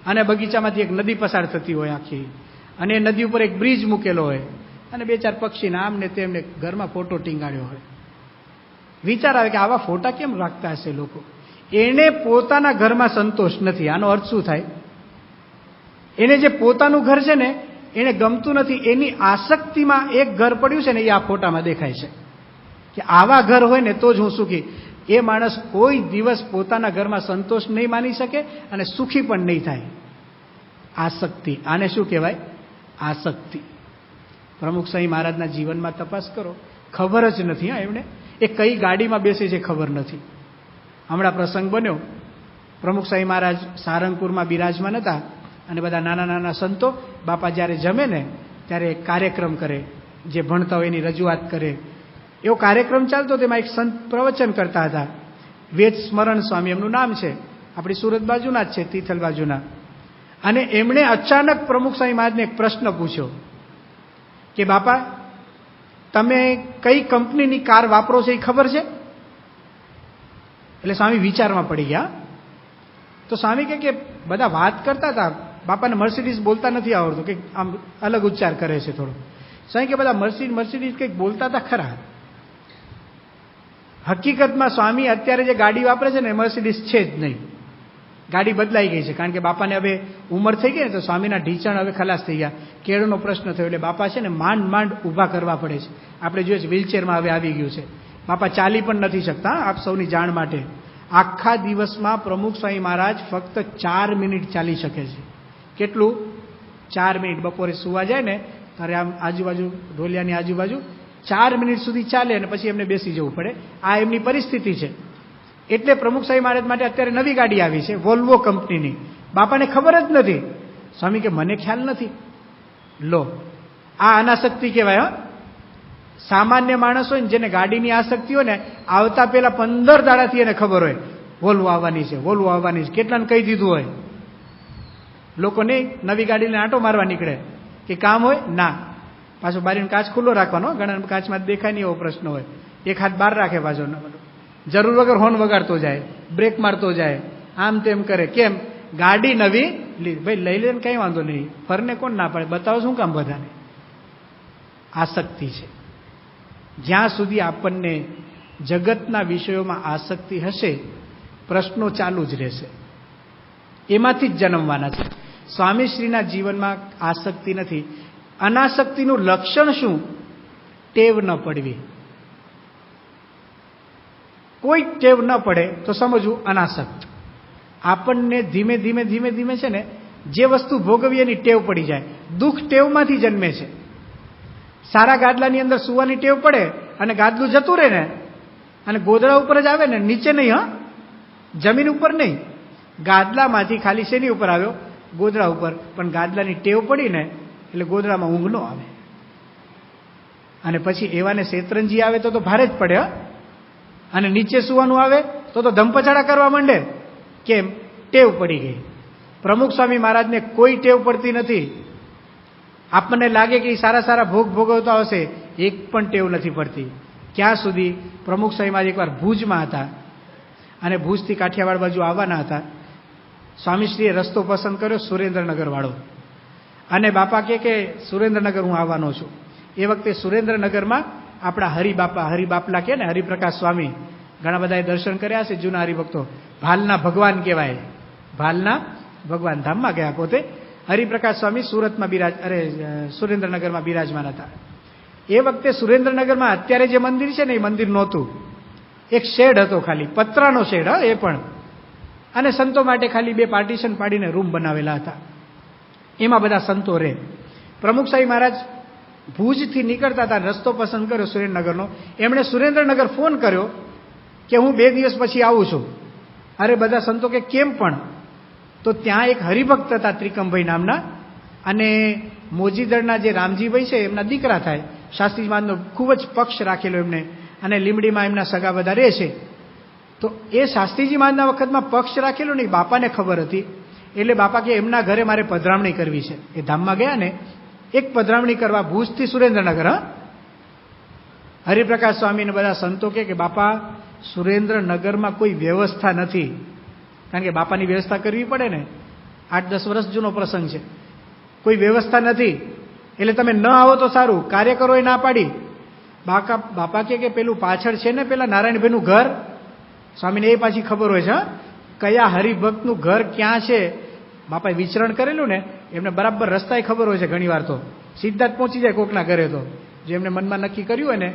અને બગીચામાંથી એક નદી પસાર થતી હોય આખી, અને એ નદી ઉપર એક બ્રિજ મૂકેલો હોય અને બે ચાર પક્ષીને આમ ને તેમને ઘરમાં ફોટો ટીંગાડ્યો હોય. વિચાર આવે કે આવા ફોટા કેમ રાખતા હશે લોકો. એને પોતાના ઘરમાં સંતોષ નથી. આનો અર્થ શું થાય? એને જે પોતાનું ઘર છે ને એને ગમતું નથી. એની આસક્તિમાં એક ઘર પડ્યું છે ને એ આ ફોટામાં દેખાય છે કે આવા ઘર હોય ને તો જ હું સુખી. એ માણસ કોઈ દિવસ પોતાના ઘરમાં સંતોષ નહીં માની શકે અને સુખી પણ નહીં થાય. આસક્તિ. આને શું કહેવાય? આસક્તિ. પ્રમુખ સ્વામી મહારાજના જીવનમાં તપાસ કરો, ખબર જ નથી એમને એ કઈ ગાડીમાં બેસે છે ખબર નથી. હમણાં પ્રસંગ બન્યો, પ્રમુખ સ્વામી મહારાજ સારંગપુરમાં બિરાજમાન હતા અને બધા નાના નાના સંતો બાપા જ્યારે જમે ને ત્યારે કાર્યક્રમ કરે, જે ભણતા હોય એની રજૂઆત કરે. એવો કાર્યક્રમ ચાલતો, તેમાં એક સંત પ્રવચન કરતા હતા. વેદ સ્મરણ સ્વામી એમનું નામ છે, આપણી સુરત બાજુના જ છે, તિથલ બાજુના. અને એમણે અચાનક પ્રમુખ સ્વામી મહારાજને એક પ્રશ્ન પૂછ્યો કે બાપા તમે કઈ કંપનીની કાર વાપરો છો એ ખબર છે? એટલે સ્વામી વિચારમાં પડી ગયા. તો સ્વામી કે બધા વાત કરતા હતા, બાપાને મર્સિડીઝ બોલતા નથી આવડતું, કે આમ અલગ ઉચ્ચાર કરે છે થોડો. સ્વામી કે બધા મર્સિડીઝ કંઈક બોલતા હતા ખરા. હકીકતમાં સ્વામી અત્યારે જે ગાડી વાપરે છે ને મર્સિડીઝ છે જ નહીં. ગાડી બદલાઈ ગઈ છે, કારણ કે બાપાને હવે ઉંમર થઈ ગઈ ને તો સ્વામીના ઢીંચણ હવે ખલાસ થઈ ગયા. કેળનો પ્રશ્ન થયો એટલે બાપા છે ને માંડ માંડ ઊભા કરવા પડે છે. આપણે જોઈએ વ્હીલચેરમાં હવે આવી ગયું છે. બાપા ચાલી પણ નથી શકતા. આપ સૌની જાણ માટે આખા દિવસમાં પ્રમુખ સ્વામી મહારાજ ફક્ત 4 મિનિટ ચાલી શકે છે. કેટલું? 4 મિનિટ. બપોરે સુવા જાય ને ત્યારે આમ આજુબાજુ ઢોલિયાની આજુબાજુ 4 મિનિટ સુધી ચાલે અને પછી એમને બેસી જવું પડે. આ એમની પરિસ્થિતિ છે. એટલે પ્રમુખ સ્વામી મહારાજ માટે અત્યારે નવી ગાડી આવી છે, વોલ્વો કંપનીની. બાપાને ખબર જ નથી. સ્વામી કે મને ખ્યાલ નથી. લો, આ અનાસક્તિ કહેવાય. સામાન્ય માણસ હોય ને જેને ગાડીની આસક્તિ હોય ને, આવતા પહેલા 15 દાડાથી એને ખબર હોય વોલ્વો આવવાની છે, વોલ્વો આવવાની છે. કેટલાને કહી દીધું હોય. લોકો નહીં નવી ગાડીને આંટો મારવા નીકળે કે કામ હોય ના, પાછો બારીનો કાચ ખુલ્લો રાખવાનો. ઘણા કાચમાં દેખાય નહીં એવો પ્રશ્ન હોય. એક હાથ બહાર રાખે પાછો, જરૂર વગર હોર્ન વગાડતો જાય, બ્રેક મારતો જાય, આમ તેમ કરે. કેમ? ગાડી નવી ભાઈ લઈ લે ને કઈ વાંધો નહીં, ફરને કોણ ના પાડે, બતાવો શું કામ બધાને. આસક્તિ છે. જ્યાં સુધી આપણને જગતના વિષયોમાં આસક્તિ હશે પ્રશ્નો ચાલુ જ રહેશે. એમાંથી જ જન્મવાના છે. સ્વામીશ્રીના જીવનમાં આસક્તિ નથી. અનાસક્તિનું લક્ષણ શું? ટેવ ન પડવી. કોઈ ટેવ ન પડે તો સમજવું અનાસક્ત. આપણને ધીમે ધીમે ધીમે ધીમે છે ને જે વસ્તુ ભોગવીએ એની ટેવ પડી જાય. દુઃખ ટેવમાંથી જન્મે છે. સારા ગાદલાની અંદર સૂવાની ટેવ પડે અને ગાદલું જતું રહે ને, અને ગોદડા ઉપર જ આવે ને, નીચે નહીં, હા, જમીન ઉપર નહીં. ગાદલામાંથી ખાલી શેની ઉપર આવ્યો? ગોદડા ઉપર. પણ ગાદલાની ટેવ પડી ને એટલે ગોદડામાં ઊંઘ ન આવે. અને પછી એવાને શેતરંજી આવે તો ભારે જ પડે, હા. અને નીચે સૂવાનું આવે તો ધમપછાડા કરવા માંડે. કેમ? ટેવ પડી ગઈ. પ્રમુખ સ્વામી મહારાજને કોઈ ટેવ પડતી નથી. આપણને લાગે કે સારા સારા ભોગ ભોગવતા હશે, એક પણ ટેવ નથી પડતી. ક્યાં સુધી? પ્રમુખ સ્વામી મહારાજ એકવાર ભુજમાં હતા અને ભુજથી કાઠિયાવાડ બાજુ આવવાના હતા. સ્વામીશ્રીએ રસ્તો પસંદ કર્યો સુરેન્દ્રનગર વાળો, અને બાપા કે સુરેન્દ્રનગર હું આવવાનો છું. એ વખતે સુરેન્દ્રનગરમાં આપણા હરિબાપલા કે ને, હરિપ્રકાશ સ્વામી, ઘણા બધાએ દર્શન કર્યા છે, જૂના હરિભક્તો. ભાલના ભગવાન કહેવાય, ભાલના ભગવાન. ધામમાં ગયા પોતે. હરિપ્રકાશ સ્વામી સુરતમાં સુરેન્દ્રનગરમાં બિરાજમાન હતા. એ વખતે સુરેન્દ્રનગરમાં અત્યારે જે મંદિર છે ને એ મંદિર નહોતું. એક શેડ હતો, ખાલી પતરાનો શેડ, હા, એ પણ. અને સંતો માટે ખાલી 2 પાર્ટીશન પાડીને રૂમ બનાવેલા હતા. એમાં બધા સંતો રહે. પ્રમુખ સ્વામી મહારાજ ભુજથી નીકળતા હતા, રસ્તો પસંદ કર્યો સુરેન્દ્રનગરનો. એમણે સુરેન્દ્રનગર ફોન કર્યો કે હું 2 દિવસ પછી આવું છું. અરે બધા સંતો કે કેમ પણ? તો ત્યાં એક હરિભક્ત હતા ત્રિકમભાઈ નામના, અને મોજીદળના જે રામજીભાઈ છે એમના દીકરા થાય. શાસ્ત્રીજી મહારાજનો ખૂબ જ પક્ષ રાખેલો એમને, અને લીમડીમાં એમના સગા બધા રહે છે. તો એ શાસ્ત્રીજી મહારાજના વખતમાં પક્ષ રાખેલો નહીં, બાપાને ખબર હતી. એટલે બાપા કે એમના ઘરે મારે પધરામણી કરવી છે. એ ધામમાં ગયા ને, એક પધરામણી કરવા ભુજથી સુરેન્દ્રનગર. હા, હરિપ્રકાશ સ્વામીને બધા સંતો કે બાપા સુરેન્દ્રનગરમાં કોઈ વ્યવસ્થા નથી. કારણ કે બાપાની વ્યવસ્થા કરવી પડે ને. 8-10 વર્ષ જૂનો પ્રસંગ છે. કોઈ વ્યવસ્થા નથી, એટલે તમે ન આવો તો સારું. કાર્યકરોએ ના પાડી. બાપા કે પેલું પાછળ છે ને પેલા નારાયણભાઈનું ઘર, સ્વામીને એ પાછી ખબર હોય છે, હા, કયા હરિભક્તનું ઘર ક્યાં છે. બાપાએ વિચરણ કરેલું ને, એમને બરાબર રસ્તાએ ખબર હોય છે. ઘણી વાર તો સીધા જ પહોંચી જાય કોકના ઘરે. તો જે એમને મનમાં નક્કી કર્યું હોય ને,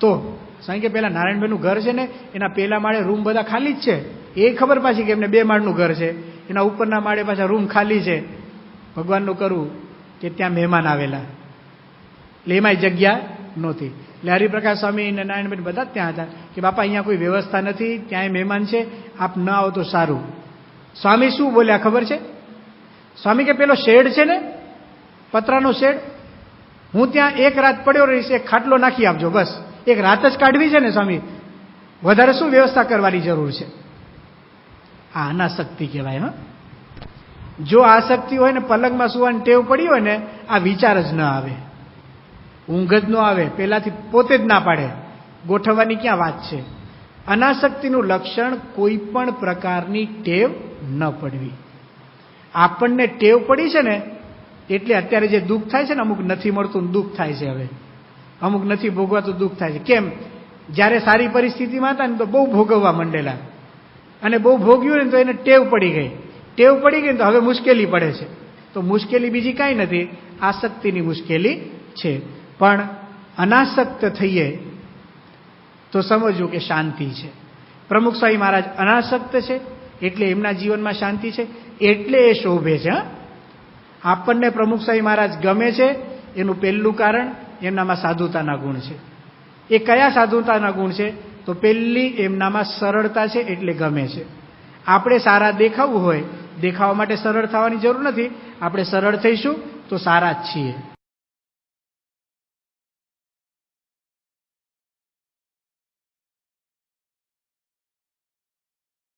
તો સાંઈ કે પેલા નારાયણભાઈનું ઘર છે ને, એના પેલા માળે રૂમ બધા ખાલી જ છે. એ ખબર પાછી કે એમને 2 માળનું ઘર છે, એના ઉપરના માળે પાછા રૂમ ખાલી છે. ભગવાનનું કરવું કે ત્યાં મહેમાન આવેલા, એટલે એમાંય જગ્યા નહોતી. એટલે હરિપ્રકાશ સ્વામી અને નારાયણભાઈ બધા જ ત્યાં હતા કે બાપા અહીંયા કોઈ વ્યવસ્થા નથી, ત્યાંય મહેમાન છે, આપ ન આવો તો સારું. સ્વામી શું બોલ્યા ખબર છે? સ્વામી કે પેલો શેડ છે ને, પતરાનો શેડ, હું ત્યાં 1 રાત પડ્યો રહીશ, એક ખાટલો નાખી આપજો, બસ 1 રાત જ કાઢવી છે ને સ્વામી, વધારે શું વ્યવસ્થા કરવાની જરૂર છે? આ અનાસક્તિ કહેવાય. હા, જો આસક્તિ હોય ને, પલંગમાં સુવાની ટેવ પડી હોય ને, આ વિચાર જ ન આવે, ઊંઘ જ ન આવે. પહેલાથી પોતે જ ના પાડે, ગોઠવવાની ક્યાં વાત છે? અનાસક્તિનું લક્ષણ કોઈ પણ પ્રકારની ટેવ ન પડવી. આપણને ટેવ પડી છે ને, એટલે અત્યારે જે દુઃખ થાય છે ને, અમુક નથી મળતું દુઃખ થાય છે. હવે અમુક નથી ભોગવાતું દુઃખ થાય છે. કેમ? જ્યારે સારી પરિસ્થિતિમાં હતા ને તો બહુ ભોગવવા માંડેલા, અને બહુ ભોગ્યું ને તો એને ટેવ પડી ગઈ. ટેવ પડી ગઈ ને તો હવે મુશ્કેલી પડે છે. તો મુશ્કેલી બીજી કાંઈ નથી, આસક્તિની મુશ્કેલી છે. પણ અનાસક્ત થઈએ તો સમજવું કે શાંતિ છે. પ્રમુખ સ્વામી મહારાજ અનાસક્ત છે, એટલે એમના જીવનમાં શાંતિ છે, એટલે એ શોભે છે. આપણને પ્રમુખ સ્વામી મહારાજ ગમે છે એનું પહેલું કારણ એમનામાં સાધુતાના ગુણ છે. એ કયા સાધુતાના ગુણ છે? તો પહેલી એમનામાં સરળતા છે, એટલે ગમે છે. આપણે સારા દેખાવું હોય, દેખાવા માટે સરળ થવાની જરૂર નથી. આપણે સરળ થઈશું તો સારા જ છીએ.